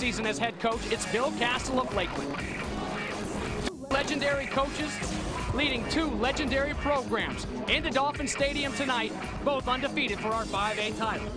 season as head coach, it's Bill Castle of Lakeland. Legendary coaches leading 2 legendary programs into Dolphin Stadium tonight, both undefeated for our 5A title.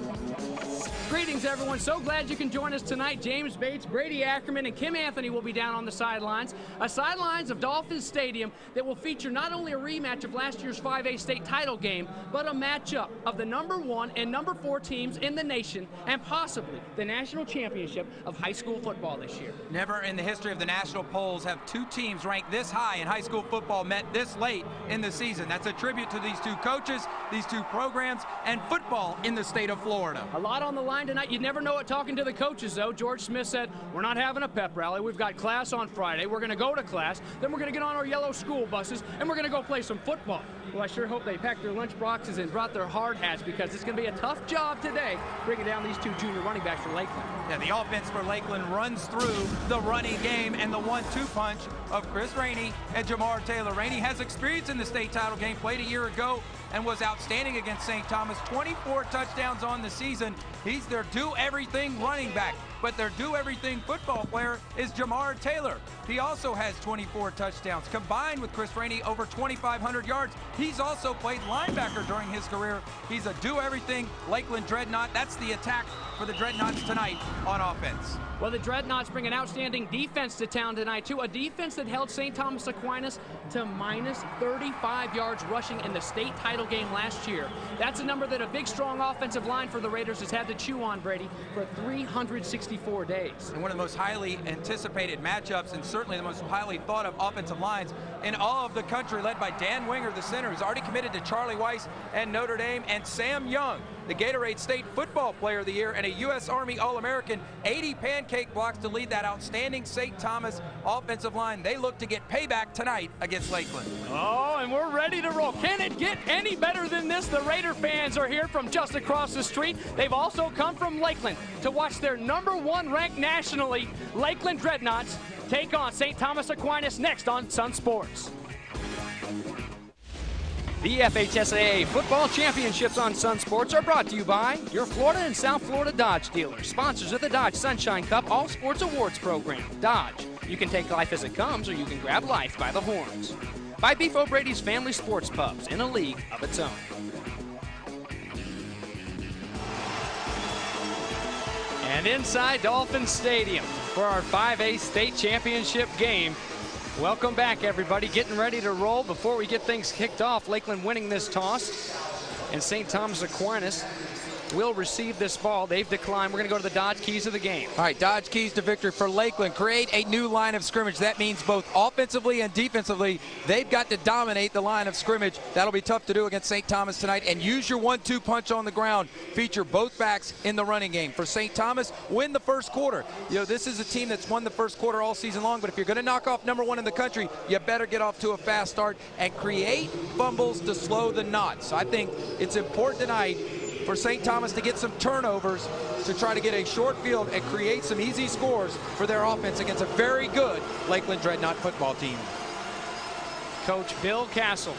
Greetings, everyone. So glad you can join us tonight. James Bates, Brady Ackerman, and Kim Anthony will be down on the sidelines. Sidelines of Dolphin Stadium that will feature not only a rematch of last year's 5A state title game, but a matchup of the number 1 and number 4 teams in the nation, and possibly the national championship of high school football this year. Never in the history of the national polls have 2 teams ranked this high in high school football met this late in the season. That's a tribute to these 2 coaches, these 2 programs, and football in the state of Florida. A lot on the line tonight. You'd never know it talking to the coaches, though. George Smith said, we're not having a pep rally. We've got class on Friday. We're going to go to class. Then we're going to get on our yellow school buses, and we're going to go play some football. Well, I sure hope they packed their lunch boxes and brought their hard hats, because it's going to be a tough job today bringing down these 2 junior running backs for Lakeland. Yeah, the offense for Lakeland runs through the running game and the 1-2 punch of Chris Rainey and Jamar Taylor. Rainey has experience in the state title game, played a year ago, and was outstanding against St. Thomas. 24 touchdowns on the season. He's their do-everything running back. But their do-everything football player is Jamar Taylor. He also has 24 touchdowns. Combined with Chris Rainey, over 2,500 yards. He's also played linebacker during his career. He's a do-everything Lakeland Dreadnought. That's the attack for the Dreadnoughts tonight on offense. Well, the Dreadnoughts bring an outstanding defense to town tonight, too. A defense that held St. Thomas Aquinas to minus 35 yards rushing in the state title game last year. That's a number that a big, strong offensive line for the Raiders has had to chew on, Brady, for 364 days. And one of the most highly anticipated matchups, and certainly the most highly thought of offensive lines in all of the country, led by Dan Winger, the center, who's already committed to Charlie Weiss and Notre Dame, and Sam Young, the Gatorade State Football Player of the Year and a U.S. Army All-American. 80 pancake blocks to lead that outstanding St. Thomas offensive line. They look to get payback tonight against Lakeland. Oh, and we're ready to roll. Can it get any better than this? The Raider fans are here from just across the street. They've also come from Lakeland to watch their number 1 ranked nationally, Lakeland Dreadnaughts, take on St. Thomas Aquinas next on Sun Sports. The FHSAA Football Championships on Sun Sports are brought to you by your Florida and South Florida Dodge dealers, sponsors of the Dodge Sunshine Cup All Sports Awards program. Dodge, you can take life as it comes, or you can grab life by the horns. By Beef O'Brady's Family Sports Pubs, in a league of its own. And inside Dolphin Stadium for our 5A state championship game. Welcome back, everybody. Getting ready to roll. Before we get things kicked off, Lakeland winning this toss, and St. Thomas Aquinas will receive this ball. They've declined. We're going to go to the Dodge keys of the game. All right, Dodge keys to victory for Lakeland. Create a new line of scrimmage. That means both offensively and defensively, they've got to dominate the line of scrimmage. That'll be tough to do against St. Thomas tonight. And use your 1-2 punch on the ground. Feature both backs in the running game. For St. Thomas, win the first quarter. You know, this is a team that's won the first quarter all season long, but if you're going to knock off number 1 in the country, you better get off to a fast start and create fumbles to slow the knots. So I think it's important tonight for St. Thomas to get some turnovers to try to get a short field and create some easy scores for their offense against a very good Lakeland Dreadnought football team. Coach Bill Castle.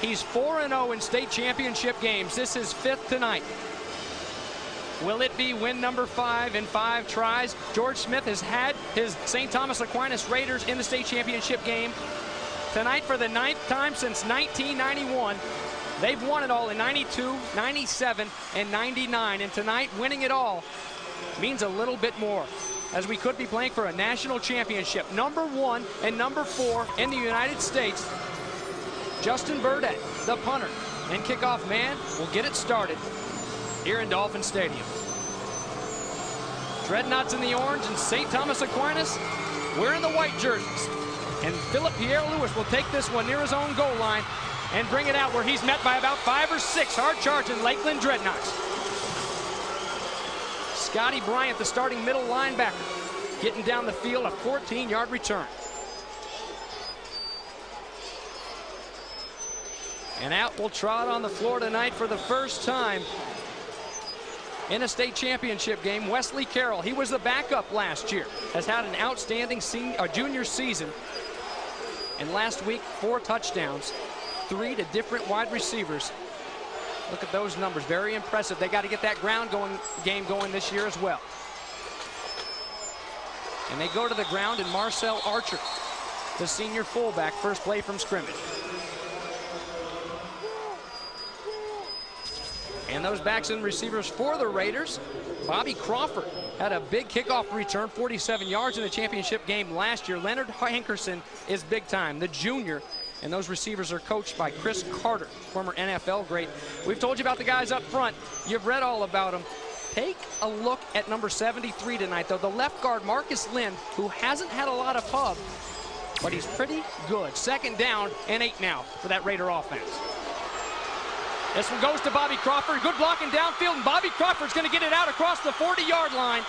He's 4-0 in state championship games. This is 5th tonight. Will it be win number 5 in 5 tries? George Smith has had his St. Thomas Aquinas Raiders in the state championship game tonight for the 9th time since 1991. They've won it all in 92, 97, and 99, and tonight winning it all means a little bit more, as we could be playing for a national championship. Number 1 and number 4 in the United States. Justin Burdett, the punter and kickoff man, will get it started here in Dolphin Stadium. Dreadnaughts in the orange and St. Thomas Aquinas, we're in the white jerseys. And Philip Pierre-Louis will take this one near his own goal line and bring it out where he's met by about 5 or 6 hard-charging Lakeland Dreadnaughts. Scotty Bryant, the starting middle linebacker, getting down the field, a 14-yard return. And out will trot on the floor tonight for the first time in a state championship game, Wesley Carroll. He was the backup last year, has had an outstanding junior season. And last week, 4 touchdowns. 3 to different wide receivers. Look at those numbers, very impressive. They got to get that ground game going this year as well. And they go to the ground, and Marcel Archer, the senior fullback, first play from scrimmage. And those backs and receivers for the Raiders. Bobby Crawford had a big kickoff return, 47 yards in the championship game last year. Leonard Hankerson is big time, the junior. And those receivers are coached by Chris Carter, former NFL great. We've told you about the guys up front. You've read all about them. Take a look at number 73 tonight, though. The left guard, Marcus Lynn, who hasn't had a lot of pub, but he's pretty good. Second down and 8 now for that Raider offense. This one goes to Bobby Crawford. Good blocking downfield, and Bobby Crawford's going to get it out across the 40-yard line.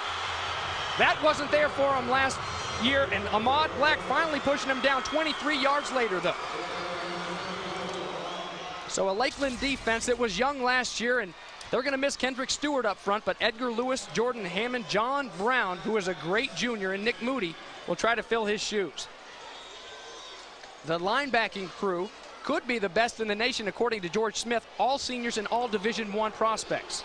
That wasn't there for him last year, and Ahmad Black finally pushing him down 23 yards later, though. So a Lakeland defense that was young last year, and they're going to miss Kendrick Stewart up front, but Edgar Lewis, Jordan Hammond, John Brown, who is a great junior, and Nick Moody will try to fill his shoes. The linebacking crew could be the best in the nation, according to George Smith, all seniors and all Division I prospects.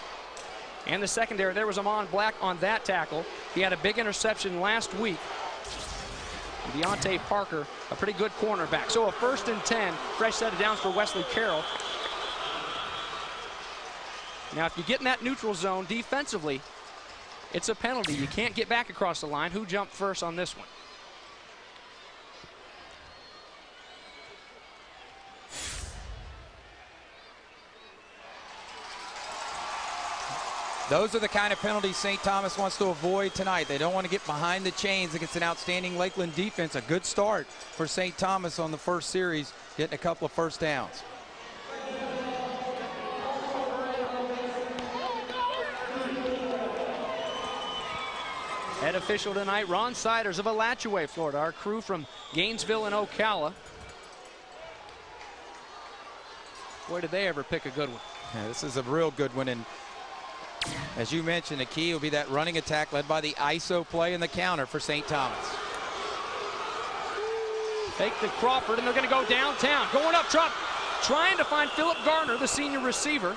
And the secondary, there was Ahmad Black on that tackle. He had a big interception last week. Deontay Parker, a pretty good cornerback. So a 1st and 10, fresh set of downs for Wesley Carroll. Now, if you get in that neutral zone defensively, it's a penalty. You can't get back across the line. Who jumped first on this one? Those are the kind of penalties St. Thomas wants to avoid tonight. They don't want to get behind the chains against an outstanding Lakeland defense. A good start for St. Thomas on the first series, getting a couple of first downs. Head official tonight, Ron Siders of Alachua, Florida. Our crew from Gainesville and Ocala. Boy, did they ever pick a good one. Yeah, this is a real good one. And as you mentioned, the key will be that running attack led by the ISO play and the counter for St. Thomas. Fake to Crawford, and they're going to go downtown. Going up top, trying to find Philip Garner, the senior receiver.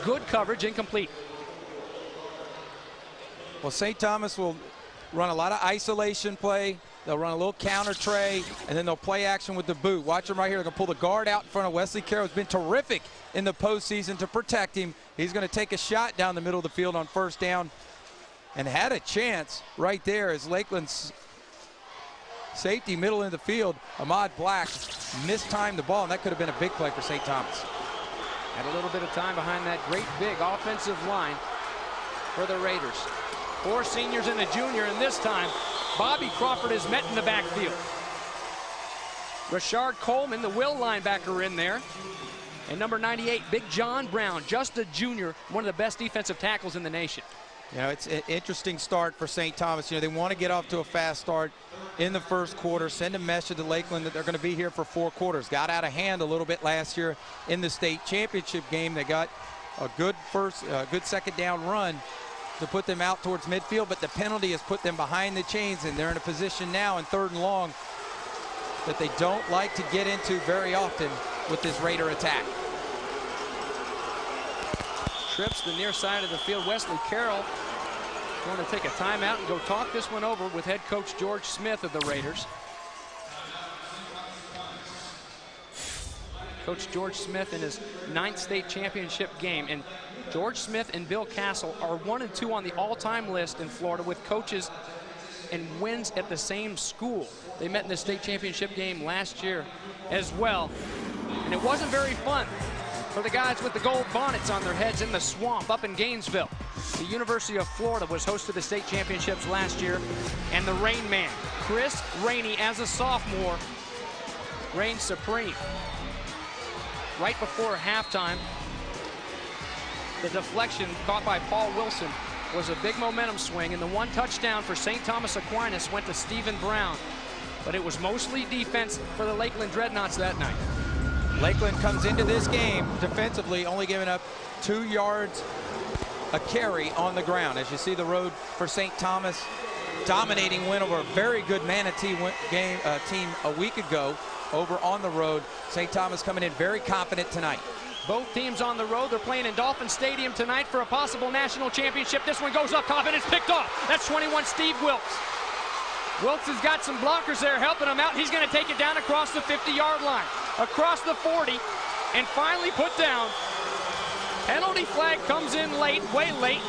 Good coverage, incomplete. Well, St. Thomas will run a lot of isolation play. They'll run a little counter tray, and then they'll play action with the boot. Watch them right here. They're going to pull the guard out in front of Wesley Carroll. Has been terrific in the postseason to protect him. He's going to take a shot down the middle of the field on first down, and had a chance right there as Lakeland's safety middle in the field, Ahmad Black, mistimed the ball, and that could have been a big play for St. Thomas. Had a little bit of time behind that great big offensive line for the Raiders. 4 seniors and a junior, and this time Bobby Crawford is met in the backfield. Rashard Coleman, the will linebacker, in there. And number 98, Big John Brown, just a junior, one of the best defensive tackles in the nation. You know, it's an interesting start for St. Thomas. You know, they want to get off to a fast start in the first quarter, send a message to Lakeland that they're going to be here for 4 quarters. Got out of hand a little bit last year in the state championship game. They got a good second down run to put them out towards midfield, but the penalty has put them behind the chains, and they're in a position now in 3rd and long that they don't like to get into very often with this Raider attack. Trips the near side of the field. Wesley Carroll going to take a timeout and go talk this one over with head coach George Smith of the Raiders. Coach George Smith in his 9th state championship game. And George Smith and Bill Castle are 1 and 2 on the all-time list in Florida with coaches and wins at the same school. They met in the state championship game last year as well. And it wasn't very fun for the guys with the gold bonnets on their heads in the swamp up in Gainesville. The University of Florida was host to the state championships last year, and the Rain Man, Chris Rainey, as a sophomore, reigned supreme. Right before halftime, the deflection caught by Paul Wilson was a big momentum swing, and the 1 touchdown for St. Thomas Aquinas went to Stephen Brown. But it was mostly defense for the Lakeland Dreadnaughts that night. Lakeland comes into this game defensively, only giving up 2 yards a carry on the ground. As you see the road for St. Thomas, dominating win over a very good Manatee team a week ago over on the road. St. Thomas coming in very confident tonight. Both teams on the road. They're playing in Dolphin Stadium tonight for a possible national championship. This one goes up top and it's picked off. That's 21 Steve Wilkes. Wilkes has got some blockers there helping him out. He's going to take it down across the 50-yard line, across the 40, and finally put down. Penalty flag comes in late, way late.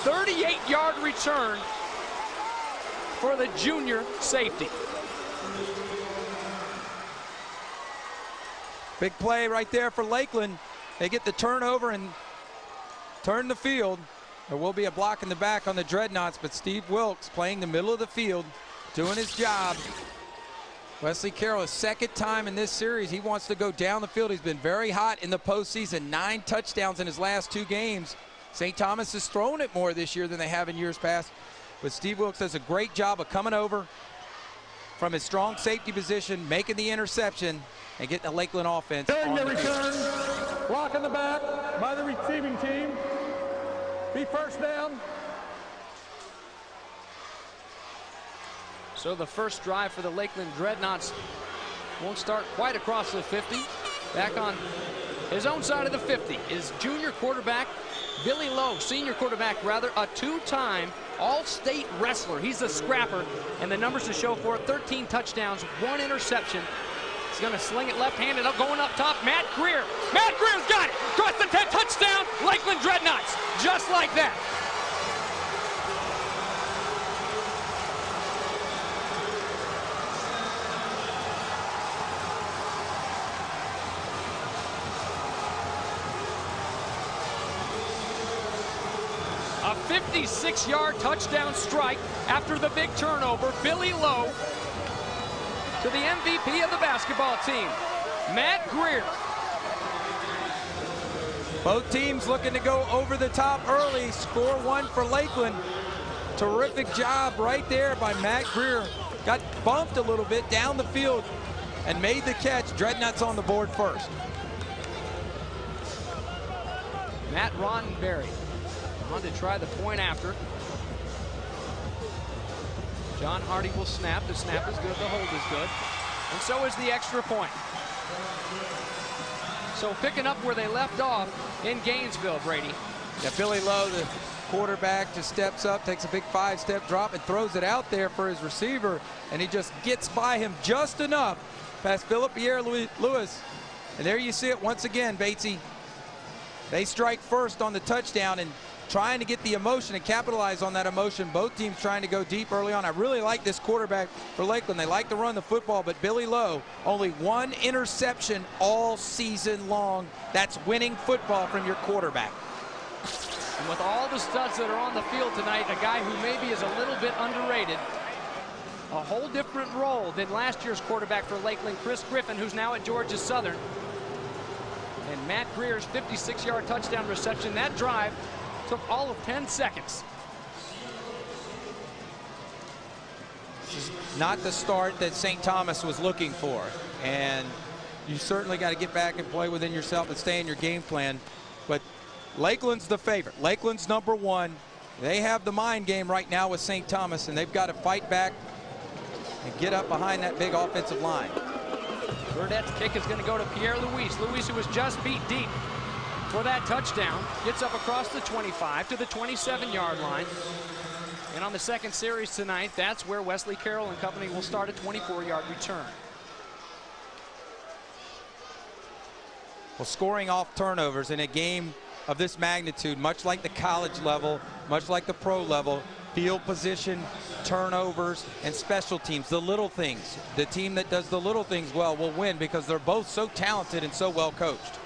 38-yard return for the junior safety. Big play right there for Lakeland. They get the turnover and turn the field. There will be a block in the back on the Dreadnaughts, but Steve Wilkes playing the middle of the field, doing his job. Wesley Carroll, his second time in this series. He wants to go down the field. He's been very hot in the postseason. 9 touchdowns in his last 2 games. St. Thomas has thrown it more this year than they have in years past. But Steve Wilkes does a great job of coming over from his strong safety position, making the interception, and getting the Lakeland offense on the return. Block in the back by the receiving team. Be first down. So the first drive for the Lakeland Dreadnaughts won't start quite across the 50. Back on his own side of the 50 is junior quarterback Billy Lowe, senior quarterback rather, a 2-time All-State wrestler. He's a scrapper, and the numbers to show for it: 13 touchdowns, 1 interception. He's going to sling it left-handed, going up top. Matt Greer. Matt Greer's got it. Across the 10, touchdown, Lakeland Dreadnaughts. Just like that. A 56-yard touchdown strike after the big turnover. Billy Lowe to the MVP of the basketball team, Matt Greer. Both teams looking to go over the top early. Score 1 for Lakeland. Terrific job right there by Matt Greer. Got bumped a little bit down the field and made the catch. Dreadnaughts on the board first. Matt Roddenberry on to try the point after. John Hardy will snap. The snap is good, the hold is good. And so is the extra point. So picking up where they left off in Gainesville, Brady. Yeah, Billy Lowe, the quarterback, just steps up, takes a big 5-step drop and throws it out there for his receiver, and he just gets by him just enough past Philip Pierre-Louis. And there you see it once again, Batesy. They strike first on the touchdown and trying to get the emotion and capitalize on that emotion. Both teams trying to go deep early on. I really like this quarterback for Lakeland. They like to run the football, but Billy Lowe, only 1 interception all season long. That's winning football from your quarterback. And with all the studs that are on the field tonight, a guy who maybe is a little bit underrated, a whole different role than last year's quarterback for Lakeland, Chris Griffin, who's now at Georgia Southern. And Matt Greer's 56-yard touchdown reception. That drive took all of 10 seconds. This is not the start that St. Thomas was looking for, and you certainly got to get back and play within yourself and stay in your game plan. But Lakeland's the favorite. Lakeland's #1. They have the mind game right now with St. Thomas, and they've got to fight back and get up behind that big offensive line. Burdett's kick is going to go to Pierre-Louis. Louis, who was just beat deep for that touchdown, gets up across the 25 to the 27-yard line. And on the second series tonight, that's where Wesley Carroll and company will start a 24-yard return. Well, scoring off turnovers in a game of this magnitude, much like the college level, much like the pro level, field position, turnovers, and special teams, the little things. The team that does the little things well will win because they're both so talented and so well coached.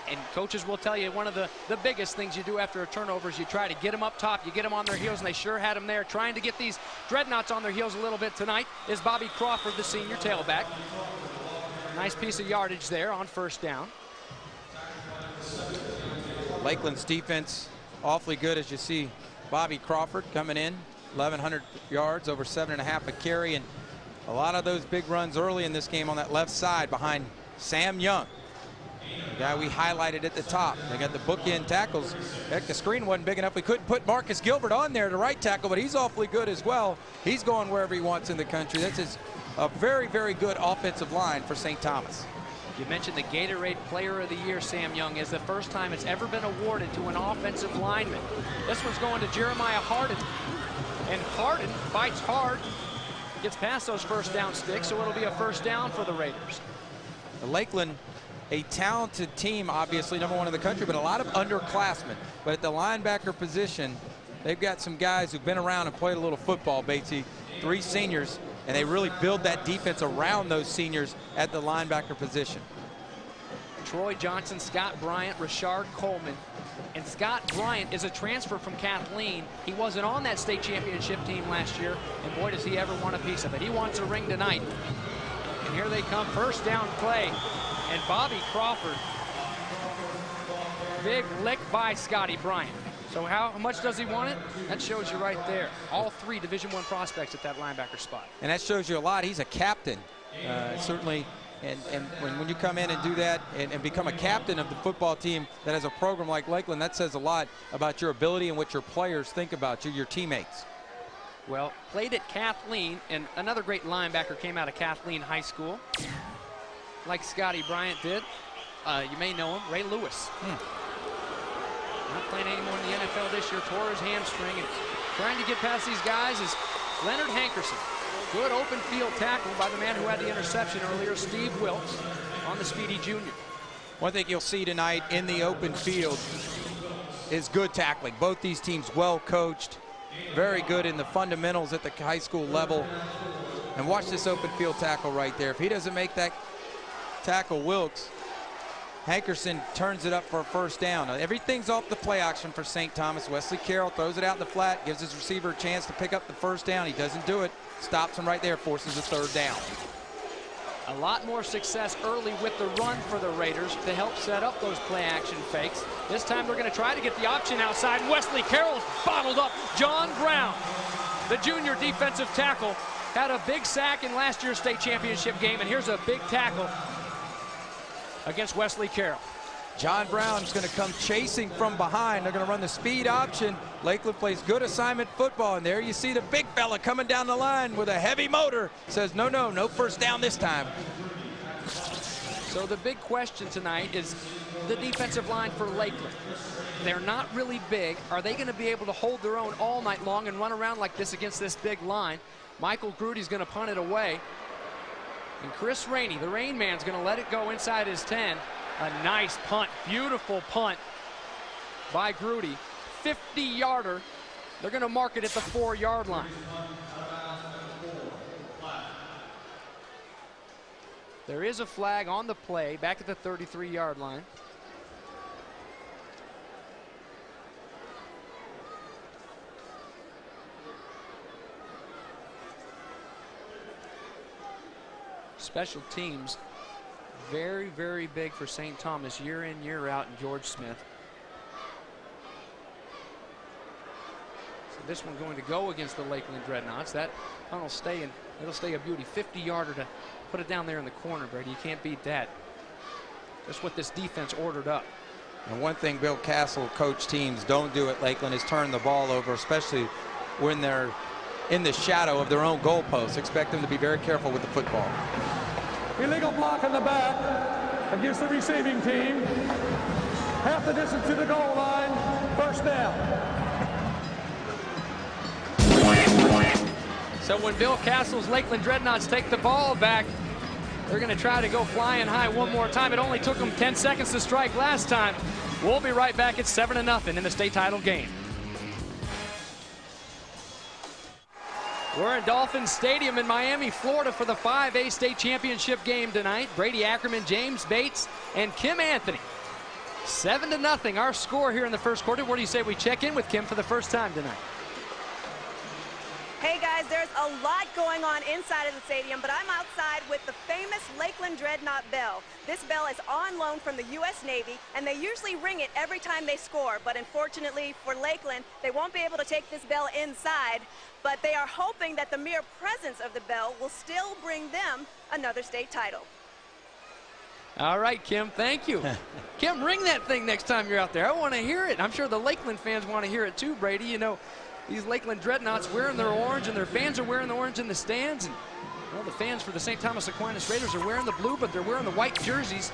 And coaches will tell you one of the biggest things you do after a turnover is you try to get them up top, you get them on their heels, and they sure had them there. Trying to get these Dreadnaughts on their heels a little bit tonight is Bobby Crawford, the senior tailback. Nice piece of yardage there on first down. Lakeland's defense awfully good, as you see Bobby Crawford coming in, 1,100 yards, over 7.5 a carry, and a lot of those big runs early in this game on that left side behind Sam Young, the guy we highlighted at the top. They got the bookend tackles. Heck, the screen wasn't big enough. We couldn't put Marcus Gilbert on there to right tackle, but he's awfully good as well. He's going wherever he wants in the country. This is a very, very good offensive line for St. Thomas. You mentioned the Gatorade Player of the Year, Sam Young, is the first time it's ever been awarded to an offensive lineman. This one's going to Jeremiah Harden. And Harden fights hard gets past those first down sticks, so it'll be a first down for the Raiders. Lakeland, a talented team, obviously #1 in the country, but a lot of underclassmen. But at the linebacker position, they've got some guys who've been around and played a little football, Batesy. 3 seniors, and they really build that defense around those seniors at the linebacker position. Troy Johnson, Scott Bryant, Rashard Coleman. And Scott Bryant is a transfer from Kathleen. He wasn't on that state championship team last year, and boy, does he ever want a piece of it. He wants a ring tonight. And here they come, first down play. And Bobby Crawford, big lick by Scotty Bryant. So how much does he want it? That shows you right there. All 3 Division I prospects at that linebacker spot. And that shows you a lot. He's a captain, certainly. And when you come in and do that and become a captain of the football team that has a program like Lakeland, that says a lot about your ability and what your players think about you, your teammates. Well, played at Kathleen, and another great linebacker came out of Kathleen High School, like Scotty Bryant did. You may know him, Ray Lewis. Not playing anymore in the NFL this year, tore his hamstring, and trying to get past these guys is Leonard Hankerson. Good open field tackle by the man who had the interception earlier, Steve Wilkes, on the speedy junior. One thing you'll see tonight in the open field is good tackling. Both these teams well coached, very good in the fundamentals at the high school level. And watch this open field tackle right there. If he doesn't make that tackle, Wilkes, Hankerson turns it up for a first down. Now, everything's off the play action for St. Thomas. Wesley Carroll throws it out in the flat, gives his receiver a chance to pick up the first down. He doesn't do it. Stops him right there, forces a third down. A lot more success early with the run for the Raiders to help set up those play action fakes. This time they're going to try to get the option outside. Wesley Carroll's bottled up. John Brown, the junior defensive tackle, had a big sack in last year's state championship game, and here's a big tackle against Wesley Carroll. John Brown's going to come chasing from behind. They're going to run the speed option. Lakeland plays good assignment football, and there you see the big fella coming down the line with a heavy motor. Says, no first down this time. So the big question tonight is the defensive line for Lakeland. They're not really big. Are they going to be able to hold their own all night long and run around like this against this big line? Michael Grudy's going to punt it away. And Chris Rainey, the Rain Man's going to let it go inside his 10. A nice punt, beautiful punt by Grudy. 50-yarder. They're going to mark it at the 4-yard line. There is a flag on the play back at the 33-yard line. Special teams, very, very big for St. Thomas year in, year out, and George Smith. So this one going to go against the Lakeland Dreadnaughts. That punt will stay, and it'll stay a beauty. 50-yarder to put it down there in the corner, Brady. You can't beat that. That's what this defense ordered up. And one thing Bill Castle coach teams don't do at Lakeland is turn the ball over, especially when they're in the shadow of their own goalposts. Expect them to be very careful with the football. Illegal block in the back against the receiving team. Half the distance to the goal line. First down. So when Bill Castle's Lakeland Dreadnaughts take the ball back, they're going to try to go flying high one more time. It only took them 10 seconds to strike last time. We'll be right back at 7-0 in the state title game. We're in Dolphin Stadium in Miami, Florida for the 5A state championship game tonight. Brady Ackerman, James Bates, and Kim Anthony. 7-0 our score here in the first quarter. What do you say we check in with Kim for the first time tonight? Hey guys, there's a lot going on inside of the stadium, but I'm outside with the famous Lakeland Dreadnaught bell. This bell is on loan from the U.S. Navy, and they usually ring it every time they score, but unfortunately for Lakeland, they won't be able to take this bell inside, but they are hoping that the mere presence of the bell will still bring them another state title. All right, Kim, thank you. Kim, ring that thing next time you're out there. I want to hear it. I'm sure the Lakeland fans want to hear it too, Brady. You know, these Lakeland Dreadnaughts wearing their orange, and their fans are wearing the orange in the stands. And well, the fans for the St. Thomas Aquinas Raiders are wearing the blue, but they're wearing the white jerseys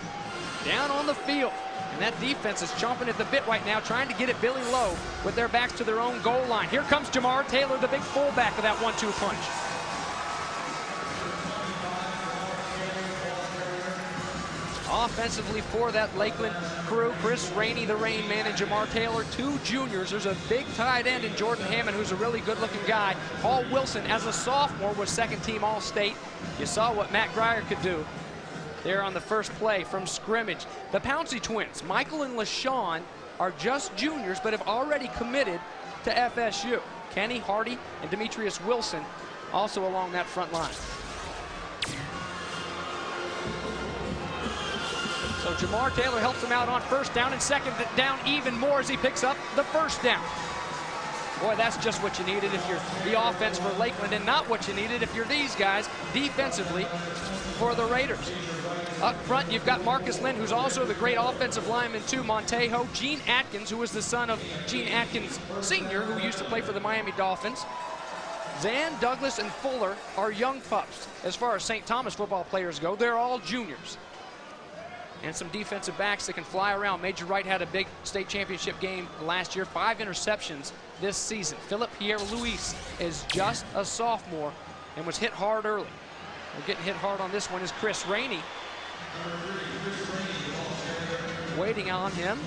down on the field. And that defense is chomping at the bit right now, trying to get it Billy low with their backs to their own goal line. Here comes Jamar Taylor, the big fullback of that 1-2 punch. Offensively for that Lakeland crew, Chris Rainey, the Rain man, and Jamar Taylor, 2 juniors. There's a big tight end in Jordan Hammond, who's a really good-looking guy. Paul Wilson, as a sophomore, was second-team All-State. You saw what Matt Grier could do there on the first play from scrimmage. The Pouncey twins, Michael and LaShawn, are just juniors, but have already committed to FSU. Kenny Hardy and Demetrius Wilson also along that front line. So Jamar Taylor helps him out on first down, and second down even more as he picks up the first down. Boy, that's just what you needed if you're the offense for Lakeland, and not what you needed if you're these guys defensively for the Raiders. Up front, you've got Marcus Lynn, who's also the great offensive lineman too. Montejo, Gene Atkins, who was the son of Gene Atkins Sr., who used to play for the Miami Dolphins. Zan, Douglas, and Fuller are young pups. As far as St. Thomas football players go, they're all juniors. And some defensive backs that can fly around. Major Wright had a big state championship game last year, 5 interceptions this season. Philip Pierre-Louis is just a sophomore and was hit hard early. We're getting hit hard on this one is Chris Rainey. Waiting on him.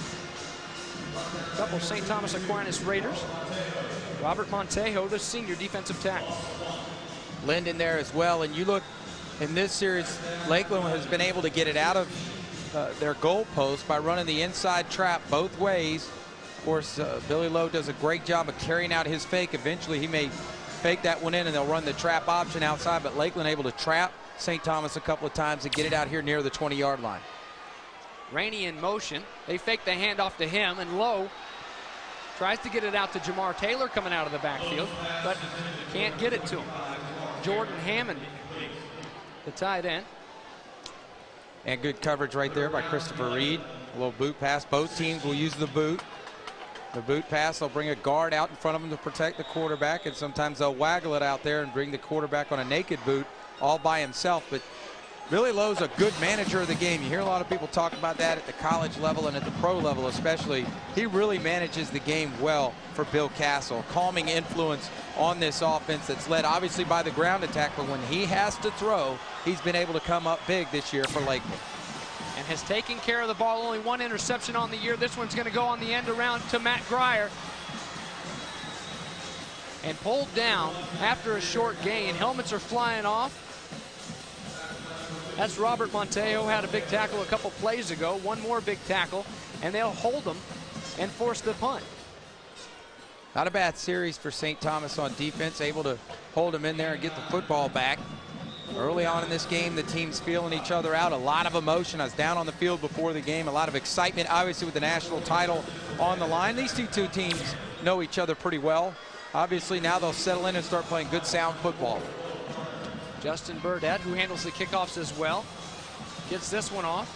A couple of St. Thomas Aquinas Raiders. Robert Montejo, the senior defensive tackle. Lynn in there as well, and you look in this series, Lakeland has been able to get it out of their goal post by running the inside trap both ways. Of course, Billy Lowe does a great job of carrying out his fake. Eventually, he may fake that one in, and they'll run the trap option outside, but Lakeland able to trap St. Thomas a couple of times and get it out here near the 20-yard line. Rainey in motion. They fake the handoff to him, and Lowe tries to get it out to Jamar Taylor coming out of the backfield, but can't get it to him. Jordan Hammond, the tight end. And good coverage right there by Christopher Reed. A little boot pass. Both teams will use the boot. The boot pass, they'll bring a guard out in front of them to protect the quarterback, and sometimes they'll waggle it out there and bring the quarterback on a naked boot all by himself. But Billy Lowe's a good manager of the game. You hear a lot of people talk about that at the college level and at the pro level especially. He really manages the game well for Bill Castle. Calming influence on this offense that's led obviously by the ground attack, but when he has to throw, he's been able to come up big this year for Lakeland. And has taken care of the ball. Only 1 interception on the year. This one's going to go on the end around to Matt Grier. And pulled down after a short gain. Helmets are flying off. That's Robert Montejo, had a big tackle a couple plays ago. One more big tackle, and they'll hold him and force the punt. Not a bad series for St. Thomas on defense, able to hold him in there and get the football back. Early on in this game, the teams feeling each other out. A lot of emotion. I was down on the field before the game. A lot of excitement, obviously, with the national title on the line. These two teams know each other pretty well. Obviously, now they'll settle in and start playing good, sound football. Justin Burdett, who handles the kickoffs as well, gets this one off.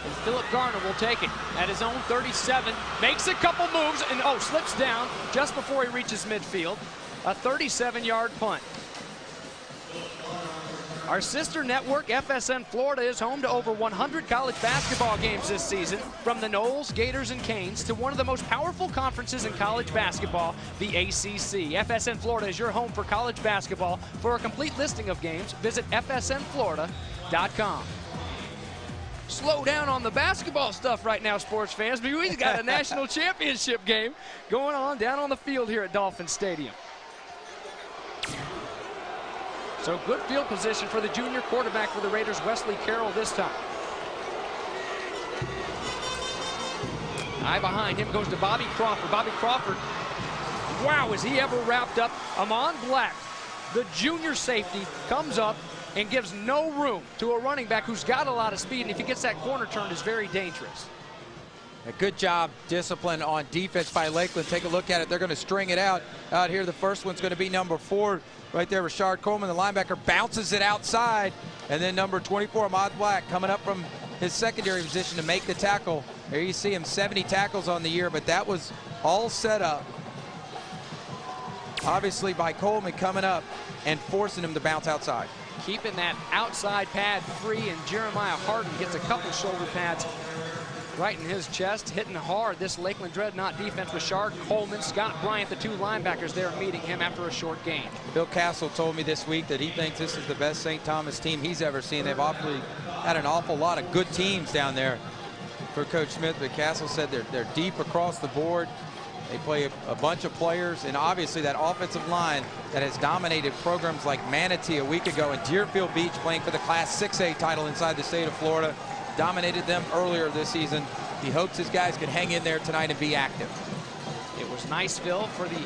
And Philip Garner will take it at his own 37. Makes a couple moves and, slips down just before he reaches midfield. A 37-yard punt. Our sister network, FSN Florida, is home to over 100 college basketball games this season, from the Noles, Gators, and Canes to one of the most powerful conferences in college basketball, the ACC. FSN Florida is your home for college basketball. For a complete listing of games, visit fsnflorida.com. Slow down on the basketball stuff right now, sports fans, but we've got a national championship game going on down on the field here at Dolphin Stadium. So good field position for the junior quarterback for the Raiders, Wesley Carroll, this time. Eye behind him goes to Bobby Crawford. Bobby Crawford, wow, is he ever wrapped up. Amon Black, the junior safety, comes up and gives no room to a running back who's got a lot of speed, and if he gets that corner turned, is very dangerous. A good job, discipline on defense by Lakeland. Take a look at it. They're going to string it out here. The first one's going to be number 4 right there, Rashard Coleman. The linebacker bounces it outside, and then number 24, Ahmad Black, coming up from his secondary position to make the tackle. There you see him, 70 tackles on the year, but that was all set up, obviously, by Coleman coming up and forcing him to bounce outside. Keeping that outside pad free, and Jeremiah Harden gets a couple shoulder pads right in his chest, hitting hard. This Lakeland Dreadnaught defense with Shard, Coleman, Scott Bryant, the two linebackers there meeting him after a short gain. Bill Castle told me this week that he thinks this is the best St. Thomas team he's ever seen. They've obviously had an awful lot of good teams down there for Coach Smith, but Castle said they're deep across the board. They play a bunch of players, and obviously that offensive line that has dominated programs like Manatee a week ago and Deerfield Beach, playing for the Class 6A title inside the state of Florida, dominated them earlier this season. He hopes his guys can hang in there tonight and be active. It was Niceville for the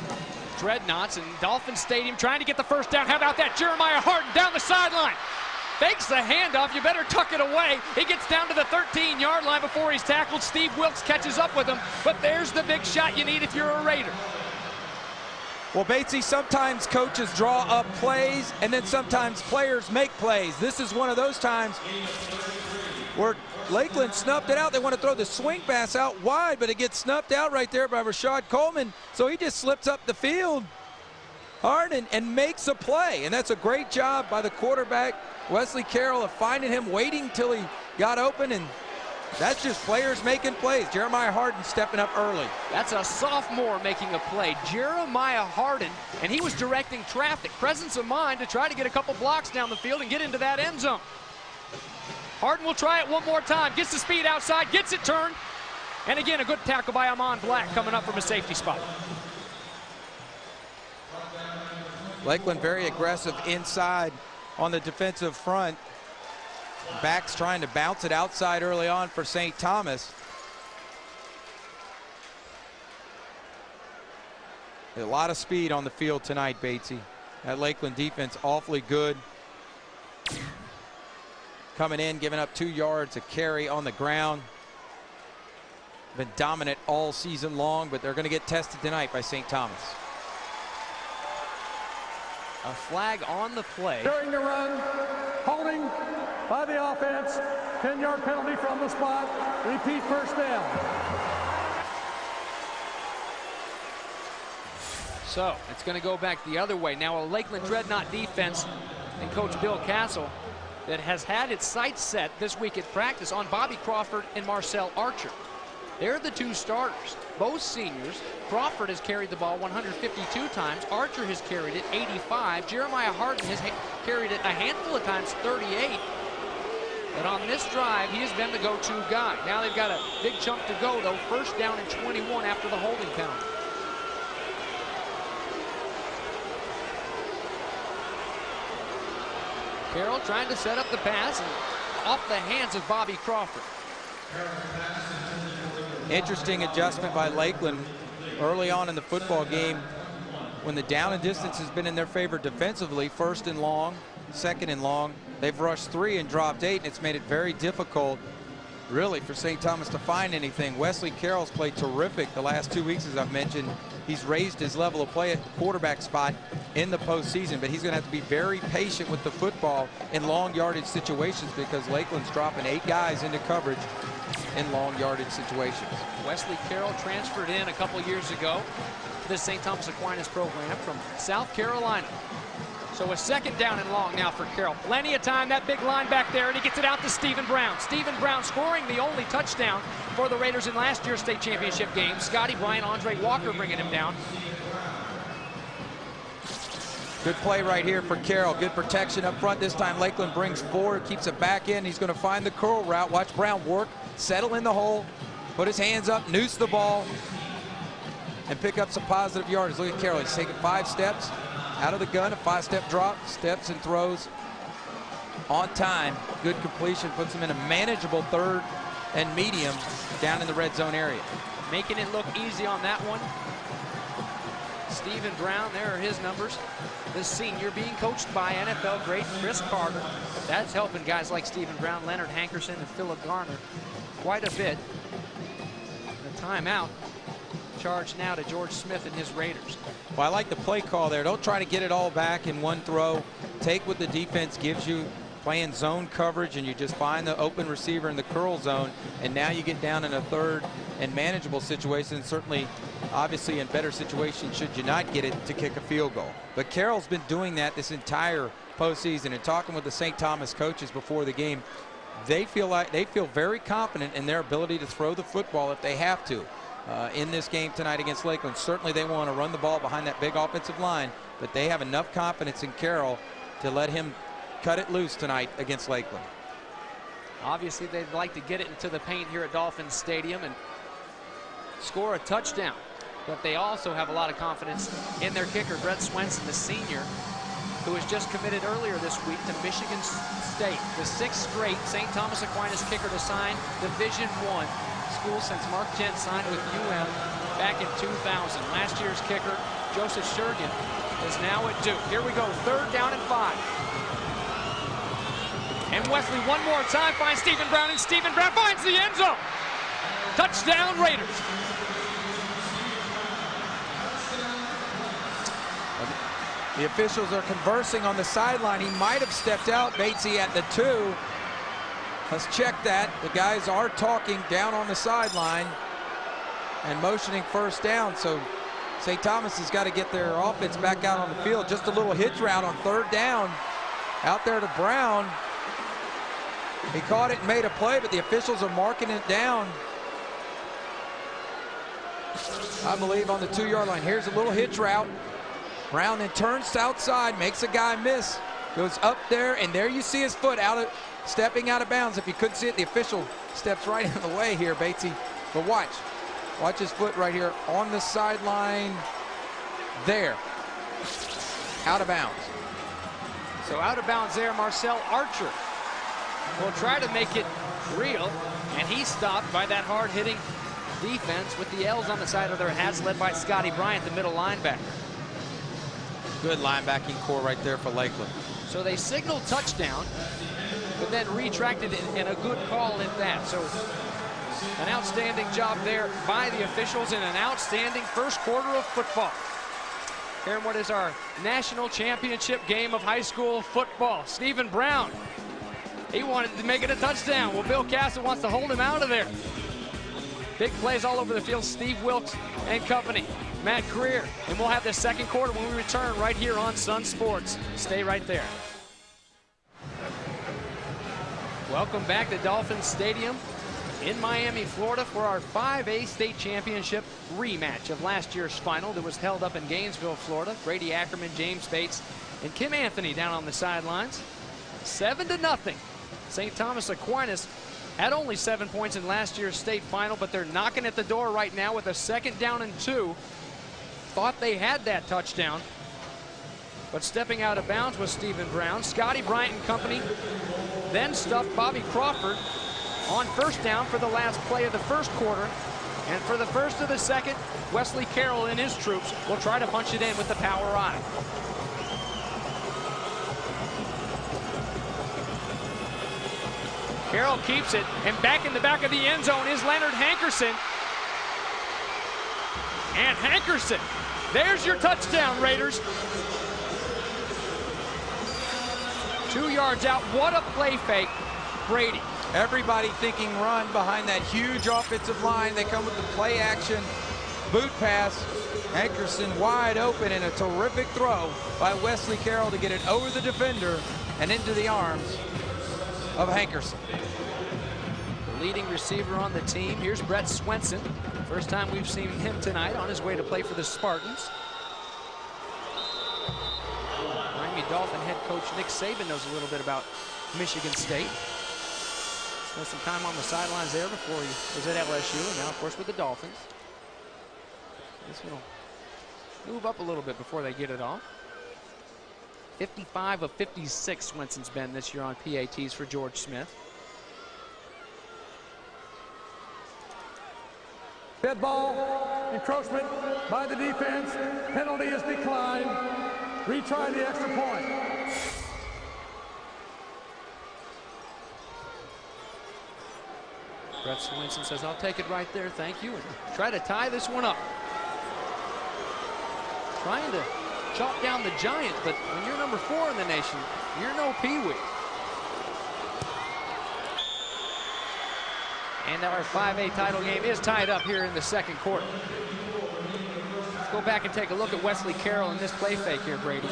Dreadnaughts, and Dolphin Stadium trying to get the first down. How about that? Jeremiah Harden down the sideline. Fakes the handoff. You better tuck it away. He gets down to the 13-yard line before he's tackled. Steve Wilkes catches up with him, but there's the big shot you need if you're a Raider. Well, Batesy, sometimes coaches draw up plays, and then sometimes players make plays. This is one of those times where Lakeland snuffed it out. They want to throw the swing pass out wide, but it gets snuffed out right there by Rashad Coleman. So he just slips up the field, Harden, and makes a play. And that's a great job by the quarterback, Wesley Carroll, of finding him, waiting till he got open, and that's just players making plays. Jeremiah Harden stepping up early. That's a sophomore making a play. Jeremiah Harden, and he was directing traffic, presence of mind to try to get a couple blocks down the field and get into that end zone. Harden will try it one more time, gets the speed outside, gets it turned, and again, a good tackle by Amon Black coming up from a safety spot. Lakeland very aggressive inside on the defensive front. Backs trying to bounce it outside early on for St. Thomas. A lot of speed on the field tonight, Batesy. That Lakeland defense awfully good. Coming in, giving up 2 yards a carry on the ground. Been dominant all season long, but they're going to get tested tonight by St. Thomas. A flag on the play. During the run, holding by the offense, 10-yard penalty from the spot. Repeat, first down. So it's going to go back the other way. Now a Lakeland Dreadnaught defense and Coach Bill Castle that has had its sights set this week at practice on Bobby Crawford and Marcel Archer. They're the two starters, both seniors. Crawford has carried the ball 152 times. Archer has carried it 85. Jeremiah Harden has carried it a handful of times, 38. But on this drive, he has been the go-to guy. Now they've got a big chunk to go, though. First down and 21 after the holding penalty. Carroll trying to set up the pass and off the hands of Bobby Crawford. Interesting adjustment by Lakeland early on in the football game when the down and distance has been in their favor defensively. First and long, second and long. They've rushed 3 and dropped 8, and it's made it very difficult, really, for St. Thomas to find anything. Wesley Carroll's played terrific the last 2 weeks, as I've mentioned. He's raised his level of play at the quarterback spot in the postseason, but he's going to have to be very patient with the football in long yardage situations because Lakeland's dropping 8 guys into coverage in long yardage situations. Wesley Carroll transferred in a couple years ago to the St. Thomas Aquinas program from South Carolina. So a second down and long now for Carroll. Plenty of time, that big line back there, and he gets it out to Stephen Brown. Stephen Brown scoring the only touchdown for the Raiders in last year's state championship game. Scotty Bryant, Andre Walker bringing him down. Good play right here for Carroll. Good protection up front. This time Lakeland brings 4, keeps it back in. He's going to find the curl route. Watch Brown work, settle in the hole, put his hands up, noose the ball, and pick up some positive yardage. Look at Carroll. He's taking 5 steps out of the gun, a 5-step drop, steps and throws on time. Good completion, puts him in a manageable 3rd and medium down in the red zone area. Making it look easy on that one. Stephen Brown, there are his numbers. This senior being coached by NFL great Chris Carter. That's helping guys like Stephen Brown, Leonard Hankerson, and Philip Garner quite a bit. The timeout charged now to George Smith and his Raiders. Well, I like the play call there. Don't try to get it all back in one throw. Take what the defense gives you, playing zone coverage, and you just find the open receiver in the curl zone, and now you get down in a 3rd and manageable situation. Certainly, obviously, in better situations should you not get it to kick a field goal. But Carroll's been doing that this entire postseason, and talking with the St. Thomas coaches before the game, they feel very confident in their ability to throw the football if they have to in this game tonight against Lakeland. Certainly they want to run the ball behind that big offensive line, but they have enough confidence in Carroll to let him cut it loose tonight against Lakeland. Obviously, they'd like to get it into the paint here at Dolphin Stadium and score a touchdown. But they also have a lot of confidence in their kicker, Brett Swenson, the senior, who was just committed earlier this week to Michigan State, the 6th straight St. Thomas Aquinas kicker to sign Division I school since Mark Gent signed with UM back in 2000. Last year's kicker, Joseph Shergan, is now at Duke. Here we go, 3rd down and 5. And Wesley one more time finds Stephen Brown, and Stephen Brown finds the end zone. Touchdown Raiders. The officials are conversing on the sideline. He might have stepped out, Batesy, at the 2. Let's check that. The guys are talking down on the sideline and motioning 1st down. So St. Thomas has got to get their offense back out on the field. Just a little hitch route on 3rd down. Out there to Brown. He caught it and made a play, but the officials are marking it down, I believe, on the 2-yard line. Here's a little hitch route. Brown then turns outside, makes a guy miss, goes up there, and there you see his foot stepping out of bounds. If you couldn't see it, the official steps right in the way here, Batesy. But watch his foot right here on the sideline there, out of bounds. So out of bounds there, Marcel Archer will try to make it real, and he's stopped by that hard-hitting defense with the L's on the side of their hats, led by Scotty Bryant, the middle linebacker. Good linebacking core right there for Lakeland. So they signaled touchdown, but then retracted it, and a good call at that. So an outstanding job there by the officials in an outstanding 1st quarter of football. Here in what is our national championship game of high school football. Stephen Brown, he wanted to make it a touchdown. Well, Bill Castle wants to hold him out of there. Big plays all over the field. Steve Wilkes and company. Matt Greer. And we'll have the 2nd quarter when we return right here on Sun Sports. Stay right there. Welcome back to Dolphin Stadium in Miami, Florida for our 5A state championship rematch of last year's final that was held up in Gainesville, Florida. Brady Ackerman, James Bates, and Kim Anthony down on the sidelines. 7-0. St. Thomas Aquinas had only 7 points in last year's state final, but they're knocking at the door right now with a 2nd down and 2. Thought they had that touchdown, but stepping out of bounds was Stephen Brown. Scotty Bryant and company then stuffed Bobby Crawford on 1st down for the last play of the 1st quarter. And for the 1st of the 2nd, Wesley Carroll and his troops will try to punch it in with the power I. Carroll keeps it, and back in the back of the end zone is Leonard Hankerson. And Hankerson, there's your touchdown, Raiders. 2 yards out. What a play fake, Brady. Everybody thinking run behind that huge offensive line. They come with the play action boot pass. Hankerson wide open, and a terrific throw by Wesley Carroll to get it over the defender and into the arms of Hankerson. The leading receiver on the team. Here's Brett Swenson. First time we've seen him tonight, on his way to play for the Spartans. Miami Dolphin head coach Nick Saban knows a little bit about Michigan State. Spent some time on the sidelines there before he was at LSU, and now, of course, with the Dolphins. This will move up a little bit before they get it off. 55 of 56 Swenson's been this year on PATs for George Smith. Dead ball, encroachment by the defense. Penalty is declined. Retry the extra point. Brett Swenson says, I'll take it right there, thank you, and try to tie this one up. Trying to chalk down the Giant, but when you're number 4 in the nation, you're no peewee. And our 5A title game is tied up here in the 2nd quarter. Go back and take a look at Wesley Carroll in this play fake here, Brady.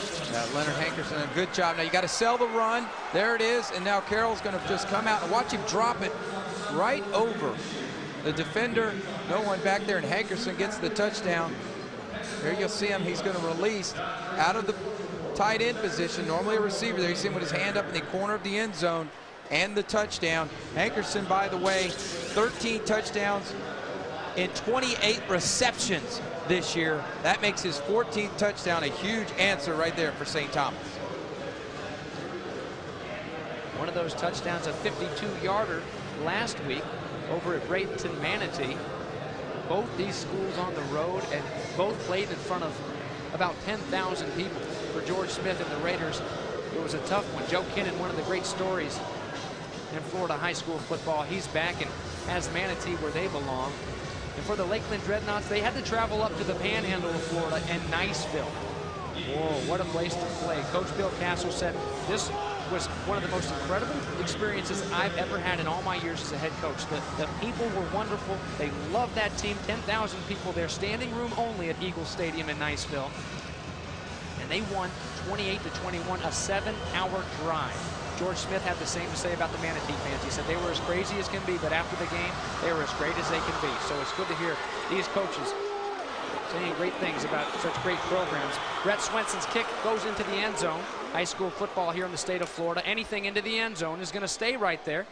Leonard Hankerson, a good job. Now you got to sell the run. There it is, and now Carroll's going to just come out and watch him drop it right over the defender. No one back there, and Hankerson gets the touchdown. There you'll see him. He's going to release out of the tight end position. Normally a receiver there. You see him with his hand up in the corner of the end zone, and the touchdown. Hankerson, by the way, 13 touchdowns in 28 receptions this year. That makes his 14th touchdown a huge answer right there for St. Thomas. One of those touchdowns, a 52-yarder last week over at Bradenton Manatee. Both these schools on the road, and both played in front of about 10,000 people. For George Smith and the Raiders, it was a tough one. Joe Kinnan, one of the great stories in Florida high school football. He's back and has Manatee where they belong. And for the Lakeland Dreadnaughts, they had to travel up to the panhandle of Florida and Niceville. Whoa, what a place to play. Coach Bill Castle said this was one of the most incredible experiences I've ever had in all my years as a head coach. The people were wonderful. They loved that team. 10,000 people there, standing room only at Eagle Stadium in Niceville. And they won 28-21, a 7-hour drive. George Smith had the same to say about the Manatee fans. He said they were as crazy as can be, but after the game, they were as great as they can be. So it's good to hear these coaches saying great things about such great programs. Brett Swenson's kick goes into the end zone. High school football here in the state of Florida. Anything into the end zone is going to stay right there.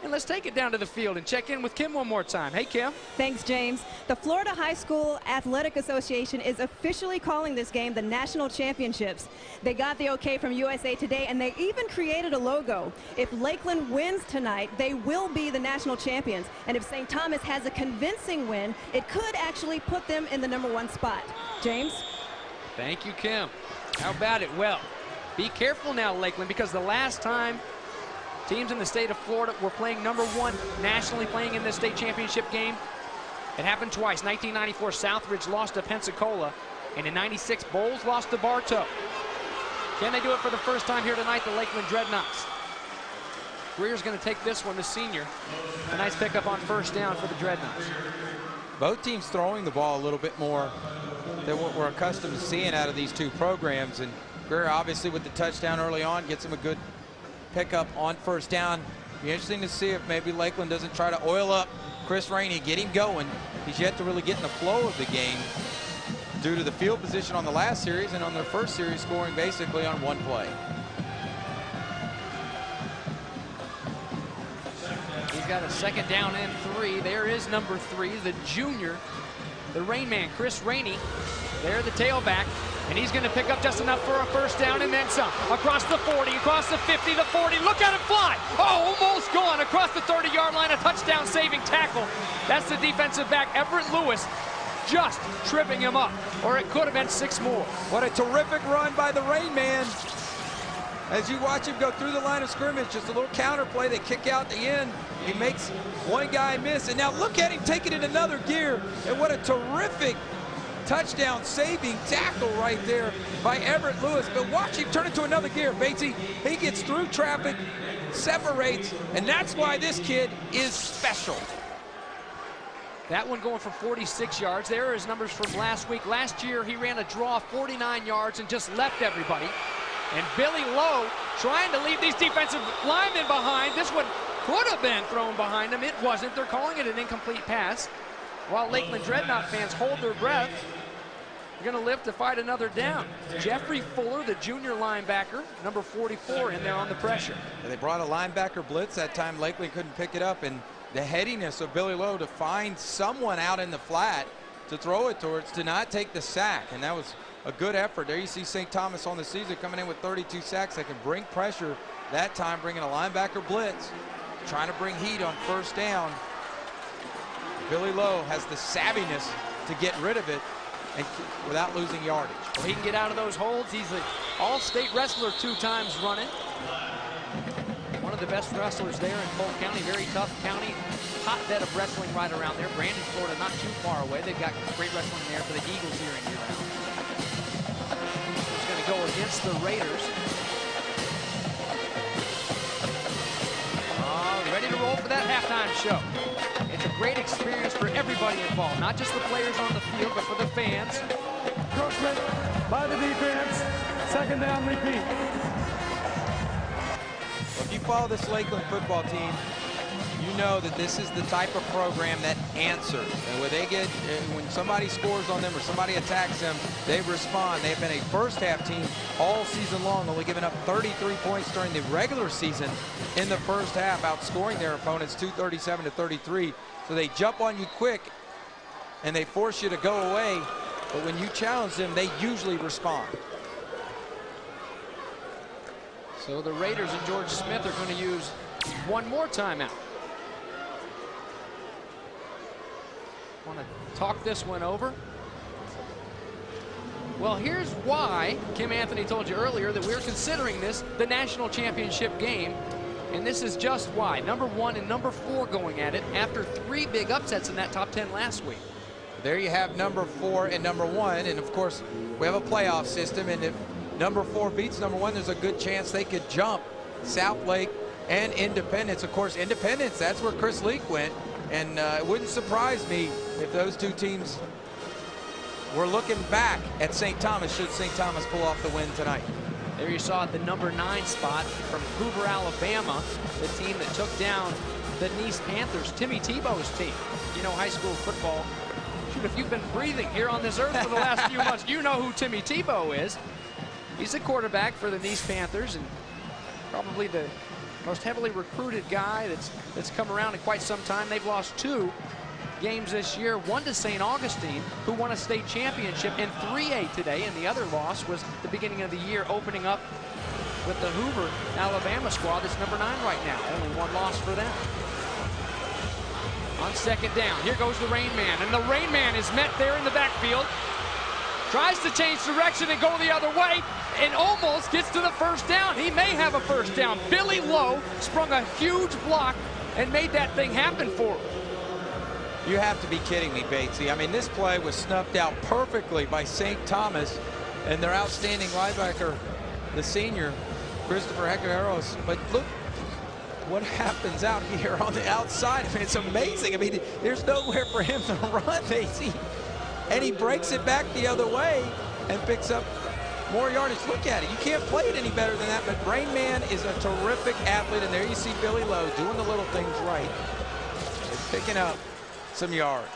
And let's take it down to the field and check in with Kim one more time. Hey, Kim. Thanks, James. The Florida High School Athletic Association is officially calling this game the National Championships. They got the okay from USA Today, and they even created a logo. If Lakeland wins tonight, they will be the national champions. And if St. Thomas has a convincing win, it could actually put them in the #1 spot. James? Thank you, Kim. How about it? Well, be careful now, Lakeland, because the last time teams in the state of Florida were playing #1 nationally, playing in this state championship game, it happened twice. 1994, Southridge lost to Pensacola, and in '96, Bowles lost to Bartow. Can they do it for the first time here tonight, the Lakeland Dreadnaughts? Greer's going to take this one, the senior. A nice pickup on first down for the Dreadnaughts. Both teams throwing the ball a little bit more than what we're accustomed to seeing out of these two programs. And Greer, obviously, with the touchdown early on, gets him a good pickup on first down. Be interesting to see if maybe Lakeland doesn't try to oil up Chris Rainey, get him going. He's yet to really get in the flow of the game due to the field position on the last series, and on their first series scoring basically on one play. He's got a second down and 3. There is number 3, the junior, the Rain Man, Chris Rainey. There, the tailback, and he's going to pick up just enough for a first down and then some. Across the 40, across the 50, the 40. Look at him fly! Oh, almost gone across the 30-yard line. A touchdown-saving tackle. That's the defensive back, Everett Lewis, just tripping him up, or it could have been 6 more. What a terrific run by the Rain Man. As you watch him go through the line of scrimmage, just a little counter play. They kick out the end. He makes one guy miss, and now look at him taking it another gear. And what a terrific touchdown saving tackle right there by Everett Lewis. But watch him turn it to another gear. Batesy, he gets through traffic, separates, and that's why this kid is special. That one going for 46 yards. There are his numbers from last week. Last year, he ran a draw 49 yards and just left everybody. And Billy Lowe trying to leave these defensive linemen behind. This one could have been thrown behind him. It wasn't. They're calling it an incomplete pass. While Lakeland Dreadnaught fans hold their breath, they're going to live to fight another down. Jeffrey Fuller, the junior linebacker, number 44, in there on the pressure. They brought a linebacker blitz. That time Lakeland couldn't pick it up, and the headiness of Billy Lowe to find someone out in the flat to throw it towards, to not take the sack, and that was a good effort. There you see St. Thomas on the season coming in with 32 sacks. They can bring pressure that time, bringing a linebacker blitz, trying to bring heat on first down. Billy Lowe has the savviness to get rid of it and without losing yardage. Well, he can get out of those holds. He's an all-state wrestler 2 times running. One of the best wrestlers there in Polk County, very tough county. Hotbed of wrestling right around there. Brandon, Florida, not too far away. They've got great wrestling there for the Eagles here in year-round. He's going to go against the Raiders. Ready to roll for that halftime show. It's a great experience for everybody involved, not just the players on the field, but for the fans. encroachment by the defense. Second down, repeat. If you follow this Lakeland football team, you know that this is the type of program that answers. And when somebody scores on them or somebody attacks them, they respond. They've been a first-half team all season long, only giving up 33 points during the regular season in the first half, outscoring their opponents 237-33. So they jump on you quick, and they force you to go away. But when you challenge them, they usually respond. So the Raiders and George Smith are going to use one more timeout. Want to talk this one over? Well, here's why Kim Anthony told you earlier that we're considering this the national championship game. And this is just why. Number 1 and number 4 going at it after 3 big upsets in that top 10 last week. There you have number 4 and number 1. And of course, we have a playoff system. And if number 4 beats number 1, there's a good chance they could jump South Lake and Independence. Of course, Independence, that's where Chris Leak went. And it wouldn't surprise me if those two teams were looking back at St. Thomas should St. Thomas pull off the win tonight. There you saw it, the number 9 spot from Hoover, Alabama, the team that took down the Nice Panthers, Timmy Tebow's team. You know, high school football, shoot, if you've been breathing here on this earth for the last few months, you know who Timmy Tebow is. He's the quarterback for the Nice Panthers and probably the most heavily recruited guy that's come around in quite some time. They've lost 2 games this year, one to St. Augustine, who won a state championship in 3A today, and the other loss was the beginning of the year, opening up with the Hoover, Alabama squad that's number 9 right now. Only 1 loss for them. On second down, here goes the Rain Man, and the Rain Man is met there in the backfield. Tries to change direction and go the other way, and almost gets to the first down. He may have a first down. Billy Lowe sprung a huge block and made that thing happen for him. You have to be kidding me, Batesy. I mean, this play was snuffed out perfectly by St. Thomas and their outstanding linebacker, the senior, Christopher Hecaros. But look what happens out here on the outside. I mean, it's amazing. I mean, there's nowhere for him to run, Batesy. And he breaks it back the other way and picks up more yardage. Look at it. You can't play it any better than that. But Rain Man is a terrific athlete. And there you see Billy Lowe doing the little things right. He's picking up some yards.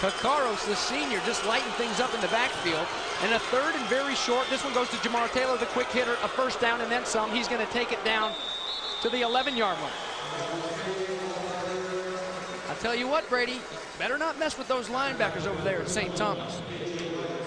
Hecaros, the senior, just lighting things up in the backfield. And a third and very short. This one goes to Jamar Taylor, the quick hitter. A first down and then some. He's going to take it down to the 11-yard line. I'll tell you what, Brady, better not mess with those linebackers over there at St. Thomas.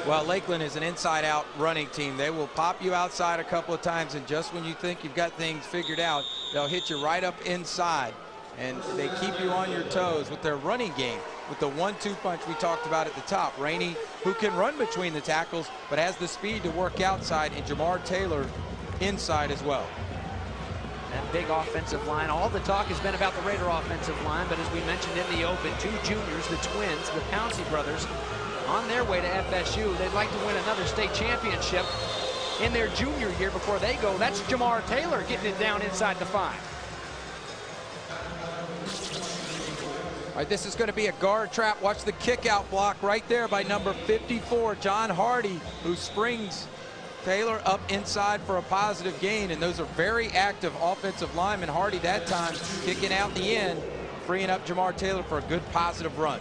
Well, Lakeland is an inside-out running team. They will pop you outside a couple of times, and just when you think you've got things figured out, they'll hit you right up inside. And they keep you on your toes with their running game, with the 1-2 punch we talked about at the top. Rainey, who can run between the tackles, but has the speed to work outside, and Jamar Taylor inside as well. That big offensive line. All the talk has been about the Raider offensive line, but as we mentioned in the open, 2 juniors, the twins, the Pouncey brothers, on their way to FSU. They'd like to win another state championship in their junior year before they go. That's Jamar Taylor getting it down inside the 5. All right, this is going to be a guard trap. Watch the kick out block right there by number 54, John Hardy, who springs Taylor up inside for a positive gain. And those are very active offensive linemen. Hardy that time kicking out the end, freeing up Jamar Taylor for a good positive run.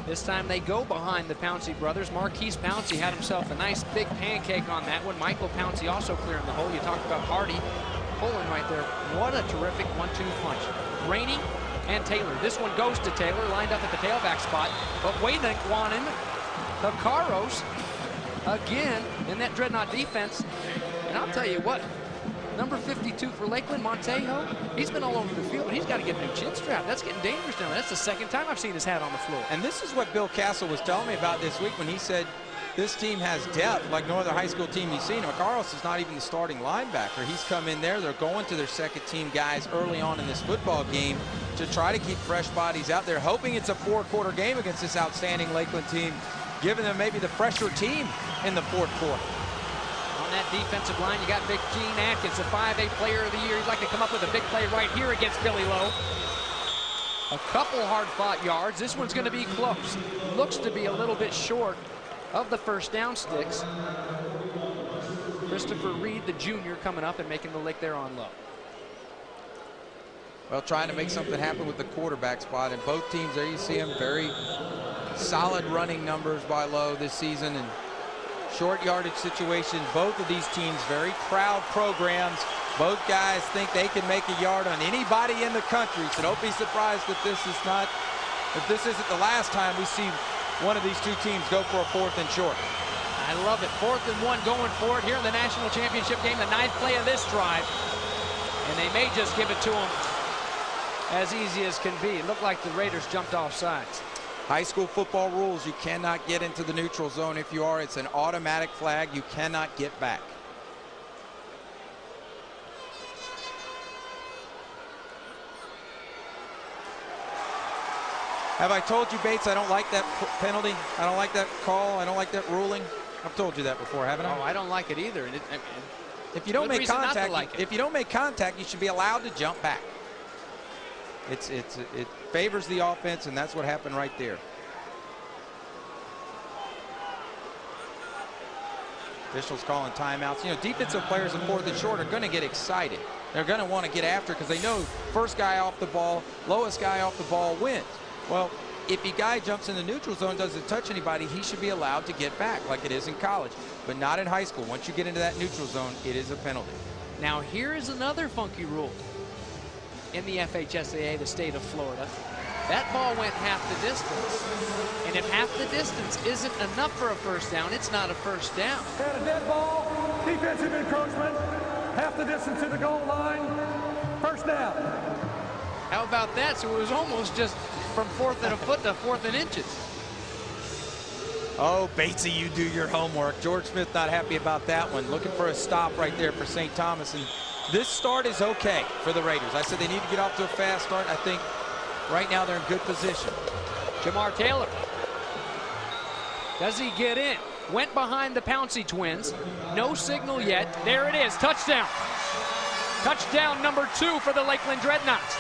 This time they go behind the Pouncey brothers. Marquise Pouncey had himself a nice big pancake on that one. Michael Pouncey also clearing the hole. You talked about Hardy pulling right there. What a terrific 1-2 punch. Rainey and Taylor. This one goes to Taylor, lined up at the tailback spot. But waiting on him, Hecaros again in that Dreadnought defense. And I'll tell you what, number 52 for Lakeland, Montejo, he's been all over the field, but he's got to get a new chin strap. That's getting dangerous now. That's the second time I've seen his hat on the floor. And this is what Bill Castle was telling me about this week when he said this team has depth like no other high school team you've seen. Hecaros is not even the starting linebacker. He's come in there. They're going to their second team guys early on in this football game to try to keep fresh bodies out there, hoping it's a 4-quarter game against this outstanding Lakeland team, giving them maybe the fresher team in the 4th quarter. On that defensive line, you got Big Gene Atkins, a 5A player of the year. He'd like to come up with a big play right here against Billy Lowe. A couple hard-fought yards. This one's going to be close. Looks to be a little bit short of the first down sticks. Christopher Reed, the junior, coming up and making the lick there on low. Well, trying to make something happen with the quarterback spot. And both teams, there you see them, very solid running numbers by Lowe this season. And short yardage situations, both of these teams, very proud programs. Both guys think they can make a yard on anybody in the country. So don't be surprised if this isn't the last time we see one of these two teams go for a 4th and short. I love it. 4th and 1 going for it here in the national championship game, the 9th play of this drive. And they may just give it to them as easy as can be. It looked like the Raiders jumped off sides. High school football rules, you cannot get into the neutral zone. If you are, it's an automatic flag. You cannot get back. Have I told you, Bates, I don't like that penalty? I don't like that call. I don't like that ruling. I've told you that before, haven't I? Oh, I don't like it either. If you don't make contact, if you don't make contact, you should be allowed to jump back. It favors the offense, and that's what happened right there. Officials calling timeouts. You know, defensive players in 4th and short are going to get excited. They're going to want to get after because they know first guy off the ball, lowest guy off the ball wins. Well, if a guy jumps in the neutral zone, doesn't touch anybody, he should be allowed to get back like it is in college, but not in high school. Once you get into that neutral zone, it is a penalty. Now here is another funky rule in the FHSAA, the state of Florida. That ball went half the distance, and if half the distance isn't enough for a first down, it's not a first down. And a dead ball, defensive encroachment, half the distance to the goal line, first down. How about that? So it was almost just from 4th and a foot to 4th and inches. Oh, Batesy, you do your homework. George Smith not happy about that one. Looking for a stop right there for St. Thomas. And this start is okay for the Raiders. I said they need to get off to a fast start. I think right now they're in good position. Jamar Taylor. Does he get in? Went behind the Pouncey twins. No signal yet. There it is. Touchdown. Touchdown number 2 for the Lakeland Dreadnaughts.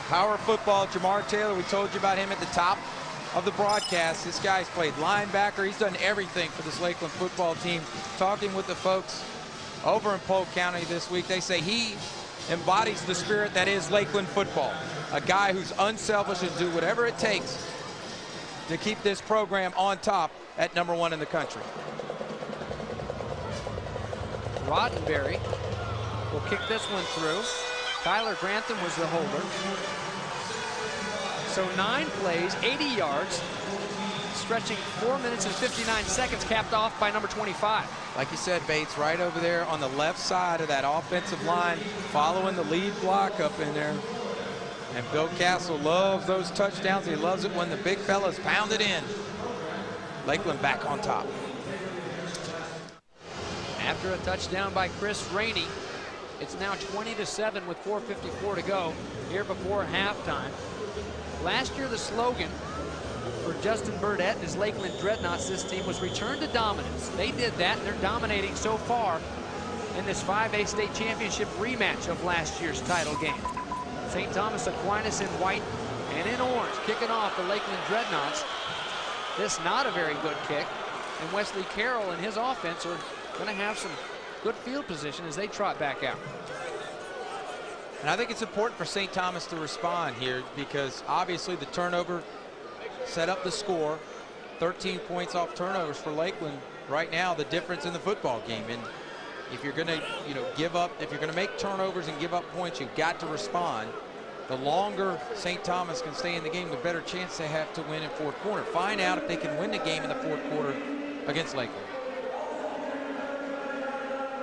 Power football, Jamar Taylor, we told you about him at the top of the broadcast. This guy's played linebacker. He's done everything for this Lakeland football team. Talking with the folks over in Polk County this week, they say he embodies the spirit that is Lakeland football. A guy who's unselfish and do whatever it takes to keep this program on top at #1 in the country. Roddenberry will kick this one through. Tyler Grantham was the holder. So 9 plays, 80 yards, stretching 4 minutes and 59 seconds, capped off by number 25. Like you said, Bates, right over there on the left side of that offensive line, following the lead block up in there. And Bill Castle loves those touchdowns. He loves it when the big fellas pound it in. Lakeland back on top. After a touchdown by Chris Rainey, it's now 20-7 with 4:54 to go here before halftime. Last year, the slogan for Justin Burdett and his Lakeland Dreadnaughts, this team, was return to dominance. They did that, and they're dominating so far in this 5A state championship rematch of last year's title game. St. Thomas Aquinas in white and in orange, kicking off the Lakeland Dreadnaughts. This not a very good kick, and Wesley Carroll and his offense are going to have some good field position as they trot back out. And I think it's important for St. Thomas to respond here because obviously the turnover set up the score. 13 points off turnovers for Lakeland right now, the difference in the football game. And if you're going to, give up, if you're going to make turnovers and give up points, you've got to respond. The longer St. Thomas can stay in the game, the better chance they have to win in fourth quarter. Find out if they can win the game in the fourth quarter against Lakeland.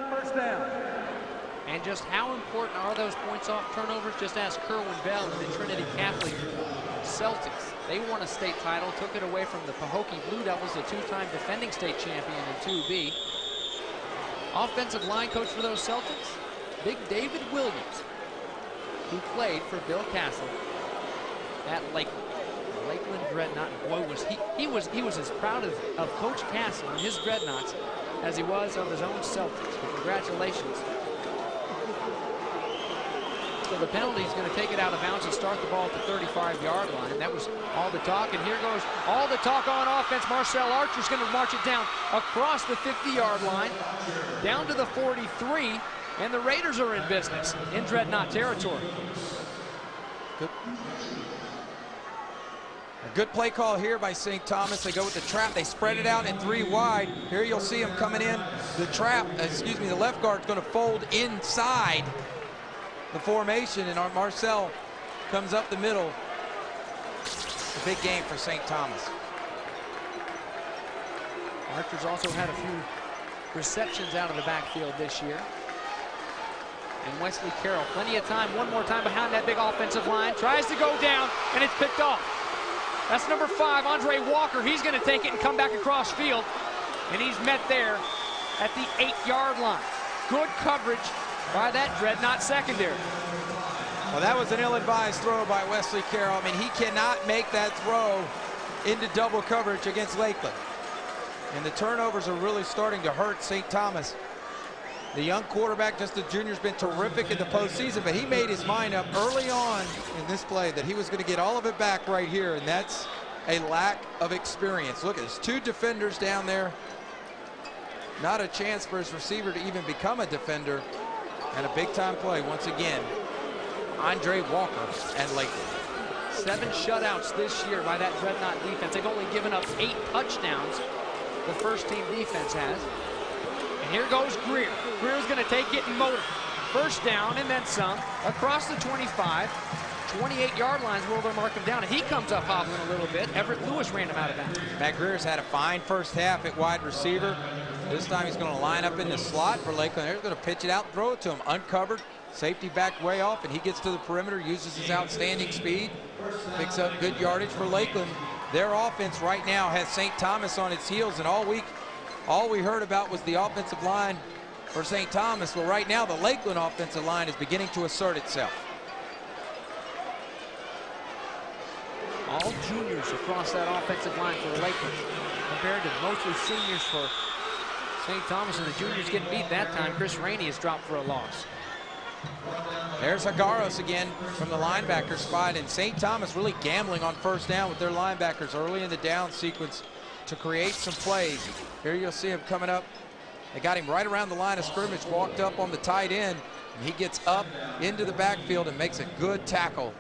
First down. And just how important are those points off turnovers? Just ask Kerwin Bell and the Trinity Catholic Celtics. They won a state title, took it away from the Pahokee Blue Devils, the 2-time defending state champion in 2B. Offensive line coach for those Celtics, Big David Williams, who played for Bill Castle at Lakeland. The Lakeland Dreadnought, boy, he was as proud of Coach Castle and his Dreadnoughts as he was of his own Celtics. But congratulations to the penalty is going to take it out of bounds and start the ball at the 35-yard line. That was all the talk, and here goes all the talk on offense. Marcel Archer is going to march it down across the 50-yard line, down to the 43, and the Raiders are in business in Dreadnaught territory. A good play call here by St. Thomas. They go with the trap. They spread it out in 3 wide. Here you'll see him coming in. The trap, the left guard's going to fold inside the formation, and our Marcel comes up the middle. A big game for St. Thomas. Archer's also had a few receptions out of the backfield this year. And Wesley Carroll, plenty of time, one more time behind that big offensive line. Tries to go down, and it's picked off. That's number 5, Andre Walker. He's going to take it and come back across field. And he's met there at the 8-yard line. Good coverage by that Dreadnaught secondary. Well, that was an ill-advised throw by Wesley Carroll. I mean, he cannot make that throw into double coverage against Lakeland. And the turnovers are really starting to hurt St. Thomas. The young quarterback, just a junior, has been terrific in the postseason, but he made his mind up early on in this play that he was going to get all of it back right here, and that's a lack of experience. Look, there's 2 defenders down there. Not a chance for his receiver to even become a defender. And a big-time play once again. Andre Walker and Lakeland. 7 shutouts this year by that Dreadnaught defense. They've only given up 8 touchdowns. The first-team defense has. And here goes Greer. Greer's going to take it and motor. First down and then some. Across the 25. 28-yard lines where they'll mark him down. And he comes up hobbling a little bit. Everett Lewis ran him out of bounds. Matt Greer's had a fine first half at wide receiver. This time he's going to line up in the slot for Lakeland. They're going to pitch it out and throw it to him. Uncovered. Safety back way off, and he gets to the perimeter, uses his outstanding speed. Picks up good yardage for Lakeland. Their offense right now has St. Thomas on its heels, and all we heard about was the offensive line for St. Thomas. Well, right now the Lakeland offensive line is beginning to assert itself. All juniors across that offensive line for Lakeland, compared to mostly seniors for St. Thomas, and the juniors getting beat that time. Chris Rainey is dropped for a loss. There's Agaros again from the linebacker spot, and St. Thomas really gambling on first down with their linebackers early in the down sequence to create some plays. Here you'll see him coming up. They got him right around the line of scrimmage, walked up on the tight end, and he gets up into the backfield and makes a good tackle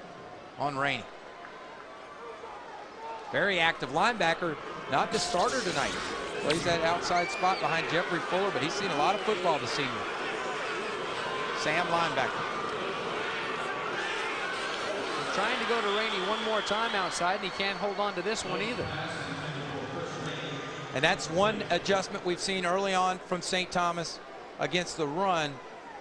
on Rainey. Very active linebacker, not the starter tonight. Plays that outside spot behind Jeffrey Fuller, but he's seen a lot of football, the senior. Sam linebacker. He's trying to go to Rainey one more time outside, and he can't hold on to this one either. And that's one adjustment we've seen early on from St. Thomas against the run.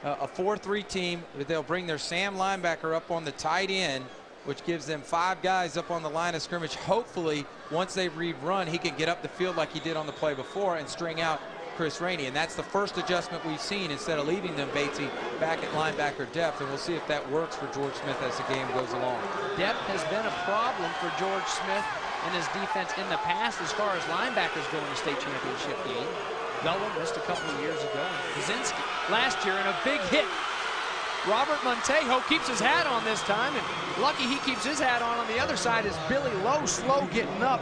A 4-3 team, they'll bring their Sam linebacker up on the tight end, which gives them 5 guys up on the line of scrimmage. Hopefully, once they read run, he can get up the field like he did on the play before and string out Chris Rainey. And that's the first adjustment we've seen instead of leaving them, Batesy, back at linebacker depth. And we'll see if that works for George Smith as the game goes along. Depth has been a problem for George Smith and his defense in the past as far as linebackers go in the state championship game. Gullen missed a couple of years ago. Kaczynski last year in a big hit. Robert Montejo keeps his hat on this time, and lucky he keeps his hat on the other side is Billy Lowe, slow getting up.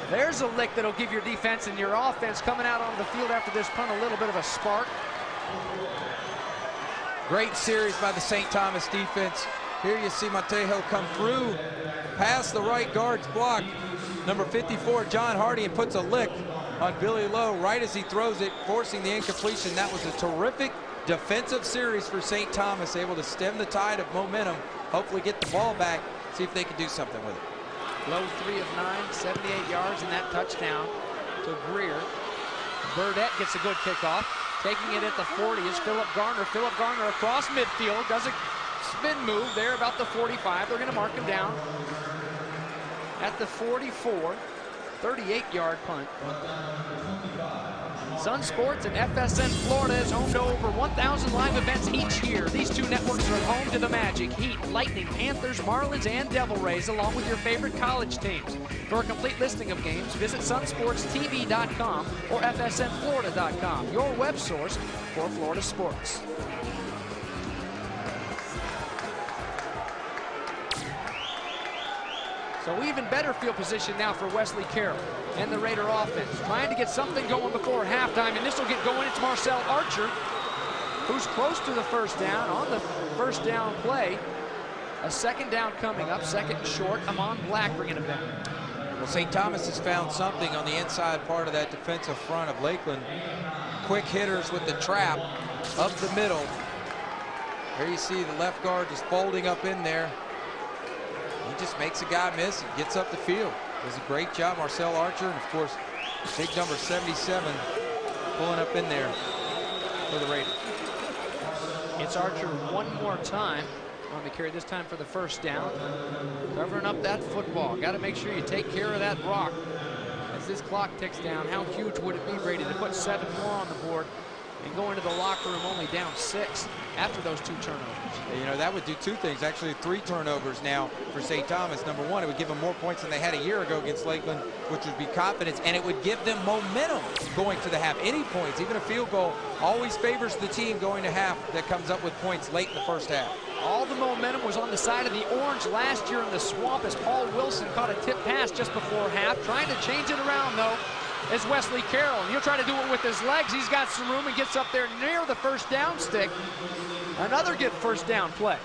There's a lick that'll give your defense and your offense coming out onto the field after this punt a little bit of a spark. Great series by the St. Thomas defense. Here you see Montejo come through, past the right guard's block. Number 54, John Hardy, and puts a lick on Billy Lowe right as he throws it, forcing the incompletion. That was a terrific defensive series for St. Thomas, able to stem the tide of momentum, hopefully get the ball back, see if they can do something with it. Lowe 3 of 9, 78 yards, and that touchdown to Greer. Burdette gets a good kickoff. Taking it at the 40 is Philip Garner. Philip Garner across midfield, does a spin move there about the 45. They're going to mark him down at the 44. 38-yard punt. Sun Sports and FSN Florida is home to over 1,000 live events each year. These two networks are home to the Magic, Heat, Lightning, Panthers, Marlins, and Devil Rays, along with your favorite college teams. For a complete listing of games, visit sunsportstv.com or fsnflorida.com, your web source for Florida sports. So even better field position now for Wesley Carroll and the Raider offense. Trying to get something going before halftime, and this will get going. It's Marcel Archer, who's close to the first down on the first down play. A second down coming up, second and short. Amon Black bringing it back. Well, St. Thomas has found something on the inside part of that defensive front of Lakeland. Quick hitters with the trap up the middle. There you see the left guard just folding up in there. He just makes a guy miss and gets up the field. Does a great job, Marcel Archer, and of course, big number 77 pulling up in there for the Raiders. It's Archer one more time on the carry, this time for the first down. Covering up that football. Got to make sure you take care of that rock. As this clock ticks down, how huge would it be, Brady, to put 7 more on the board and go into the locker room only down 6 after those 2 turnovers? You know, that would do 2 things. Actually, 3 turnovers now for St. Thomas. Number one, it would give them more points than they had a year ago against Lakeland, which would be confidence, and it would give them momentum going to the half. Any points, even a field goal, always favors the team going to half that comes up with points late in the first half. All the momentum was on the side of the Orange last year in the swamp as Paul Wilson caught a tip pass just before half. Trying to change it around, though, is Wesley Carroll. And he'll try to do it with his legs. He's got some room and gets up there near the first down stick. Another good first down play.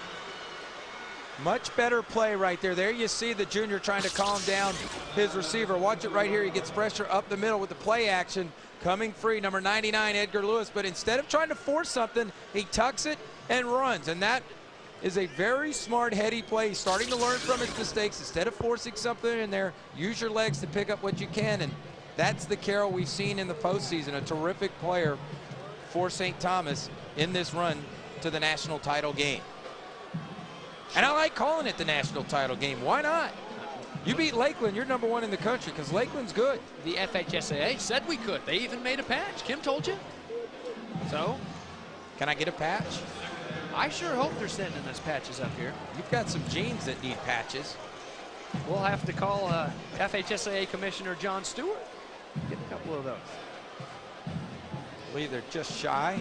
Much better play right there. There you see the junior trying to calm down his receiver. Watch it right here. He gets pressure up the middle with the play action. Coming free, number 99, Edgar Lewis. But instead of trying to force something, he tucks it and runs. And that is a very smart, heady play. He's starting to learn from his mistakes. Instead of forcing something in there, use your legs to pick up what you can. And that's the Carroll we've seen in the postseason. A terrific player for St. Thomas in this run to the national title game. And I like calling it the national title game. Why not? You beat Lakeland, you're number 1 in the country because Lakeland's good. The FHSAA said we could. They even made a patch. Kim told you. So, can I get a patch? I sure hope they're sending us patches up here. You've got some jeans that need patches. We'll have to call FHSAA Commissioner John Stewart. Get a couple of those. Well, they're just shy.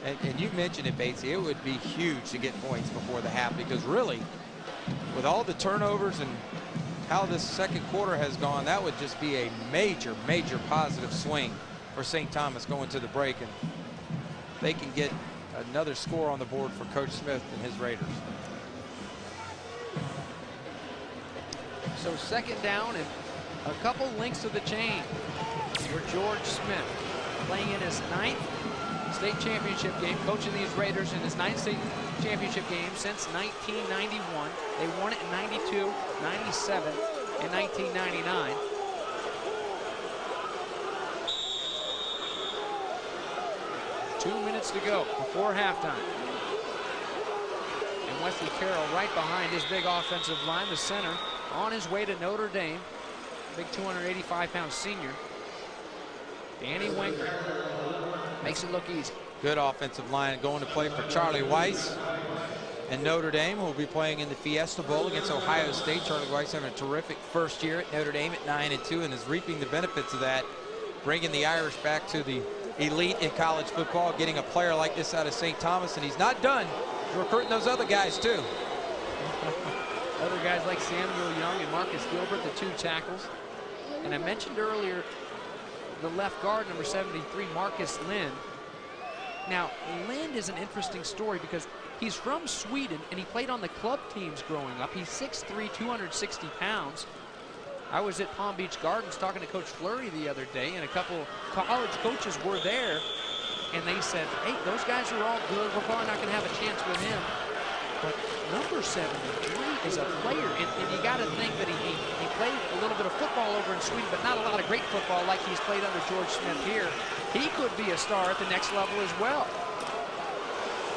And you mentioned it, Batesy. It would be huge to get points before the half because really, with all the turnovers and how this second quarter has gone, that would just be a major, major positive swing for St. Thomas going to the break. And they can get another score on the board for Coach Smith and his Raiders. So second down and a couple links of the chain for George Smith, playing in his 9th state championship game, coaching these Raiders in his 9th state championship game since 1991. They won it in 92, 97, and 1999. Two minutes to go before halftime. And Wesley Carroll right behind his big offensive line, the center, on his way to Notre Dame. Big 285-pound senior. Danny Wenger makes it look easy. Good offensive line going to play for Charlie Weiss. And Notre Dame will be playing in the Fiesta Bowl against Ohio State. Charlie Weiss having a terrific first year at Notre Dame at 9-2 and is reaping the benefits of that, bringing the Irish back to the elite in college football, getting a player like this out of St. Thomas, and he's not done. He's recruiting those other guys too. Other guys like Samuel Young and Marcus Gilbert, the 2 tackles. And I mentioned earlier the left guard, number 73, Marcus Lynn. Now, Lynn is an interesting story because he's from Sweden and he played on the club teams growing up. He's 6'3", 260 pounds. I was at Palm Beach Gardens talking to Coach Fleury the other day, and a couple college coaches were there, and they said, hey, those guys are all good. We're probably not going to have a chance with him. But number 73 is a player, and you got to think that he played a little bit of football over in Sweden, but not a lot of great football like he's played under George Smith here. He could be a star at the next level as well.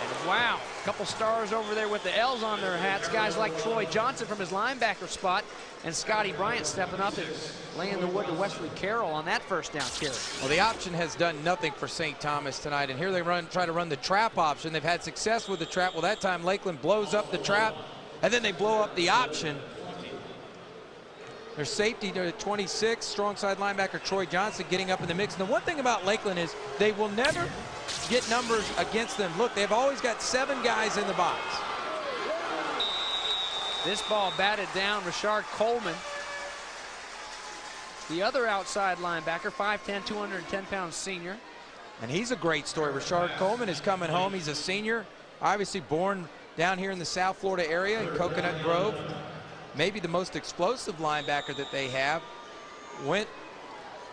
And wow, a couple stars over there with the L's on their hats. Guys like Troy Johnson from his linebacker spot, and Scotty Bryant stepping up and laying the wood to Wesley Carroll on that first down carry. Well, the option has done nothing for St. Thomas tonight, and here they try to run the trap option. They've had success with the trap. Well, that time Lakeland blows up the trap, and then they blow up the option. Their safety to 26, strong side linebacker Troy Johnson getting up in the mix. And the one thing about Lakeland is they will never get numbers against them. Look, they've always got 7 guys in the box. This ball batted down. Rashard Coleman, the other outside linebacker, 5'10", 210-pound senior. And he's a great story. Rashard Coleman is coming home. He's a senior, obviously born down here in the South Florida area in Coconut Grove. Maybe the most explosive linebacker that they have. Went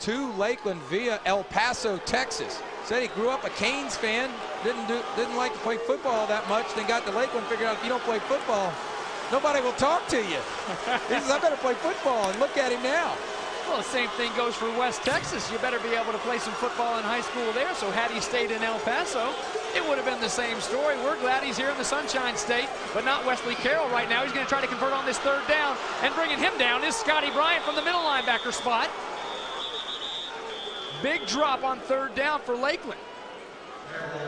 to Lakeland via El Paso, Texas. Said he grew up a Canes fan, didn't like to play football that much, then got to Lakeland, figured out if you don't play football, nobody will talk to you. He says, I better play football, and look at him now. Well, the same thing goes for West Texas. You better be able to play some football in high school there. So had he stayed in El Paso, it would have been the same story. We're glad he's here in the Sunshine State, but not Wesley Carroll right now. He's going to try to convert on this third down, and bringing him down is Scotty Bryant from the middle linebacker spot. Big drop on third down for Lakeland.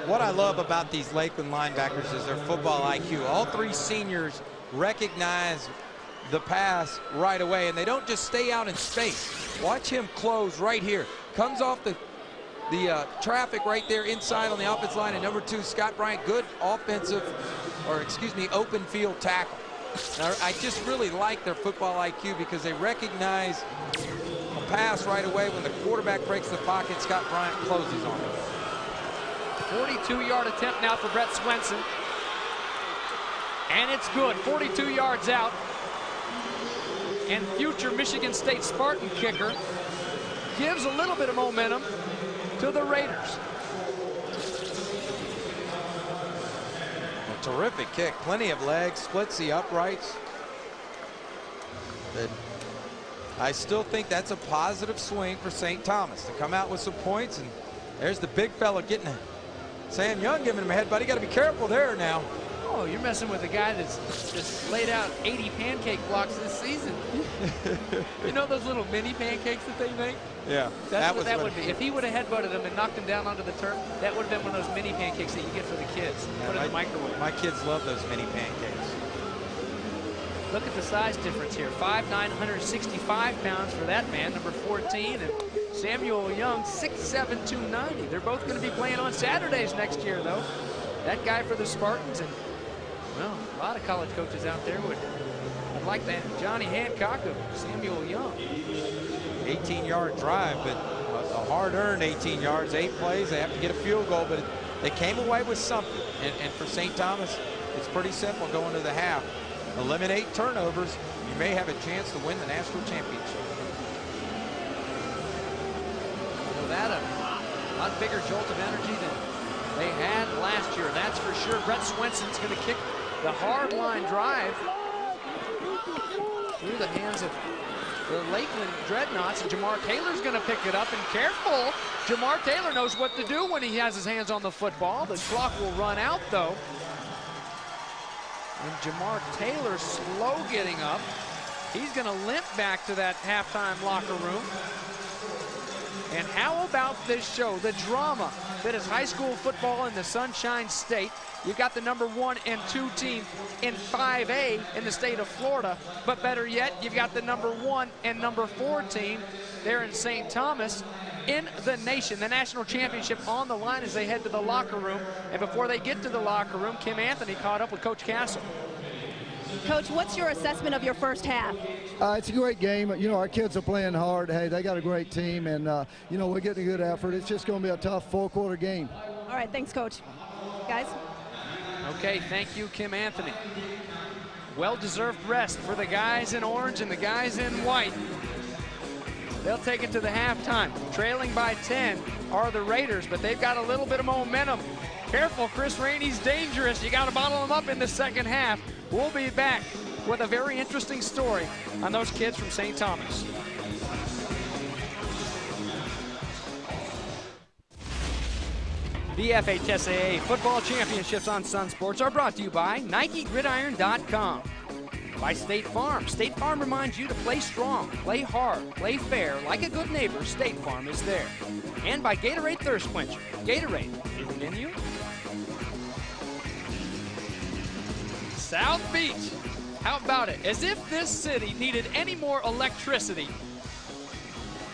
What I love about these Lakeland linebackers is their football IQ. All three seniors recognize the pass right away, and they don't just stay out in space. Watch him close right here. Comes off the traffic right there inside on the offensive line, and number 2, Scott Bryant, good open field tackle. Now, I just really like their football IQ because they recognize a pass right away. When the quarterback breaks the pocket, Scott Bryant closes on it. 42-yard attempt now for Brett Swenson. And it's good, 42 yards out. And future Michigan State Spartan kicker gives a little bit of momentum to the Raiders. A terrific kick, plenty of legs, splits the uprights. But I still think that's a positive swing for St. Thomas to come out with some points, and there's the big fella getting it. Sam Young giving him a headbutt. You got to be careful there now. Oh, you're messing with a guy that's just laid out 80 pancake blocks this season. You know those little mini pancakes that they make? Yeah. That's what that would be. If he would have headbutted him and knocked him down onto the turf, that would have been one of those mini pancakes that you get for the kids. Put in the microwave. My kids love those mini pancakes. Look at the size difference here. 5'9", 165 pounds for that man, number 14. And Samuel Young, 6'7", 290. They're both going to be playing on Saturdays next year, though. That guy for the Spartans, and well, a lot of college coaches out there would like that. Johnny Hancock of Samuel Young. 18-yard drive, but a hard-earned 18 yards, 8 plays. They have to get a field goal, but they came away with something. And for St. Thomas, it's pretty simple going to the half. Eliminate turnovers. You may have a chance to win the national championship. So that a lot bigger jolt of energy than they had last year, and that's for sure. Brett Swenson's going to kick the hard line drive through the hands of the Lakeland Dreadnaughts, and Jamar Taylor's going to pick it up, and careful. Jamar Taylor knows what to do when he has his hands on the football. The clock will run out, though. And Jamar Taylor slow getting up. He's going to limp back to that halftime locker room. And how about this show, the drama that is high school football in the Sunshine State. You've got the number 1 and 2 team in 5A in the state of Florida, but better yet, you've got the number 1 and number 4 team there in St. Thomas in the nation. The national championship on the line as they head to the locker room. And before they get to the locker room, Kim Anthony caught up with Coach Castle. Coach, what's your assessment of your first half? It's a great game. You know, our kids are playing hard. Hey, they got a great team, and, you know, we're getting a good effort. It's just going to be a tough 4-quarter game. All right, thanks, Coach. Guys? Okay, thank you, Kim Anthony. Well-deserved rest for the guys in orange and the guys in white. They'll take it to the halftime. Trailing by 10 are the Raiders, but they've got a little bit of momentum. Careful, Chris Rainey's dangerous. You got to bottle him up in the second half. We'll be back with a very interesting story on those kids from St. Thomas. The FHSAA Football Championships on Sun Sports are brought to you by NikeGridiron.com. By State Farm. State Farm reminds you to play strong, play hard, play fair. Like a good neighbor, State Farm is there. And by Gatorade Thirst Quencher. Gatorade, is it in you? South Beach. How about it? As if this city needed any more electricity.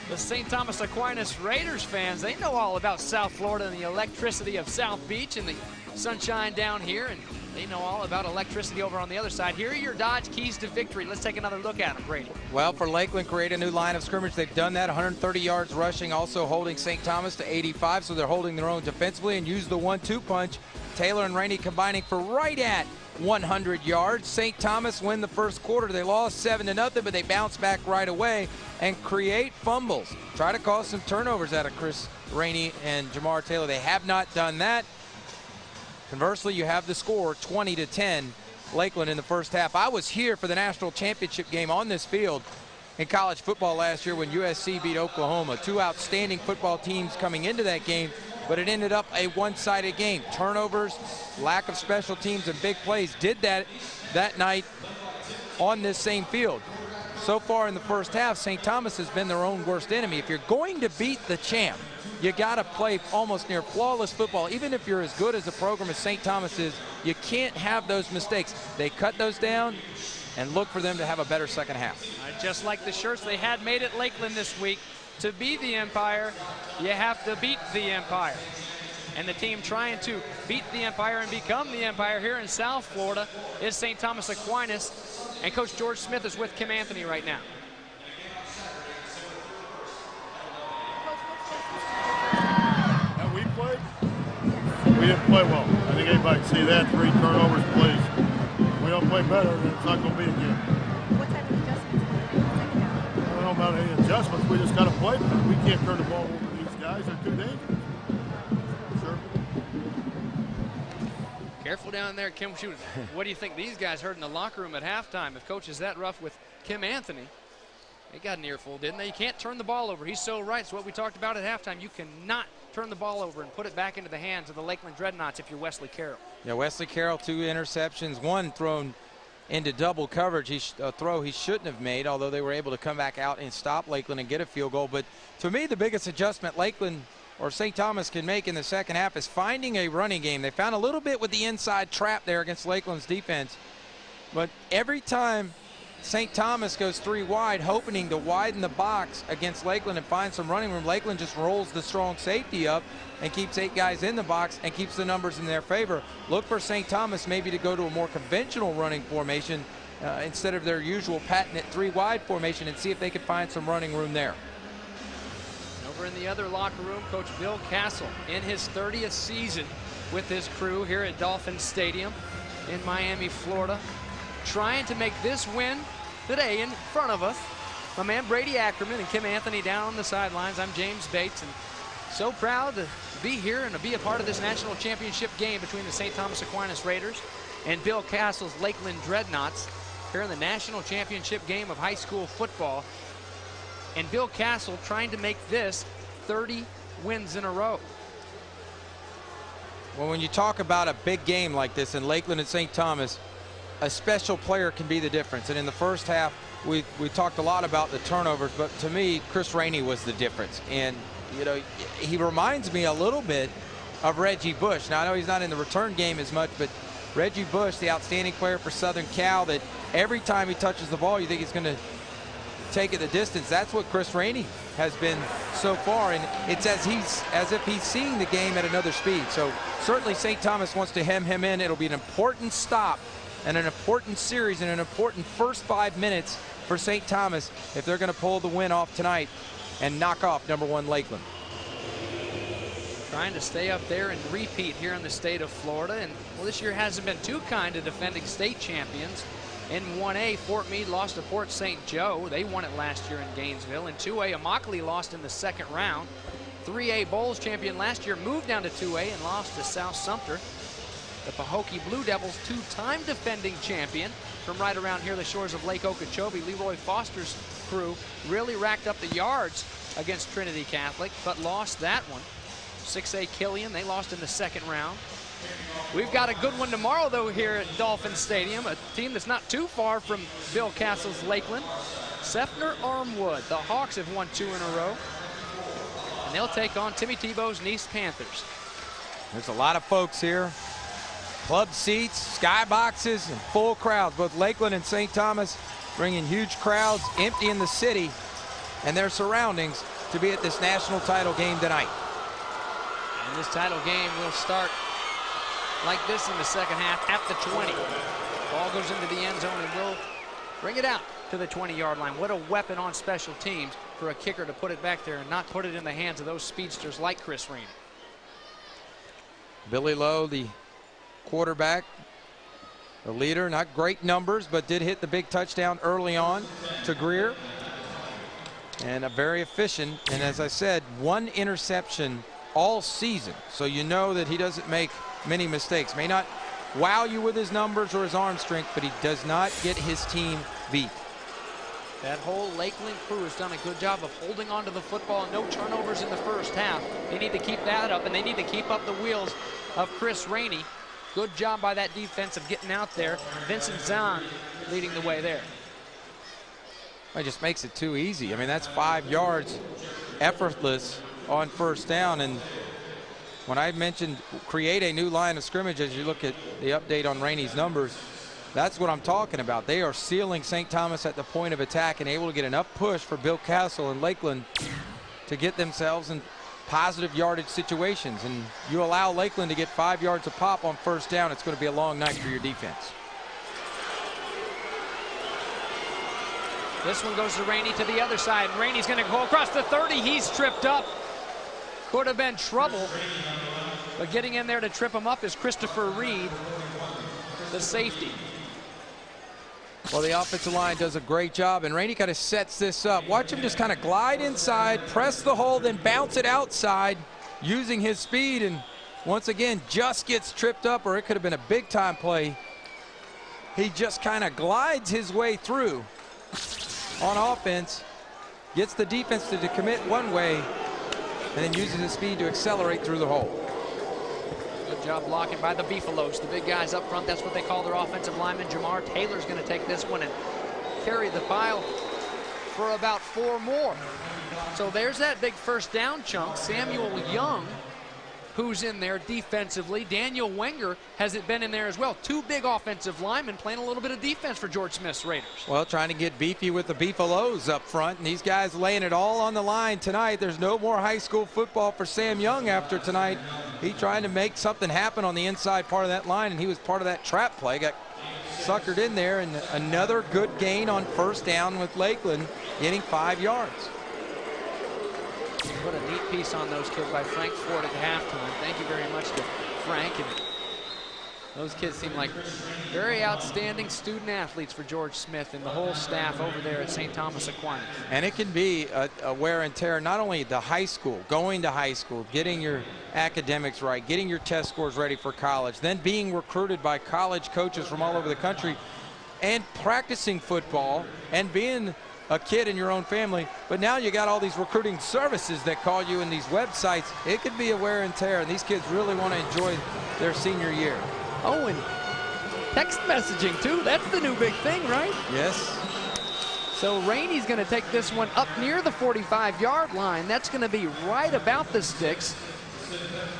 The St. Thomas Aquinas Raiders fans, they know all about South Florida and the electricity of South Beach and the sunshine down here. And They know all about electricity over on the other side. Here are your Dodge keys to victory. Let's take another look at them, Brady. Well, for Lakeland, create a new line of scrimmage. They've done that, 130 yards rushing, also holding St. Thomas to 85, so they're holding their own defensively, and use the 1-2 punch. Taylor and Rainey combining for right at 100 yards. St. Thomas win the first quarter. They lost 7-0, but they bounce back right away and create fumbles. Try to cause some turnovers out of Chris Rainey and Jamar Taylor. They have not done that. Conversely, you have the score 20-10, Lakeland in the first half. I was here for the national championship game on this field in college football last year when USC beat Oklahoma. Two outstanding football teams coming into that game, but it ended up a one-sided game. Turnovers, lack of special teams, and big plays did that night on this same field. So far in the first half, St. Thomas has been their own worst enemy. If you're going to beat the champ, you got to play almost near flawless football. Even if you're as good as a program as St. Thomas is, you can't have those mistakes. They cut those down and look for them to have a better second half. Just like the shirts they had made at Lakeland this week, to be the Empire, you have to beat the Empire. And the team trying to beat the Empire and become the Empire here in South Florida is St. Thomas Aquinas. And Coach George Smith is with Kim Anthony right now. How we played? We didn't play well. I think anybody can see that. 3 turnovers, please. We don't play better, then it's not going to be again. What type of adjustments were you making second half? I don't know about any adjustments. We just got to play better. We can't turn the ball over to these guys. They're too dangerous. Sure. Careful down there, Kim. Shoot, what do you think these guys heard in the locker room at halftime? If Coach is that rough with Kim Anthony, they got an earful, didn't they? You can't turn the ball over. He's so right. It's what we talked about at halftime. You cannot turn the ball over and put it back into the hands of the Lakeland Dreadnaughts if you're Wesley Carroll. Yeah, Wesley Carroll, 2 interceptions, 1 thrown into double coverage. A throw he shouldn't have made, although they were able to come back out and stop Lakeland and get a field goal. But to me, the biggest adjustment Lakeland or St. Thomas can make in the second half is finding a running game. They found a little bit with the inside trap there against Lakeland's defense. But every time St. Thomas goes 3 wide, hoping to widen the box against Lakeland and find some running room, Lakeland just rolls the strong safety up and keeps 8 guys in the box and keeps the numbers in their favor. Look for St. Thomas maybe to go to a more conventional running formation instead of their usual patented 3 wide formation, and see if they can find some running room there. Over in the other locker room, Coach Bill Castle in his 30th season with his crew here at Dolphin Stadium in Miami, Florida, trying to make this win today in front of us. My man Brady Ackerman and Kim Anthony down on the sidelines. I'm James Bates, and so proud to be here and to be a part of this national championship game between the St. Thomas Aquinas Raiders and Bill Castle's Lakeland Dreadnaughts here in the national championship game of high school football. And Bill Castle trying to make this 30 wins in a row. Well, when you talk about a big game like this in Lakeland and St. Thomas, a special player can be the difference. And in the first half, we talked a lot about the turnovers, but to me, Chris Rainey was the difference. And, you know, he reminds me a little bit of Reggie Bush. Now, I know he's not in the return game as much, but Reggie Bush, the outstanding player for Southern Cal, that every time he touches the ball, you think he's going to take it the distance. That's what Chris Rainey has been so far, and it's as if he's seeing the game at another speed. So certainly St. Thomas wants to hem him in. It'll be an important stop and an important series and an important first 5 minutes for St. Thomas if they're going to pull the win off tonight and knock off #1 Lakeland. Trying to stay up there and repeat here in the state of Florida, and well, this year hasn't been too kind to defending state champions. In 1A, Fort Meade lost to Port St. Joe. They won it last year in Gainesville. In 2A, Immokalee lost in the second round. 3A Bowls champion last year moved down to 2A and lost to South Sumter. The Pahokee Blue Devils, 2-time defending champion from right around here, the shores of Lake Okeechobee. Leroy Foster's crew really racked up the yards against Trinity Catholic, but lost that one. 6A Killian, they lost in the second round. We've got a good one tomorrow, though, here at Dolphin Stadium, a team that's not too far from Bill Castle's Lakeland. Sefner Armwood. The Hawks have won 2 in a row, and they'll take on Timmy Tebow's Nice Panthers. There's a lot of folks here. Club seats, skyboxes, and full crowds. Both Lakeland and St. Thomas bringing huge crowds, emptying the city and their surroundings to be at this national title game tonight. And this title game will start like this in the second half at the 20. Ball goes into the end zone and will bring it out to the 20-yard line. What a weapon on special teams for a kicker to put it back there and not put it in the hands of those speedsters like Chris Rainey. Billy Lowe, the quarterback, the leader, not great numbers, but did hit the big touchdown early on to Greer. And a very efficient, and as I said, 1 interception all season. So you know that he doesn't make many mistakes. May not wow you with his numbers or his arm strength, but he does not get his team beat. That whole Lakeland crew has done a good job of holding on to the football. No turnovers in the first half. They need to keep that up, and they need to keep up the wheels of Chris Rainey. Good job by that defense of getting out there. Vincent Zahn leading the way there. It just makes it too easy. I mean, that's 5 yards effortless on first down. And when I mentioned create a new line of scrimmage, as you look at the update on Rainey's numbers, that's what I'm talking about. They are sealing St. Thomas at the point of attack and able to get enough push for Bill Castle and Lakeland to get themselves in positive yardage situations. And you allow Lakeland to get 5 yards a pop on first down, it's going to be a long night for your defense. This one goes to Rainey to the other side. Rainey's going to go across the 30. He's tripped up. Could have been trouble. But getting in there to trip him up is Christopher Reed, the safety. Well, the offensive line does a great job, and Rainey kind of sets this up. Watch him just kind of glide inside, press the hole, then bounce it outside using his speed, and once again just gets tripped up, or it could have been a big-time play. He just kind of glides his way through on offense, gets the defense to commit one way, and then uses his speed to accelerate through the hole. Good job blocking by the Beefalos, the big guys up front. That's what they call their offensive lineman. Jamar Taylor's going to take this one and carry the pile for about 4 more. So there's that big first down chunk. Samuel Young, who's in there defensively. Daniel Wenger has been in there as well. 2 big offensive linemen playing a little bit of defense for George Smith's Raiders. Well, trying to get beefy with the Beefalos up front, and these guys laying it all on the line tonight. There's no more high school football for Sam Young after tonight. He trying to make something happen on the inside part of that line, and he was part of that trap play. Got suckered in there, and another good gain on first down with Lakeland, getting 5 yards. What a neat piece on those kids by Frank Ford at halftime. Thank you very much to Frank. And those kids seem like very outstanding student athletes for George Smith and the whole staff over there at St. Thomas Aquinas. And it can be a wear and tear, not only the high school, going to high school, getting your academics right, getting your test scores ready for college, then being recruited by college coaches from all over the country, and practicing football and being a kid in your own family, but now you got all these recruiting services that call you in these websites. It could be a wear and tear, and these kids really want to enjoy their senior year. Oh, and text messaging too. That's the new big thing, right? Yes. So Rainey's going to take this one up near the 45-yard line. That's going to be right about the sticks.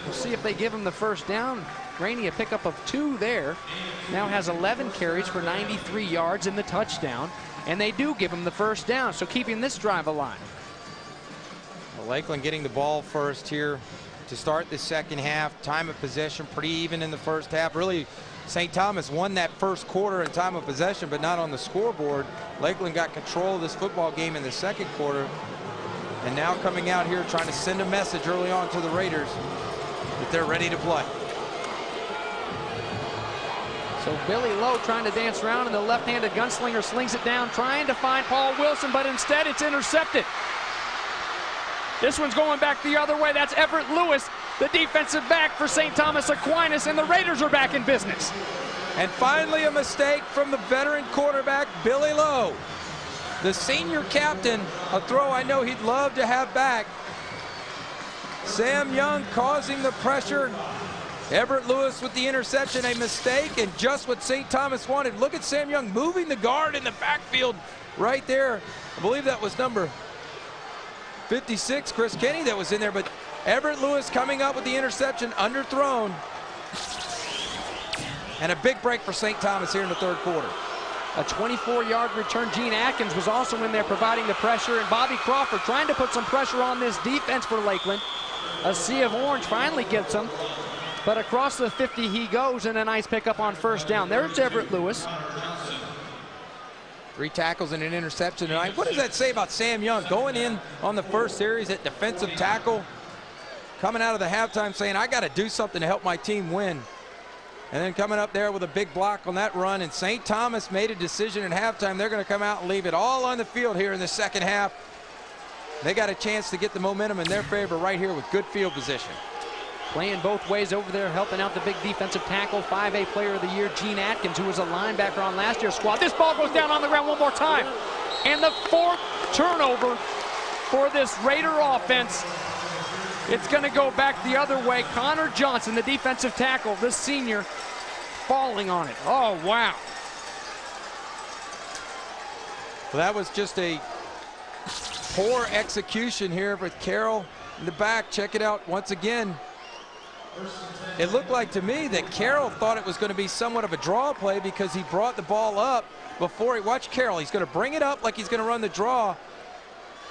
We'll see if they give him the first down. Rainey a pickup of 2 there. Now has 11 carries for 93 yards in the touchdown. And they do give him the first down, so keeping this drive alive. Well, Lakeland getting the ball first here to start the second half. Time of possession pretty even in the first half. Really, St. Thomas won that first quarter in time of possession, but not on the scoreboard. Lakeland got control of this football game in the second quarter. And now coming out here trying to send a message early on to the Raiders that they're ready to play. So Billy Lowe trying to dance around, and the left-handed gunslinger slings it down, trying to find Paul Wilson, but instead it's intercepted. This one's going back the other way. That's Everett Lewis, the defensive back for St. Thomas Aquinas, and the Raiders are back in business. And finally a mistake from the veteran quarterback, Billy Lowe. The senior captain, a throw I know he'd love to have back. Sam Young causing the pressure. Everett Lewis with the interception, a mistake, and just what St. Thomas wanted. Look at Sam Young moving the guard in the backfield right there. I believe that was number 56, Chris Kenny, that was in there, but Everett Lewis coming up with the interception, underthrown. And a big break for St. Thomas here in the third quarter. A 24-yard return. Gene Atkins was also in there providing the pressure, and Bobby Crawford trying to put some pressure on this defense for Lakeland. A sea of orange finally gets them. But across the 50 he goes, and a nice pickup on first down. There's Everett Lewis. 3 tackles and an interception tonight. What does that say about Sam Young? Going in on the first series at defensive tackle, coming out of the halftime saying, I got to do something to help my team win. And then coming up there with a big block on that run. And St. Thomas made a decision at halftime. They're going to come out and leave it all on the field here in the second half. They got a chance to get the momentum in their favor right here with good field position. Playing both ways over there, helping out the big defensive tackle, 5A Player of the Year, Gene Atkins, who was a linebacker on last year's squad. This ball goes down on the ground one more time. And the 4th turnover for this Raider offense. It's going to go back the other way. Connor Johnson, the defensive tackle, this senior, falling on it. Oh, wow. Well, that was just a poor execution here with Carroll in the back. Check it out once again. It looked like to me that Carroll thought it was going to be somewhat of a draw play because he brought the ball up before he watched Carroll. He's going to bring it up like he's going to run the draw.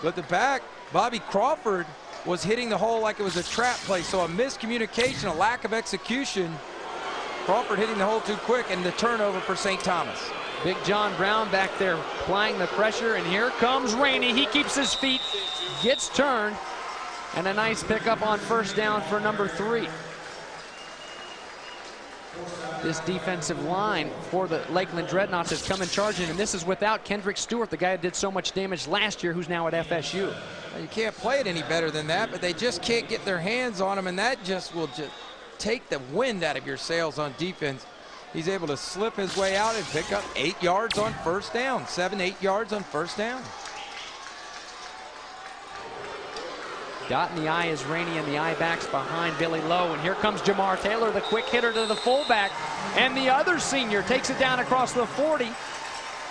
But the back, Bobby Crawford, was hitting the hole like it was a trap play. So a miscommunication, a lack of execution. Crawford hitting the hole too quick, and the turnover for St. Thomas. Big John Brown back there applying the pressure, and here comes Rainey. He keeps his feet, gets turned, and a nice pickup on first down for number 3. This defensive line for the Lakeland Dreadnaughts has come in charging, and this is without Kendrick Stewart, the guy that did so much damage last year, who's now at FSU. Well, you can't play it any better than that, but they just can't get their hands on him, and that just will take the wind out of your sails on defense. He's able to slip his way out and pick up 8 yards on first down, 7-8 yards on first down. Dot in the eye is Rainey, and the eye backs behind Billy Lowe. And here comes Jamar Taylor, the quick hitter to the fullback. And the other senior takes it down across the 40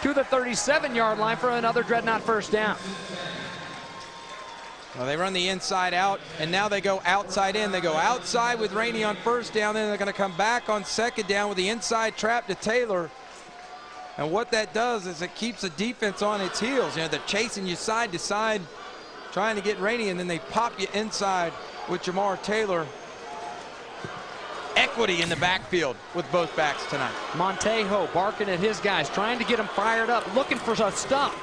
to the 37-yard line for another Dreadnought first down. Well, they run the inside out, and now they go outside in. They go outside with Rainey on first down, then they're going to come back on second down with the inside trap to Taylor. And what that does is it keeps the defense on its heels. You know, they're chasing you side to side, trying to get Rainey, and then they pop you inside with Jamar Taylor. Equity in the backfield with both backs tonight. Montejo barking at his guys, trying to get them fired up, looking for a stop.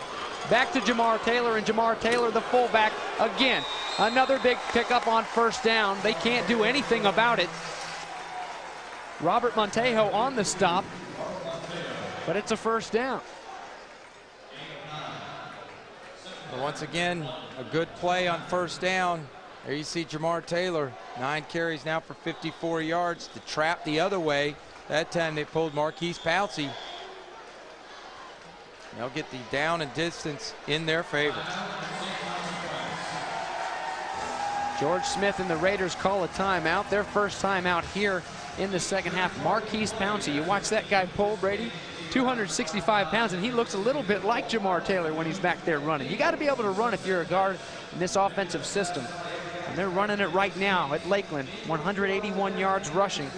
Back to Jamar Taylor, and Jamar Taylor, the fullback, again. Another big pickup on first down. They can't do anything about it. Robert Montejo on the stop, but it's a first down. Well, once again, a good play on first down. There you see Jamar Taylor, 9 carries now for 54 yards. The trap the other way. That time they pulled Marquise Pouncey. They'll get the down and distance in their favor. George Smith and the Raiders call a timeout. Their first timeout here in the second half. Marquise Pouncey, you watch that guy pull, Brady. 265 pounds, and he looks a little bit like Jamar Taylor when he's back there running. You got to be able to run if you're a guard in this offensive system. And they're running it right now at Lakeland. 181 yards rushing.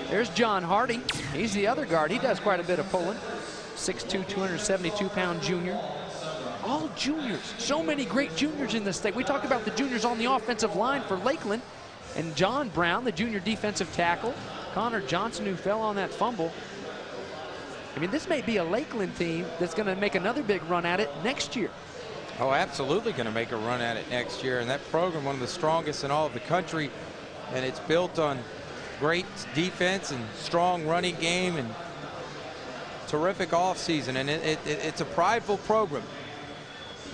There's John Hardy. He's the other guard. He does quite a bit of pulling. 6'2", 272-pound junior. All juniors. So many great juniors in this state. We talked about the juniors on the offensive line for Lakeland. And John Brown, the junior defensive tackle. Connor Johnson, who fell on that fumble. I mean, this may be a Lakeland team that's going to make another big run at it next year. Oh, absolutely going to make a run at it next year. And that program, one of the strongest in all of the country. And it's built on great defense and strong running game and terrific offseason. And it's a prideful program.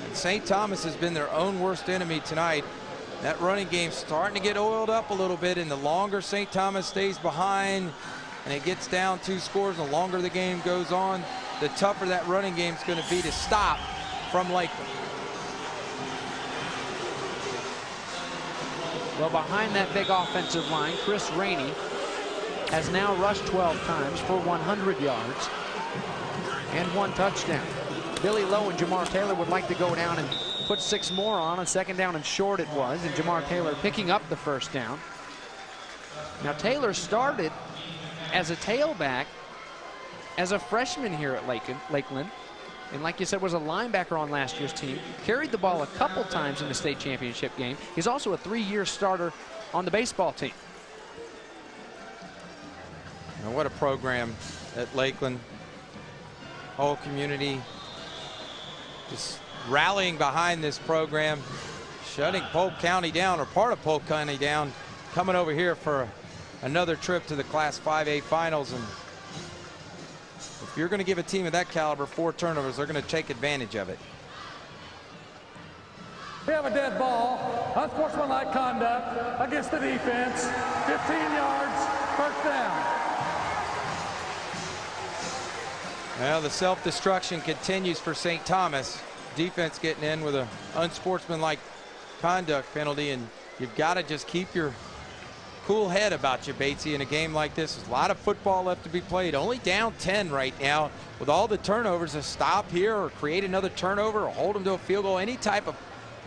And St. Thomas has been their own worst enemy tonight. That running game's starting to get oiled up a little bit. And the longer St. Thomas stays behind and it gets down 2 scores, the longer the game goes on, the tougher that running game's going to be to stop from Lakeland. Well, behind that big offensive line, Chris Rainey has now rushed 12 times for 100 yards and 1 touchdown. Billy Lowe and Jamar Taylor would like to go down and put 6 more on. A second down and short it was, and Jamar Taylor picking up the first down. Now, Taylor started as a tailback as a freshman here at Lakeland. And like you said, was a linebacker on last year's team. Carried the ball a couple times in the state championship game. He's also a 3-year starter on the baseball team. And what a program at Lakeland. Whole community just rallying behind this program, shutting Polk County down, or part of Polk County down, coming over here for another trip to the Class 5A finals. And if you're going to give a team of that caliber 4 turnovers, they're going to take advantage of it. We have a dead ball, unsportsmanlike conduct against the defense, 15 yards, first down. Well, the self-destruction continues for St. Thomas. Defense getting in with an unsportsmanlike conduct penalty, and you've got to just keep your cool head about you, Batesy, in a game like this. There's a lot of football left to be played. Only down 10 right now. With all the turnovers, a stop here or create another turnover or hold them to a field goal, any type of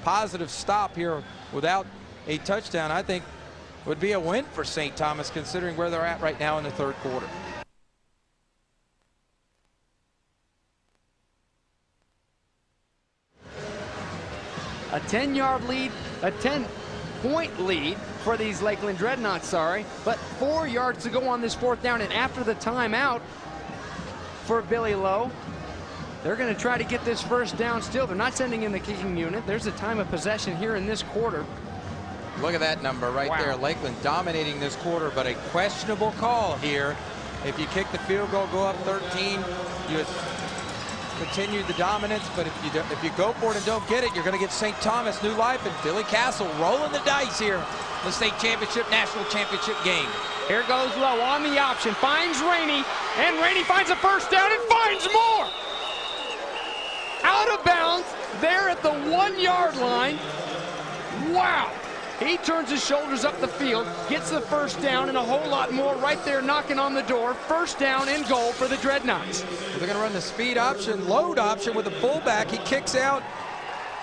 positive stop here without a touchdown, I think would be a win for St. Thomas, considering where they're at right now in the third quarter. A 10-yard lead, a 10-point lead for these Lakeland Dreadnaughts, sorry, but 4 yards to go on this fourth down, and after the timeout for Billy Lowe, they're going to try to get this first down still. They're not sending in the kicking unit. There's a time of possession here in this quarter. Look at that number right there. Lakeland dominating this quarter, but a questionable call here. If you kick the field goal, go up 13, you continue the dominance, but if you go for it and don't get it, you're going to give St. Thomas new life, and Billy Castle rolling the dice here in the state championship, national championship game. Here goes Lowe on the option, finds Rainey, and Rainey finds a first down and finds more. Out of bounds there at the 1-yard line. Wow. He turns his shoulders up the field, gets the first down, and a whole lot more right there knocking on the door. First down and goal for the Dreadnaughts. They're going to run the speed option, load option with the fullback. He kicks out,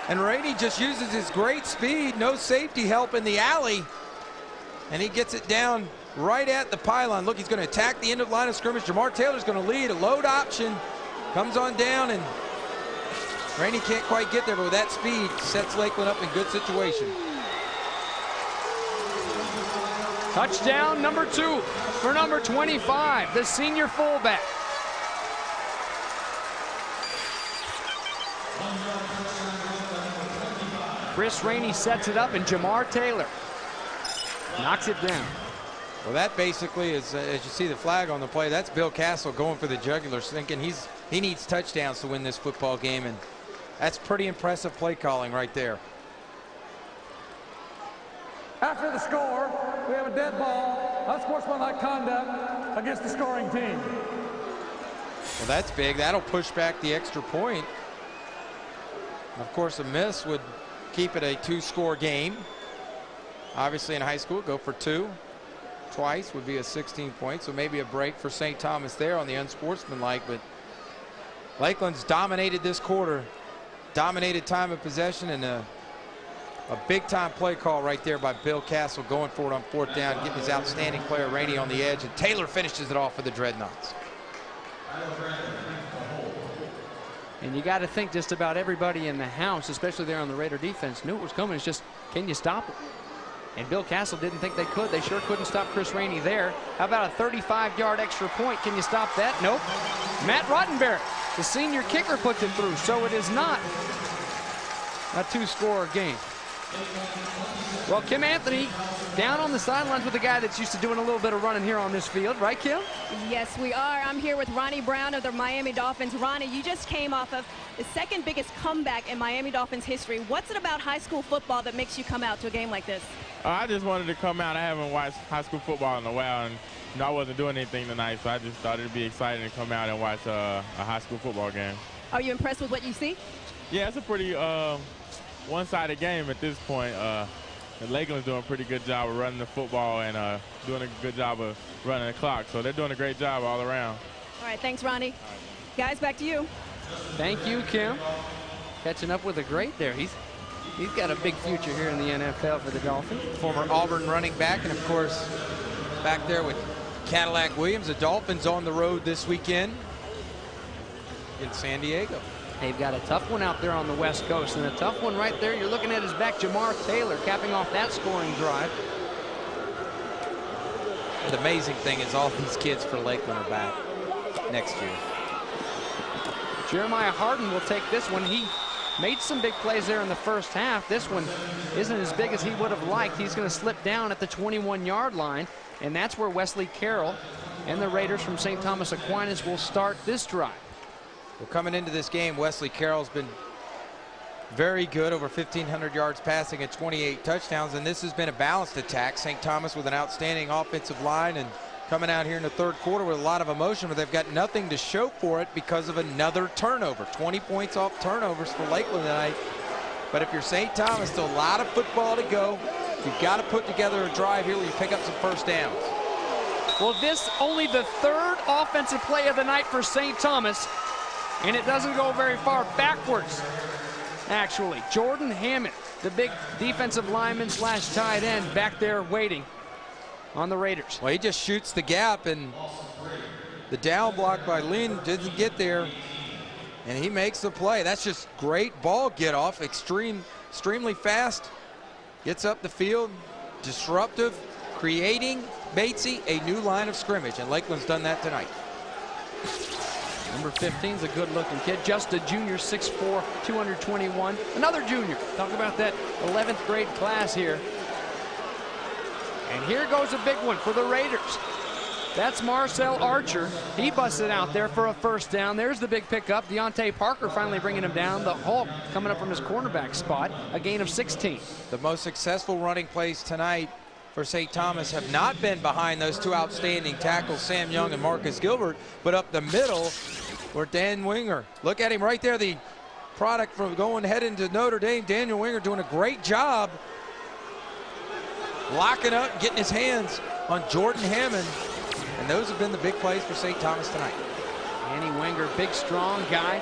and Rainey just uses his great speed. No safety help in the alley, and he gets it down right at the pylon. Look, he's going to attack the end of the line of scrimmage. Jamar Taylor's going to lead. A load option comes on down, and Rainey can't quite get there, but with that speed, sets Lakeland up in good situation. Touchdown number 2 for number 25, the senior fullback. Chris Rainey sets it up, and Jamar Taylor knocks it down. Well, that basically is, as you see the flag on the play, that's Bill Castle going for the jugular, thinking he needs touchdowns to win this football game, and that's pretty impressive play calling right there. After the score, we have a dead ball, unsportsmanlike conduct against the scoring team. Well, that's big. That'll push back the extra point. Of course, a miss would keep it a 2-score game. Obviously, in high school, go for 2. Twice would be a 16-point, so maybe a break for St. Thomas there on the unsportsmanlike, but Lakeland's dominated this quarter, dominated time of possession, and a big-time play call right there by Bill Castle, going for it on fourth down, getting his outstanding player Rainey on the edge, and Taylor finishes it off for the Dreadnaughts. And you got to think just about everybody in the house, especially there on the Raider defense, knew it was coming. It's just, can you stop it? And Bill Castle didn't think they could. They sure couldn't stop Chris Rainey there. How about a 35-yard extra point? Can you stop that? Nope. Matt Roddenberry, the senior kicker, puts it through, so it is not a 2-score game. Well, Kim Anthony down on the sidelines with a guy that's used to doing a little bit of running here on this field, right, Kim? Yes, we are. I'm here with Ronnie Brown of the Miami Dolphins. Ronnie, you just came off of the second biggest comeback in Miami Dolphins history. What's it about high school football that makes you come out to a game like this? I just wanted to come out. I haven't watched high school football in a while, and I wasn't doing anything tonight, so I just thought it'd be exciting to come out and watch a high school football game. Are you impressed with what you see? Yeah, it's a pretty one-sided game at this point. Lakeland's doing a pretty good job of running the football and doing a good job of running the clock, so they're doing a great job all around. All right, thanks, Ronnie. Guys, back to you. Thank you, Kim. Catching up with a great there. He's got a big future here in the NFL for the Dolphins. Former Auburn running back, and of course, back there with Cadillac Williams. The Dolphins on the road this weekend in San Diego. They've got a tough one out there on the West Coast, and a tough one right there. You're looking at his back, Jamar Taylor, capping off that scoring drive. The amazing thing is all these kids for Lakeland are back next year. Jeremiah Harden will take this one. He made some big plays there in the first half. This one isn't as big as he would have liked. He's going to slip down at the 21-yard line, and that's where Wesley Carroll and the Raiders from St. Thomas Aquinas will start this drive. Well, coming into this game, Wesley Carroll's been very good, over 1,500 yards passing and 28 touchdowns, and this has been a balanced attack. St. Thomas with an outstanding offensive line and coming out here in the third quarter with a lot of emotion, but they've got nothing to show for it because of another turnover. 20 points off turnovers for Lakeland tonight. But if you're St. Thomas, still a lot of football to go. You've got to put together a drive here where you pick up some first downs. Well, this only the third offensive play of the night for St. Thomas, and it doesn't go very far backwards. Actually, Jordan Hammond, the big defensive lineman slash tight end, back there waiting on the Raiders. Well, he just shoots the gap, and the down block by Lynn didn't get there, and he makes the play. That's just great ball get off, extremely fast, gets up the field, disruptive, creating, Batesy, a new line of scrimmage, and Lakeland's done that tonight. Number 15 is a good-looking kid, just a junior, 6'4", 221. Another junior. Talk about that 11th grade class here. And here goes a big one for the Raiders. That's Marcel Archer. He busted out there for a first down. There's the big pickup. Deontay Parker finally bringing him down. The Hulk coming up from his cornerback spot. A gain of 16. The most successful running plays tonight for St. Thomas have not been behind those two outstanding tackles, Sam Young and Marcus Gilbert, but up the middle where Dan Winger. Look at him right there, the product from going heading to Notre Dame. Daniel Winger doing a great job locking up, getting his hands on Jordan Hammond. And those have been the big plays for St. Thomas tonight. Danny Winger, big, strong guy.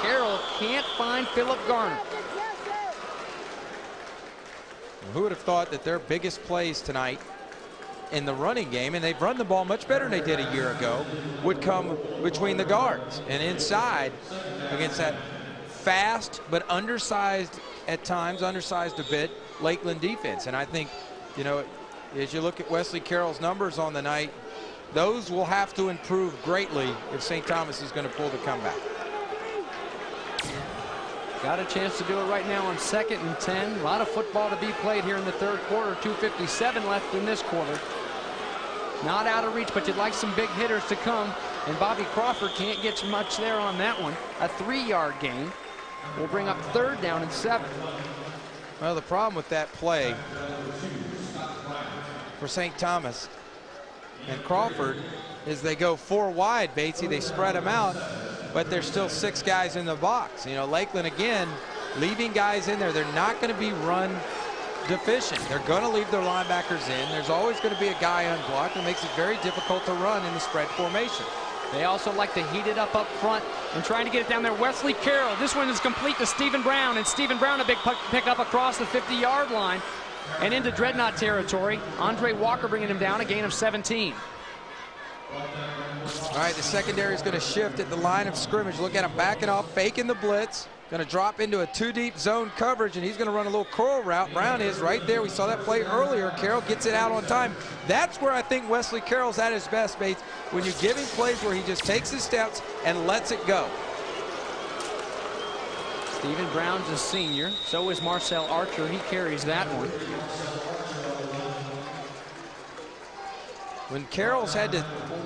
Carroll can't find Philip Garner. Who would have thought that their biggest plays tonight in the running game, and they've run the ball much better than they did a year ago, would come between the guards and inside against that fast but undersized at times, undersized a bit, Lakeland defense. And I think, you know, as you look at Wesley Carroll's numbers on the night, those will have to improve greatly if St. Thomas is going to pull the comeback. Got a chance to do it right now on 2nd and 10. A lot of football to be played here in the third quarter. 2:57 left in this quarter. Not out of reach, but you'd like some big hitters to come. And Bobby Crawford can't get much there on that one. A 3-yard gain will bring up 3rd down and 7. Well, the problem with that play for St. Thomas and Crawford is they go 4 wide, Batesy. They spread them out, but there's still 6 guys in the box. You know, Lakeland, again, leaving guys in there. They're not going to be run deficient. They're going to leave their linebackers in. There's always going to be a guy unblocked. It makes it very difficult to run in the spread formation. They also like to heat it up front and trying to get it down there. Wesley Carroll, this one is complete to Stephen Brown, and Stephen Brown a big pickup across the 50-yard line and into Dreadnaught territory. Andre Walker bringing him down, a gain of 17. All right, the secondary is going to shift at the line of scrimmage. Look at him backing off, faking the blitz. Going to drop into a 2-deep zone coverage, and he's going to run a little curl route. Brown is right there. We saw that play earlier. Carroll gets it out on time. That's where I think Wesley Carroll's at his best, Bates, when you give him plays where he just takes his steps and lets it go. Stephen Brown's a senior. So is Marcel Archer. He carries that one. When Carroll's had to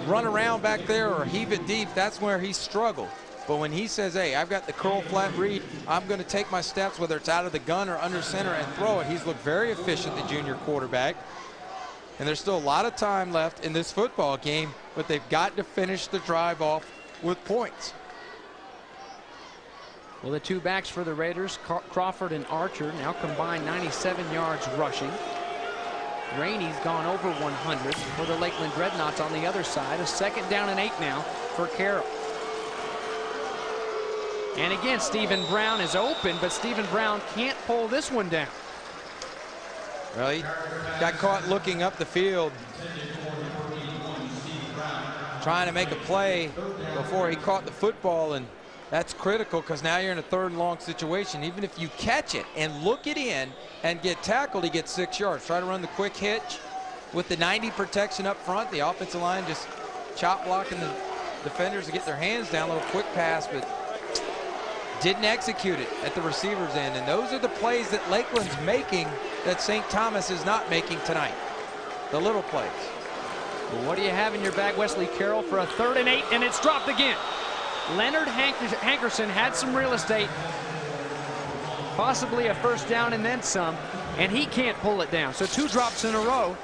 run around back there or heave it deep, that's where he struggled. But when he says, hey, I've got the curl flat read, I'm going to take my steps, whether it's out of the gun or under center, and throw it. He's looked very efficient, the junior quarterback. And there's still a lot of time left in this football game, but they've got to finish the drive off with points. Well, the 2 backs for the Raiders, Crawford and Archer, now combined 97 yards rushing. Rainey's gone over 100 for the Lakeland Dreadnaughts on the other side. A 2nd down and 8 now for Carroll. And again, Stephen Brown is open, but Stephen Brown can't pull this one down. Well, he got caught looking up the field, trying to make a play before he caught the football, and that's critical because now you're in a 3rd and long situation. Even if you catch it and look it in and get tackled, he gets 6 yards. Try to run the quick hitch, with the 90 protection up front. The offensive line just chop blocking the defenders to get their hands down. A little quick pass, but didn't execute it at the receiver's end. And those are the plays that Lakeland's making that St. Thomas is not making tonight. The little plays. Well, what do you have in your bag, Wesley Carroll, for a 3rd and 8, and it's dropped again. Leonard Hankerson had some real estate, possibly a first down and then some, and he can't pull it down. So 2 drops in a row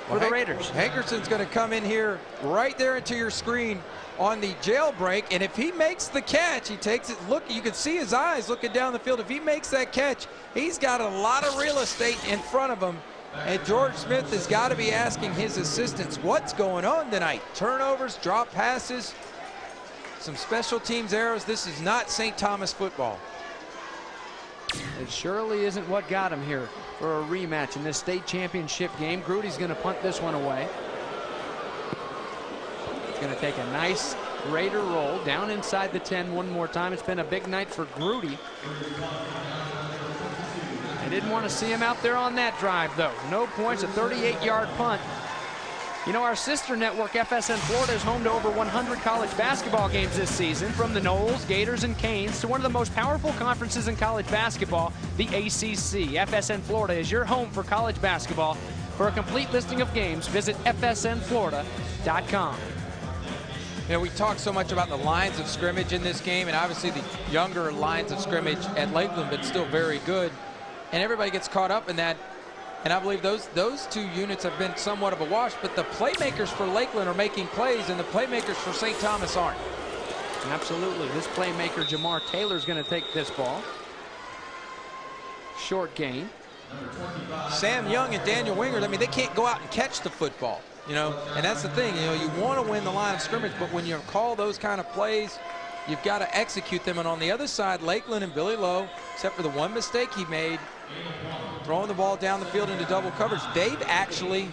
for the Raiders. Hankerson's going to come in here right there into your screen on the jailbreak, and if he makes the catch, he takes it. Look, you can see his eyes looking down the field. If he makes that catch, he's got a lot of real estate in front of him. And George Smith has got to be asking his assistants what's going on tonight. Turnovers, drop passes, some special teams errors. This is not St. Thomas football. It surely isn't what got him here for a rematch in this state championship game. Grudy's going to punt this one away. He's going to take a nice Raider roll down inside the 10 one more time. It's been a big night for Grudy. Didn't want to see him out there on that drive, though. No points, a 38-yard punt. You know, our sister network, FSN Florida, is home to over 100 college basketball games this season, from the Noles, Gators, and Canes to one of the most powerful conferences in college basketball, the ACC. FSN Florida is your home for college basketball. For a complete listing of games, visit fsnflorida.com. You know, we talk so much about the lines of scrimmage in this game, and obviously the younger lines of scrimmage at Lakeland, but still very good. And everybody gets caught up in that. And I believe those 2 units have been somewhat of a wash, but the playmakers for Lakeland are making plays, and the playmakers for St. Thomas aren't. Absolutely. This playmaker, Jamar Taylor, is going to take this ball. Short gain. Sam Young and Daniel Wingard, I mean, they can't go out and catch the football, you know, and that's the thing. You know, you want to win the line of scrimmage, but when you call those kind of plays, you've got to execute them. And on the other side, Lakeland and Billy Lowe, except for the one mistake he made, throwing the ball down the field into double coverage, they've actually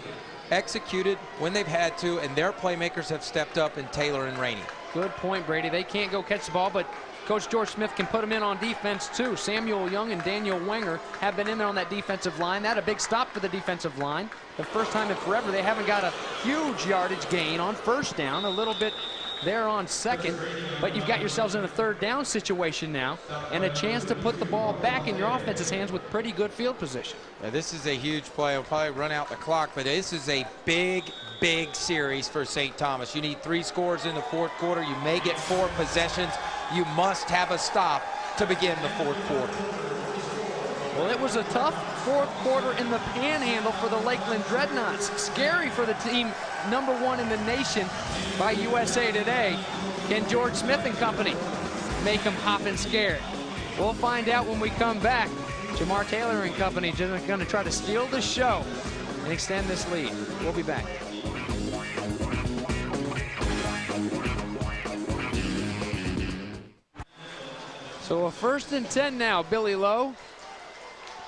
executed when they've had to, and their playmakers have stepped up in Taylor and Rainey. Good point, Brady. They can't go catch the ball, but Coach George Smith can put them in on defense, too. Samuel Young and Daniel Wenger have been in there on that defensive line. That a big stop for the defensive line. The first time in forever they haven't got a huge yardage gain on first down. A little bit there on second, but you've got yourselves in a 3rd down situation now and a chance to put the ball back in your offense's hands with pretty good field position. Yeah, this is a huge play. It'll probably run out the clock, but this is a big series for St. Thomas. You need 3 scores in the 4th quarter. You may get 4 possessions. You must have a stop to begin the 4th quarter. Well, it was a tough 4th quarter in the Panhandle for the Lakeland Dreadnaughts. Scary for the team #1 in the nation by USA Today. Can George Smith and company make them hop and scared? We'll find out when we come back. Jamar Taylor and company just going to try to steal the show and extend this lead. We'll be back. So a 1st and 10 now, Billy Lowe.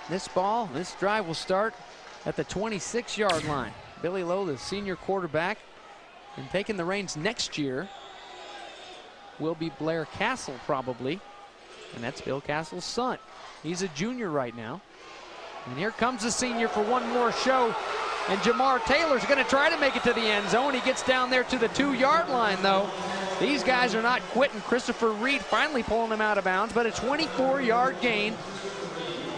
This drive will start at the 26-yard line. Billy Lowe, the senior quarterback, and taking the reins next year will be Blair Castle, probably. And that's Bill Castle's son. He's a junior right now. And here comes the senior for one more show. And Jamar Taylor's going to try to make it to the end zone. He gets down there to the 2-yard line, though. These guys are not quitting. Christopher Reed finally pulling him out of bounds, but a 24-yard gain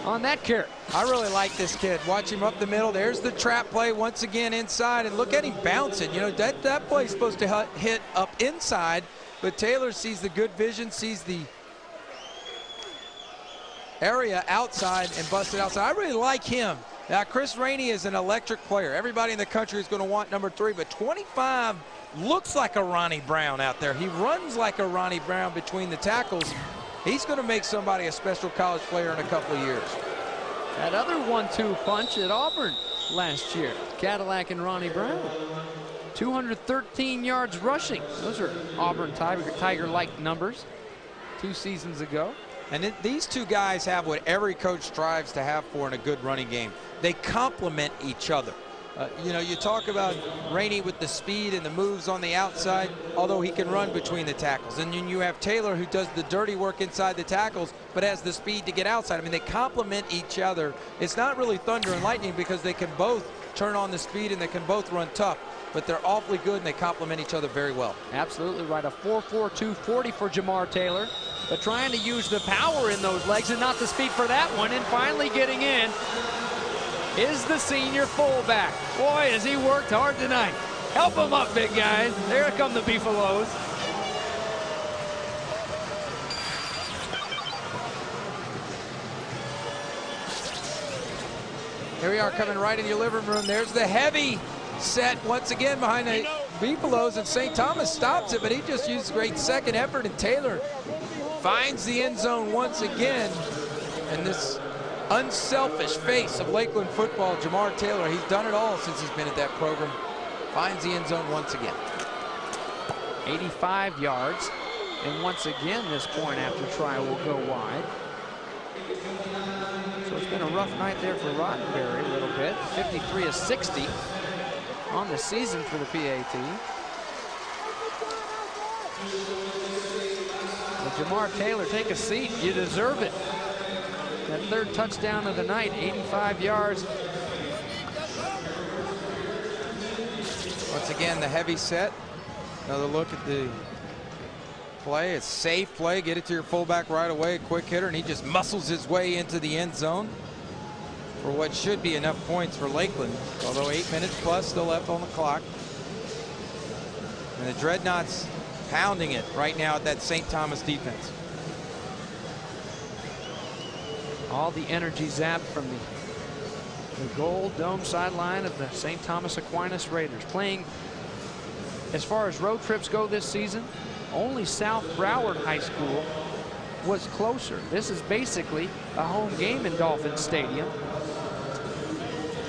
on that carry. I really like this kid. Watch him up the middle. There's the trap play once again inside, and look at him bouncing. You know, that play's supposed to hit up inside, but Taylor sees the good vision, sees the area outside and busted outside. I really like him. Now, Chris Rainey is an electric player. Everybody in the country is going to want #3, but 25 looks like a Ronnie Brown out there. He runs like a Ronnie Brown between the tackles. He's going to make somebody a special college player in a couple of years. That other 1-2 punch at Auburn last year, Cadillac and Ronnie Brown. 213 yards rushing. Those are Auburn Tiger-like numbers 2 seasons ago. And these 2 guys have what every coach strives to have for in a good running game. They complement each other. You know, you talk about Rainey with the speed and the moves on the outside, although he can run between the tackles. And then you have Taylor, who does the dirty work inside the tackles, but has the speed to get outside. I mean, they complement each other. It's not really thunder and lightning because they can both turn on the speed and they can both run tough, but they're awfully good and they complement each other very well. Absolutely right. A 4.42 40 for Jamar Taylor, but trying to use the power in those legs and not the speed for that one. And finally getting in is the senior fullback. Boy, has he worked hard tonight. Help him up, big guys. There come the Beefaloes. Here we are coming right in your living room. There's the heavy set once again behind the Beefaloes, and St. Thomas stops it, but he just used great second effort, and Taylor finds the end zone once again. And this unselfish face of Lakeland football, Jamar Taylor, he's done it all since he's been at that program. Finds the end zone once again. 85 yards, and once again this point after try will go wide. So it's been a rough night there for Roddenberry a little bit. 53 of 60 on the season for the PAT. Well, Jamar Taylor, take a seat. You deserve it. That third touchdown of the night, 85 yards. Once again, the heavy set. Another look at the play. It's safe play. Get it to your fullback right away. A quick hitter, and he just muscles his way into the end zone for what should be enough points for Lakeland, although 8 minutes plus still left on the clock. And the Dreadnaughts pounding it right now at that St. Thomas defense. All the energy zapped from the gold dome sideline of the St. Thomas Aquinas Raiders. Playing, as far as road trips go this season, only South Broward High School was closer. This is basically a home game in Dolphin Stadium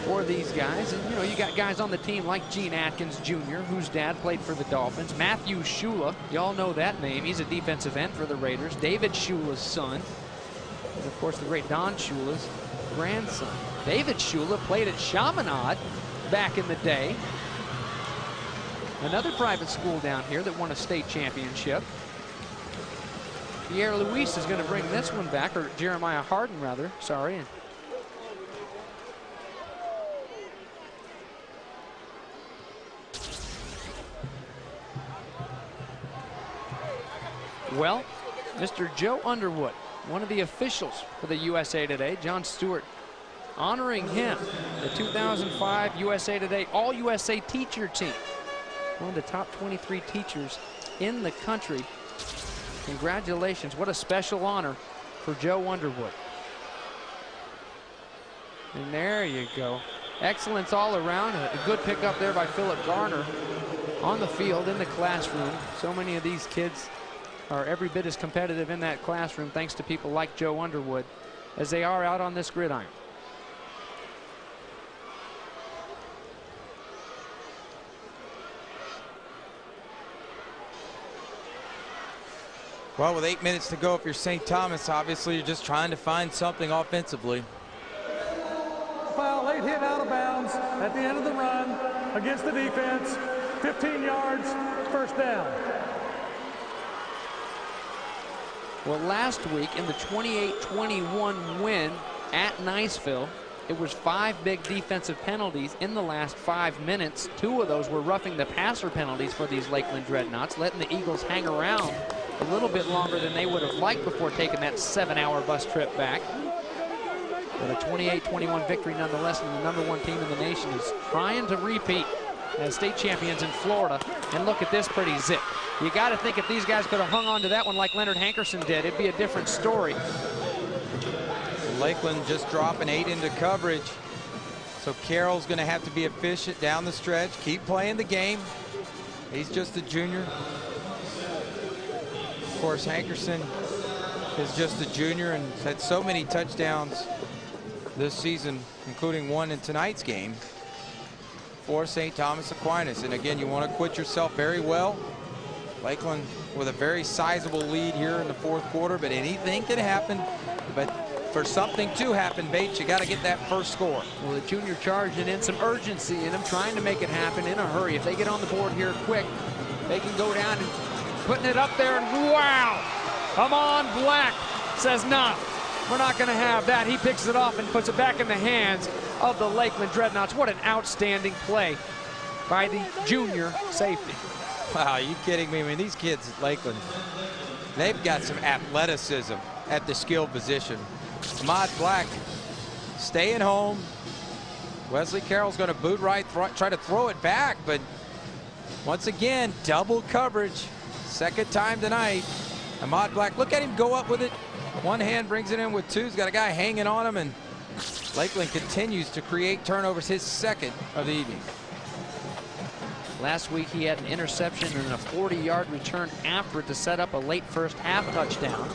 for these guys. And you know, you got guys on the team like Gene Atkins Jr., whose dad played for the Dolphins. Matthew Shula, y'all know that name. He's a defensive end for the Raiders. David Shula's son. And of course, the great Don Shula's grandson. David Shula played at Chaminade back in the day. Another private school down here that won a state championship. Pierre Luis is going to bring this one back, or Jeremiah Harden, rather. Sorry. Well, Mr. Joe Underwood, one of the officials for the USA Today, John Stewart, honoring him, the 2005 USA Today All-USA Teacher Team. One of the top 23 teachers in the country. Congratulations, what a special honor for Joe Underwood. And there you go. Excellence all around. A good pickup there by Philip Garner on the field, in the classroom. So many of these kids are every bit as competitive in that classroom thanks to people like Joe Underwood as they are out on this gridiron. Well, with 8 minutes to go, if you're St. Thomas, obviously you're just trying to find something offensively. Foul, late hit out of bounds at the end of the run against the defense. 15 yards, first down. Well, last week in the 28-21 win at Niceville, it was 5 big defensive penalties in the last 5 minutes. 2 of those were roughing the passer penalties for these Lakeland Dreadnaughts, letting the Eagles hang around a little bit longer than they would have liked before taking that 7-hour bus trip back. But a 28-21 victory nonetheless, and the #1 team in the nation is trying to repeat as state champions in Florida. And look at this pretty zip. You got to think if these guys could have hung on to that one like Leonard Hankerson did, it'd be a different story. Lakeland just dropping 8 into coverage. So Carroll's going to have to be efficient down the stretch. Keep playing the game. He's just a junior. Of course, Hankerson is just a junior and has had so many touchdowns this season, including one in tonight's game for St. Thomas Aquinas. And again, you want to acquit yourself very well. Lakeland with a very sizable lead here in the 4th quarter, but anything can happen. But for something to happen, Bates, you got to get that first score. Well, the junior charging in, some urgency in them, trying to make it happen in a hurry. If they get on the board here quick, they can go down and putting it up there, and wow! Ahmad Black says, nah, we're not going to have that. He picks it off and puts it back in the hands of the Lakeland Dreadnaughts. What an outstanding play by the junior safety. Wow, are you kidding me? I mean, these kids at Lakeland, they've got some athleticism at the skill position. Ahmad Black staying home. Wesley Carroll's going to boot right, try to throw it back, but once again, double coverage. Second time tonight. Ahmad Black, look at him go up with it. One hand brings it in with two. He's got a guy hanging on him, and Lakeland continues to create turnovers, his second of the evening. Last week he had an interception and a 40-yard return after it to set up a late first half touchdown.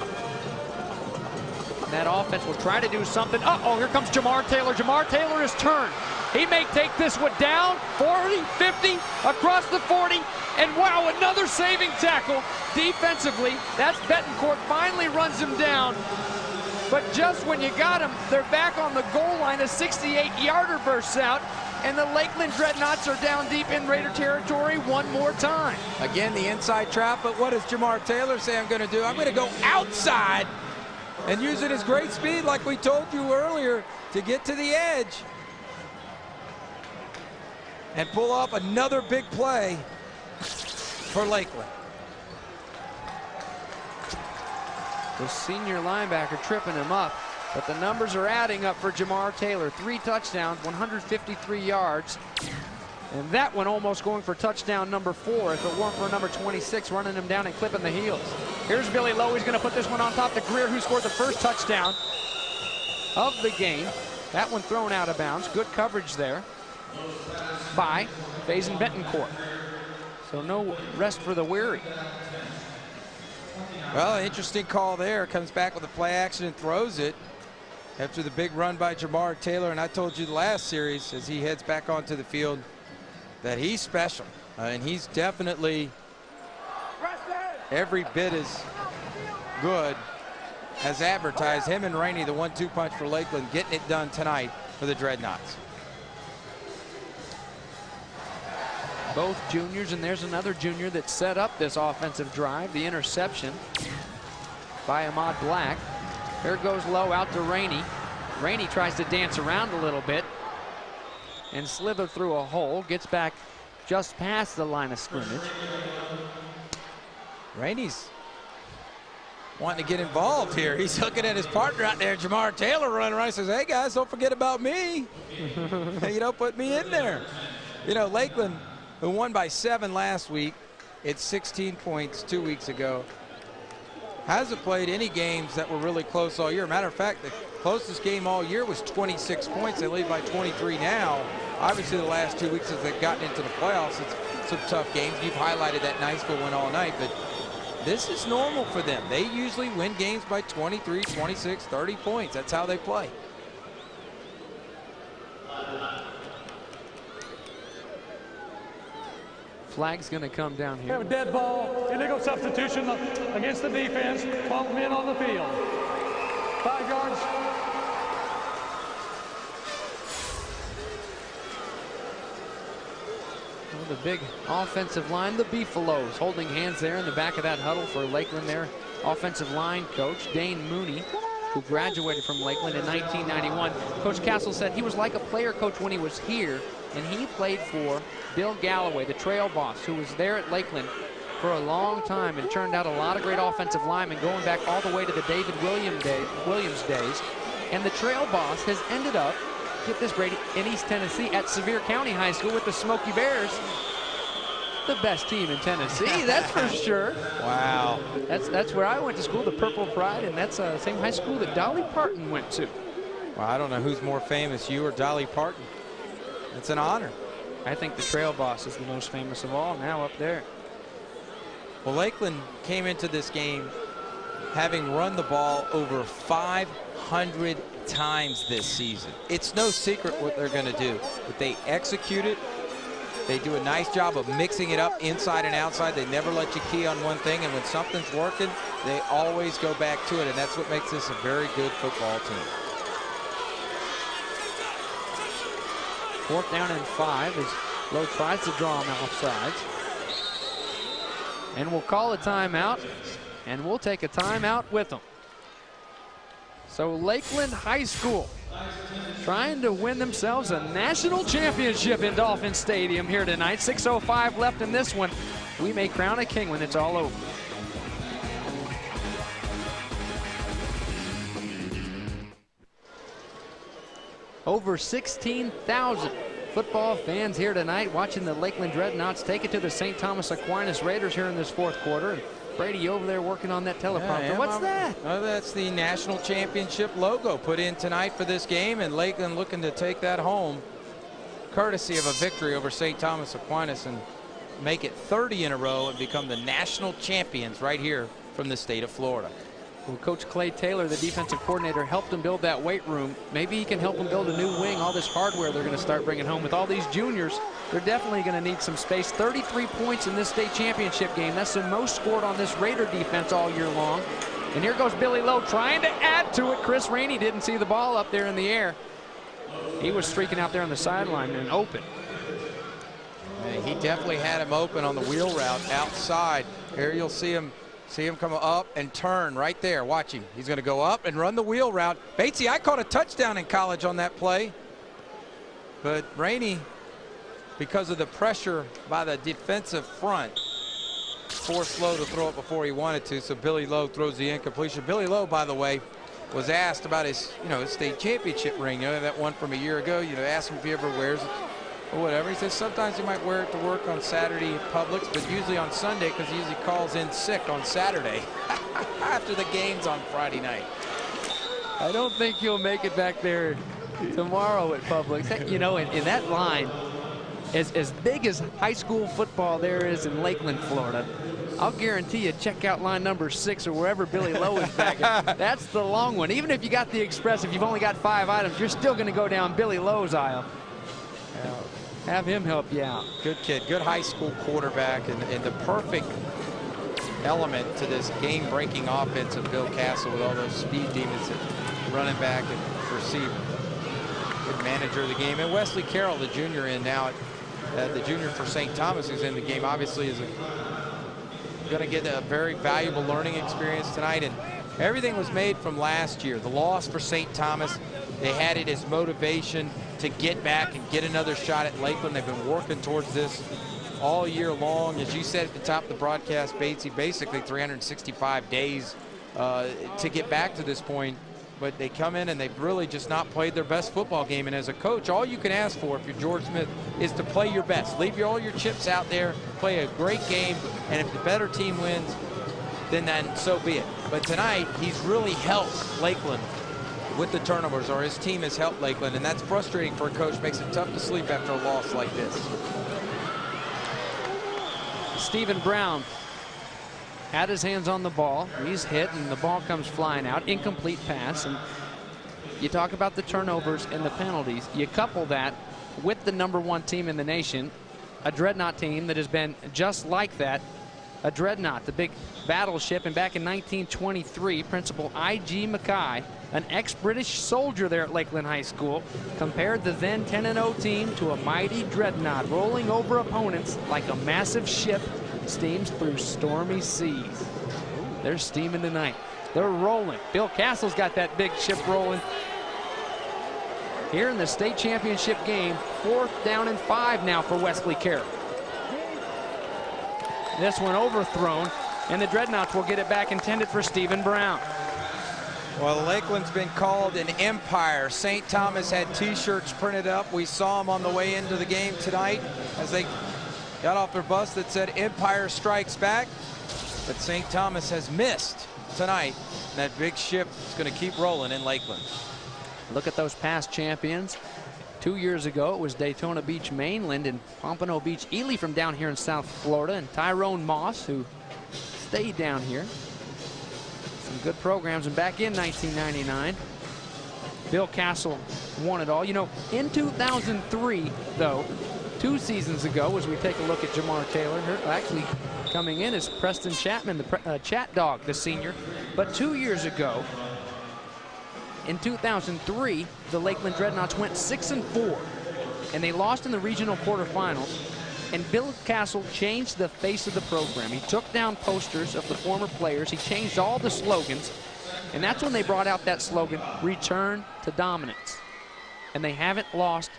And that offense will try to do something. Uh-oh, here comes Jamar Taylor. Jamar Taylor is turned. He may take this one down, 40, 50, across the 40, and wow, another saving tackle defensively. That's Betancourt, finally runs him down. But just when you got him, they're back on the goal line. A 68-yarder bursts out, and the Lakeland Dreadnaughts are down deep in Raider territory one more time. Again, the inside trap, but what does Jamar Taylor say I'm going to do? I'm going to go outside and using his great speed, like we told you earlier, to get to the edge and pull off another big play for Lakeland. The senior linebacker tripping him up, but the numbers are adding up for Jamar Taylor. 3 touchdowns, 153 yards. And that one almost going for touchdown number 4 if it weren't for number 26 running him down and clipping the heels. Here's Billy Lowe. He's going to put this one on top to Greer, who scored the first touchdown of the game. That one thrown out of bounds. Good coverage there by Faison Betancourt. So no rest for the weary. Well, interesting call there. Comes back with a play action and throws it after the big run by Jamar Taylor. And I told you the last series as he heads back onto the field that he's special. And he's definitely every bit as good as advertised. Him and Rainey, the 1-2 punch for Lakeland, getting it done tonight for the Dreadnaughts. Both juniors, and there's another junior that set up this offensive drive. The interception by Ahmad Black. There goes Lowe out to Rainey. Rainey tries to dance around a little bit and slither through a hole. Gets back just past the line of scrimmage. Rainey's wanting to get involved here. He's looking at his partner out there, Jamar Taylor, running around. He says, hey, guys, don't forget about me. You don't put me in there. You know, Lakeland, who won by 7 last week, it's 16 points 2 weeks ago, hasn't played any games that were really close all year. Matter of fact, the closest game all year was 26 points. They lead by 23 now. Obviously, the last 2 weeks as they've gotten into the playoffs, it's some tough games. You've highlighted that Niceville win all night, but this is normal for them. They usually win games by 23, 26, 30 points. That's how they play. Flag's going to come down We here. have a dead ball, illegal substitution against the defense, 12 men on the field. 5 yards. Well, the big offensive line, the Beefaloes, holding hands there in the back of that huddle for Lakeland. Their offensive line coach, Dane Mooney, who graduated from Lakeland in 1991. Coach Castle said he was like a player coach when he was here, and he played for Bill Galloway, the trail boss, who was there at Lakeland for a long time and turned out a lot of great offensive linemen going back all the way to the David Williams days. And the trail boss has ended up, get this, Brady, in East Tennessee at Sevier County High School with the Smoky Bears. The best team in Tennessee, that's for sure. Wow. That's where I went to school, the Purple Pride, and that's the same high school that Dolly Parton went to. Well, I don't know who's more famous, you or Dolly Parton. It's an honor. I think the trail boss is the most famous of all now up there. Well, Lakeland came into this game having run the ball over 500 times this season. It's no secret what they're going to do, but they execute it. They do a nice job of mixing it up inside and outside. They never let you key on one thing, and when something's working, they always go back to it, and that's what makes this a very good football team. 4th down and 5 as Lowe tries to draw them offsides. And we'll call a timeout, and we'll take a timeout with them. So Lakeland High School trying to win themselves a national championship in Dolphin Stadium here tonight. 6:05 left in this one. We may crown a king when it's all over. Over 16,000 football fans here tonight watching the Lakeland Dreadnaughts take it to the St. Thomas Aquinas Raiders here in this 4th quarter. And Brady over there working on that teleprompter. Yeah, What's that? Oh, that's the national championship logo put in tonight for this game, and Lakeland looking to take that home courtesy of a victory over St. Thomas Aquinas and make it 30 in a row and become the national champions right here from the state of Florida. Well, Coach Clay Taylor, the defensive coordinator, helped them build that weight room. Maybe he can help them build a new wing. All this hardware they're going to start bringing home with all these juniors, they're definitely going to need some space. 33 points in this state championship game. That's the most scored on this Raider defense all year long. And here goes Billy Lowe trying to add to it. Chris Rainey didn't see the ball up there in the air. He was streaking out there on the sideline and open. Yeah, he definitely had him open on the wheel route outside. Here you'll see him come up and turn right there. Watch him. He's going to go up and run the wheel route. Batesy, I caught a touchdown in college on that play. But Rainey, because of the pressure by the defensive front, forced Lowe to throw it before he wanted to, so Billy Lowe throws the incompletion. Billy Lowe, by the way, was asked about his, his state championship ring. That one from a year ago. Asked him if he ever wears it or whatever. He says sometimes he might wear it to work on Saturday at Publix, but usually on Sunday because he usually calls in sick on Saturday after the games on Friday night. I don't think he'll make it back there tomorrow at Publix. In that line, as big as high school football there is in Lakeland, Florida, I'll guarantee you check out line number 6 or wherever Billy Lowe is back. That's the long one. Even if you got the Express, if you've only got 5 items, you're still going to go down Billy Lowe's aisle. Have him help you out. Good kid, good high school quarterback, and the perfect element to this game-breaking offense of Bill Castle with all those speed demons at running back and receiver. Good manager of the game. And Wesley Carroll, the junior in now, the junior for St. Thomas who's in the game, obviously is going to get a very valuable learning experience tonight. And everything was made from last year. The loss for St. Thomas, they had it as motivation to get back and get another shot at Lakeland. They've been working towards this all year long. As you said at the top of the broadcast, Batesy, basically 365 days to get back to this point. But they come in and they've really just not played their best football game. And as a coach, all you can ask for if you're George Smith is to play your best. Leave all your chips out there, play a great game, and if the better team wins, then so be it. But tonight, he's really helped Lakeland with the turnovers, or his team has helped Lakeland, and that's frustrating for a coach. Makes it tough to sleep after a loss like this. Stephen Brown had his hands on the ball. He's hit, and the ball comes flying out. Incomplete pass. And you talk about the turnovers and the penalties. You couple that with the #1 team in the nation, a Dreadnought team that has been just like that. A Dreadnought, the big battleship, and back in 1923, Principal I.G. Mackay, an ex-British soldier there at Lakeland High School, compared the then 10-0 team to a mighty Dreadnought, rolling over opponents like a massive ship steams through stormy seas. They're steaming tonight. They're rolling. Bill Castle's got that big ship rolling. Here in the state championship game, 4th down and 5 now for Wesley Carroll. This one overthrown, and the Dreadnaughts will get it back, intended for Stephen Brown. Well, Lakeland's been called an empire. St. Thomas had T-shirts printed up. We saw them on the way into the game tonight as they got off their bus that said Empire Strikes Back. But St. Thomas has missed tonight. That big ship is going to keep rolling in Lakeland. Look at those past champions. 2 years ago, it was Daytona Beach Mainland and Pompano Beach Ely from down here in South Florida, and Tyrone Moss, who stayed down here. Some good programs, and back in 1999, Bill Castle won it all. In 2003, though, 2 seasons ago, as we take a look at Jamar Taylor. Actually, coming in is Preston Chapman, the Chat Dog, the senior. But 2 years ago, in 2003, the Lakeland Dreadnaughts went 6-4, and they lost in the regional quarterfinals. And Bill Castle changed the face of the program. He took down posters of the former players. He changed all the slogans. And that's when they brought out that slogan, return to dominance. And they haven't lost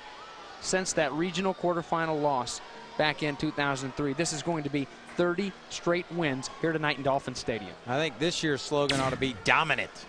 since that regional quarterfinal loss back in 2003. This is going to be 30 straight wins here tonight in Dolphin Stadium. I think this year's slogan ought to be dominant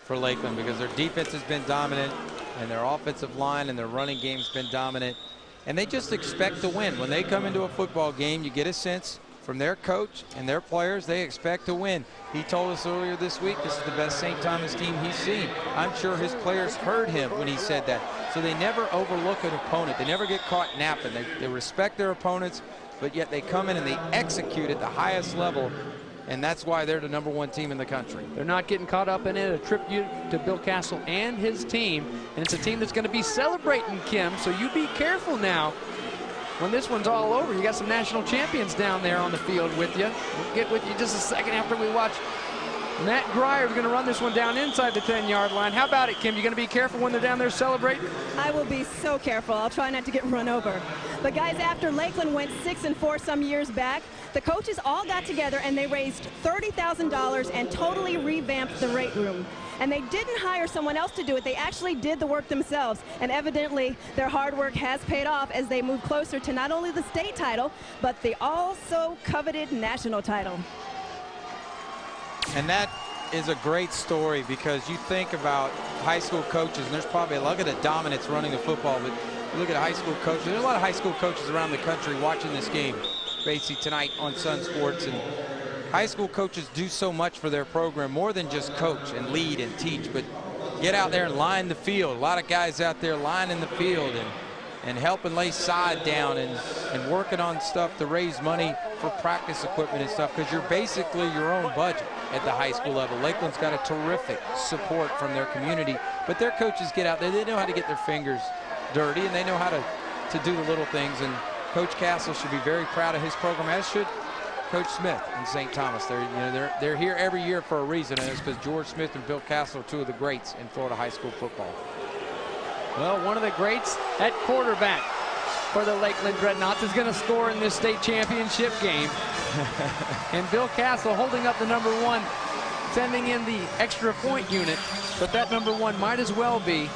for Lakeland, because their defense has been dominant and their offensive line and their running game's been dominant. And they just expect to win. When they come into a football game, you get a sense from their coach and their players, they expect to win. He told us earlier this week this is the best St. Thomas team he's seen. I'm sure his players heard him when he said that. So they never overlook an opponent. They never get caught napping. They respect their opponents, but yet they come in and they execute at the highest level. And that's why they're the #1 team in the country. They're not getting caught up in it. A tribute to Bill Castle and his team. And it's a team that's going to be celebrating, Kim. So you be careful now. When this one's all over, you got some national champions down there on the field with you. We'll get with you just a second after we watch. Matt Grier's going to run this one down inside the 10-yard line. How about it, Kim? You going to be careful when they're down there celebrating? I will be so careful. I'll try not to get run over. But guys, after Lakeland went 6-4 some years back, the coaches all got together and they raised $30,000 and totally revamped the weight room. And they didn't hire someone else to do it. They actually did the work themselves. And evidently, their hard work has paid off as they move closer to not only the state title, but the also coveted national title. And that is a great story, because you think about high school coaches, and there's probably, look at the dominance running the football, but you look at high school coaches. There's a lot of high school coaches around the country watching this game, basically tonight on Sun Sports. And high school coaches do so much for their program, more than just coach and lead and teach, but get out there and line the field. A lot of guys out there lining the field and helping lay sod down and working on stuff to raise money for practice equipment and stuff, because you're basically your own budget at the high school level. Lakeland's got a terrific support from their community, but their coaches get out there. They know how to get their fingers dirty, and they know how to do the little things. And Coach Castle should be very proud of his program, as should Coach Smith in St. Thomas. They're here every year for a reason, and it's because George Smith and Bill Castle are two of the greats in Florida high school football. Well, one of the greats at quarterback for the Lakeland Dreadnaughts is going to score in this state championship game. And Bill Castle holding up the #1, sending in the extra point unit. But that #1 might as well be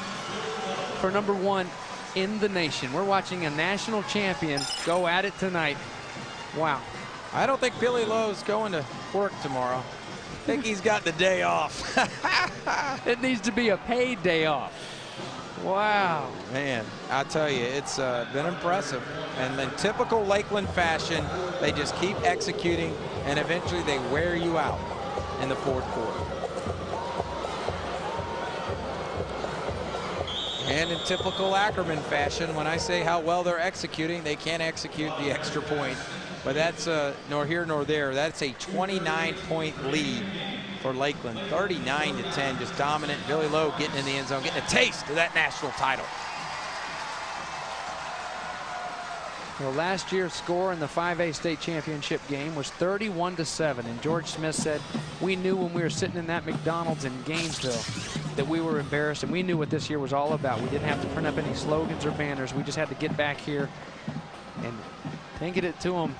for #1 in the nation. We're watching a national champion go at it tonight. Wow. I don't think Billy Lowe's going to work tomorrow. I think he's got the day off. It needs to be a paid day off. Wow. Man, I tell you, it's been impressive. And in typical Lakeland fashion, they just keep executing, and eventually they wear you out in the fourth quarter. And in typical Ackerman fashion, when I say how well they're executing, they can't execute the extra point. But that's nor here nor there. That's a 29-point lead for Lakeland. 39-10, just dominant. Billy Lowe getting in the end zone, getting a taste of that national title. Well, last year's score in the 5A state championship game was 31-7, and George Smith said, we knew when we were sitting in that McDonald's in Gainesville that we were embarrassed, and we knew what this year was all about. We didn't have to print up any slogans or banners. We just had to get back here and take it to them.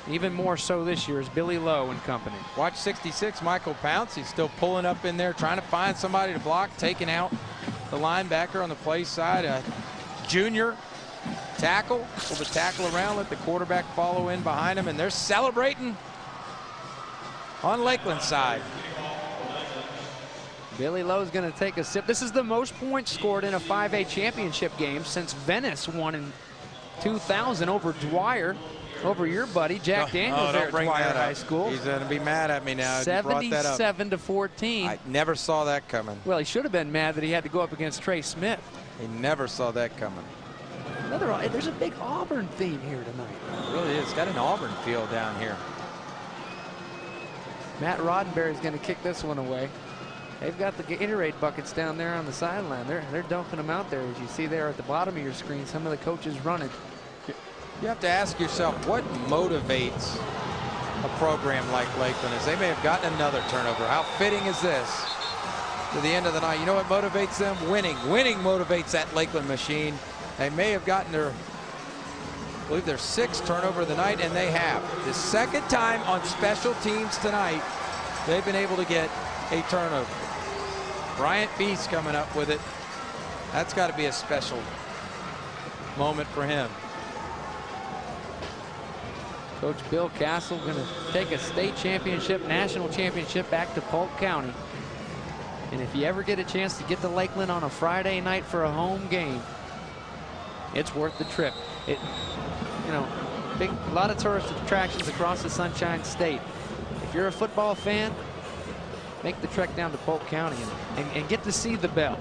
Even more so this year is Billy Lowe and company. Watch 66, Michael Pounce. He's still pulling up in there, trying to find somebody to block, taking out the linebacker on the play side. Junior tackle, pull the tackle around, let the quarterback follow in behind him, and they're celebrating on Lakeland's side. Billy Lowe's going to take a sip. This is the most points scored in a 5A championship game since Venice won in 2000 over Dwyer. Over your buddy, Jack Daniels there at Dwyer High School. He's going to be mad at me now. 77-14. I never saw that coming. Well, he should have been mad that he had to go up against Trey Smith. He never saw that coming. There's a big Auburn theme here tonight. It really is. It's got an Auburn feel down here. Matt Roddenberry's going to kick this one away. They've got the Gatorade buckets down there on the sideline. They're dumping them out there, as you see there at the bottom of your screen. Some of the coaches running. You have to ask yourself, what motivates a program like Lakeland? As they may have gotten another turnover. How fitting is this to the end of the night? You know what motivates them? Winning. Winning motivates that Lakeland machine. They may have gotten their, I believe, their 6th turnover of the night, and they have. The 2nd time on special teams tonight, they've been able to get a turnover. Bryant Feast coming up with it. That's got to be a special moment for him. Coach Bill Castle going to take a state championship, national championship back to Polk County. And if you ever get a chance to get to Lakeland on a Friday night for a home game, it's worth the trip. You know, a lot of tourist attractions across the Sunshine State. If you're a football fan, make the trek down to Polk County and get to see the bell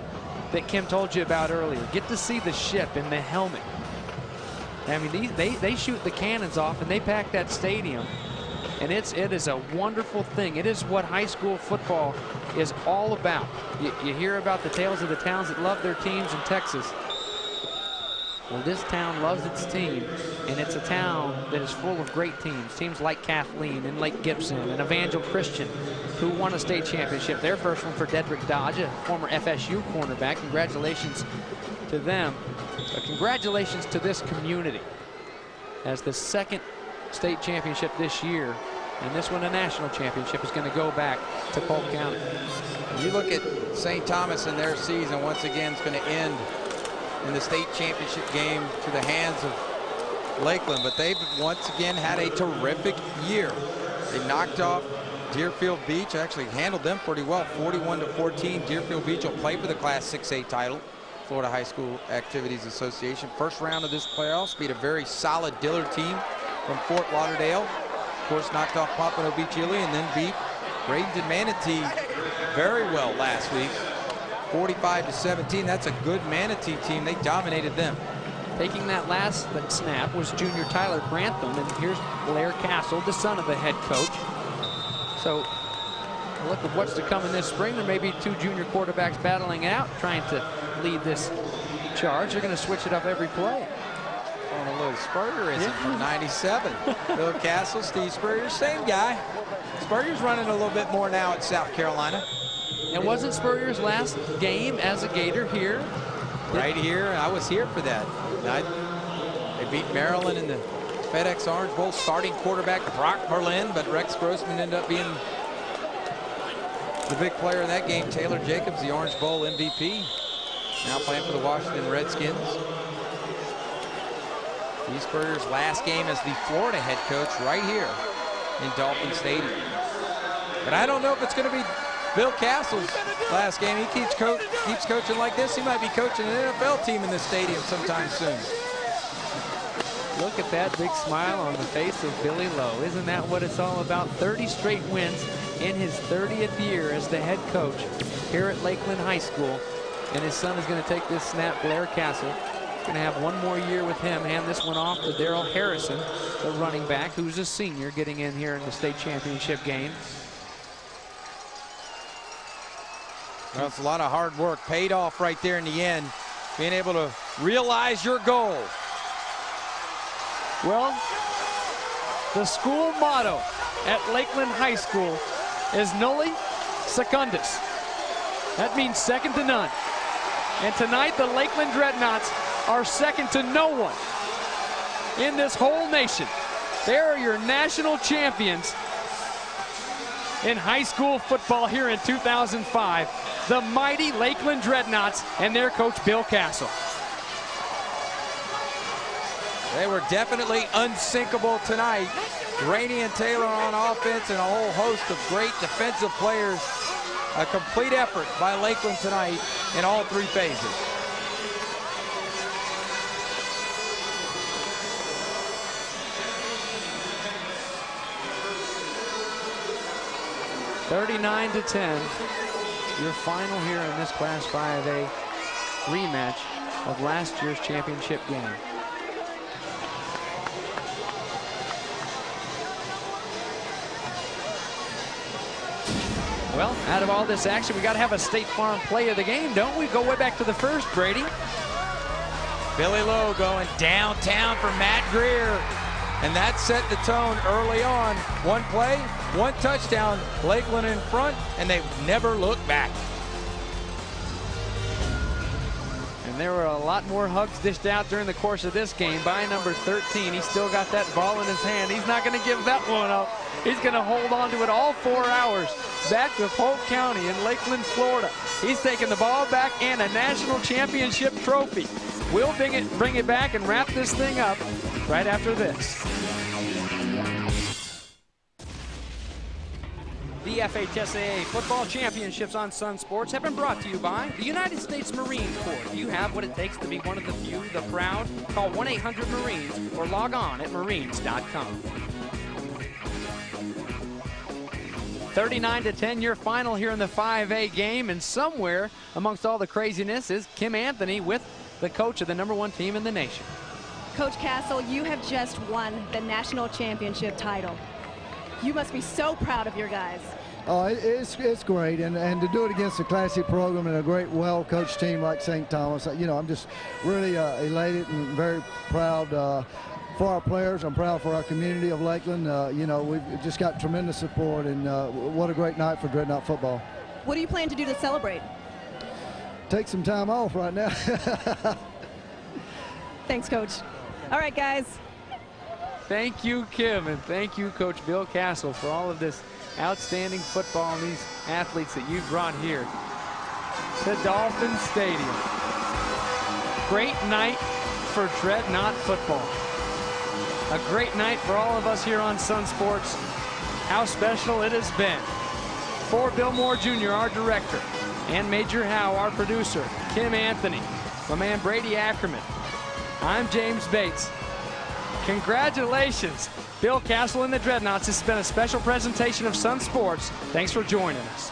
that Kim told you about earlier. Get to see the ship and the helmet. I mean, they shoot the cannons off and they pack that stadium, and it is a wonderful thing. It is what high school football is all about. You hear about the tales of the towns that love their teams in Texas. Well, this town loves its team, and it's a town that is full of great teams. Teams like Kathleen and Lake Gibson and Evangel Christian, who won a state championship. Their first one for Dedrick Dodge, a former FSU cornerback. Congratulations to them. Congratulations to this community as the 2nd state championship this year, and this one a national championship, is going to go back to Polk County. You look at St. Thomas and their season, once again, is going to end in the state championship game to the hands of Lakeland, but they've once again had a terrific year. They knocked off Deerfield Beach, actually handled them pretty well, 41-14. Deerfield Beach will play for the Class 6A title. Florida High School Activities Association. First round of this playoffs, beat a very solid Dillard team from Fort Lauderdale. Of course, knocked off Pompano Beach Ely and then beat Bradenton Manatee very well last week, 45-17. That's a good Manatee team. They dominated them. Taking that last snap was junior Tyler Grantham, and here's Blair Castle, the son of the head coach. So look at what's to come in this spring. There may be 2 junior quarterbacks battling it out, trying to lead this charge. They're going to switch it up every play. On a little Spurrierism from 97. Bill Castle, Steve Spurrier, same guy. Spurrier's running a little bit more now at South Carolina. And wasn't Spurrier's last game as a Gator here? Right here. I was here for that. They beat Maryland in the FedEx Orange Bowl. Starting quarterback Brock Merlin, but Rex Grossman ended up being the big player in that game. Taylor Jacobs, the Orange Bowl MVP, now playing for the Washington Redskins. Steve Spurrier's last game as the Florida head coach right here in Dolphin Stadium. But I don't know if it's going to be Bill Castle's last game. He keeps coaching like this. He might be coaching an NFL team in this stadium sometime soon. Look at that big smile on the face of Billy Lowe. Isn't that what it's all about? 30 straight wins in his 30th year as the head coach here at Lakeland High School. And his son is going to take this snap, Blair Castle. Going to have one more year with him. Hand this one off to Darrell Harrison, the running back, who's a senior, getting in here in the state championship game. Well, it's a lot of hard work paid off right there in the end, being able to realize your goal. Well, the school motto at Lakeland High School is Nulli Secundus. That means second to none. And tonight, the Lakeland Dreadnaughts are second to no one in this whole nation. They are your national champions in high school football here in 2005. The mighty Lakeland Dreadnaughts and their coach, Bill Castle. They were definitely unsinkable tonight. Rainey and Taylor on offense and a whole host of great defensive players. A complete effort by Lakeland tonight in all 3 phases. (39-10). Your final here in this Class 5A rematch of last year's championship game. Well, out of all this action, we got to have a State Farm play of the game, don't we? Go way back to the first, Brady. Billy Lowe going downtown for Matt Greer. And that set the tone early on. One play, one touchdown, Lakeland in front, and they've never looked back. And there were a lot more hugs dished out during the course of this game by number 13. He's still got that ball in his hand. He's not going to give that one up. He's going to hold on to it all 4 hours. Back to Polk County in Lakeland, Florida. He's taking the ball back and a national championship trophy. We'll bring it back and wrap this thing up right after this. The FHSAA Football Championships on Sun Sports have been brought to you by the United States Marine Corps. Do you have what it takes to be one of the few, the proud? Call 1-800-MARINES or log on at marines.com. 39-10 your final here in the 5A game, and somewhere amongst all the craziness is Kim Anthony with the coach of the #1 team in the nation. Coach Castle, you have just won the national championship title. You must be so proud of your guys. Oh, it's great, and to do it against a classic program and a great, well-coached team like St. Thomas, you know, I'm just really elated and very proud for our players. I'm proud for our community of Lakeland. You know, we've just got tremendous support, and what a great night for Dreadnought football. What do you plan to do to celebrate? Take some time off right now. Thanks, Coach. All right, guys. Thank you, Kim, and thank you, Coach Bill Castle, for all of this outstanding football and these athletes that you've brought here to Dolphin Stadium. Great night for Dreadnought football. A great night for all of us here on Sun Sports. How special it has been. For Bill Moore Jr., our director, and Major Howe, our producer, Kim Anthony, my man Brady Ackerman, I'm James Bates. Congratulations, Bill Castle and the Dreadnaughts. This has been a special presentation of Sun Sports. Thanks for joining us.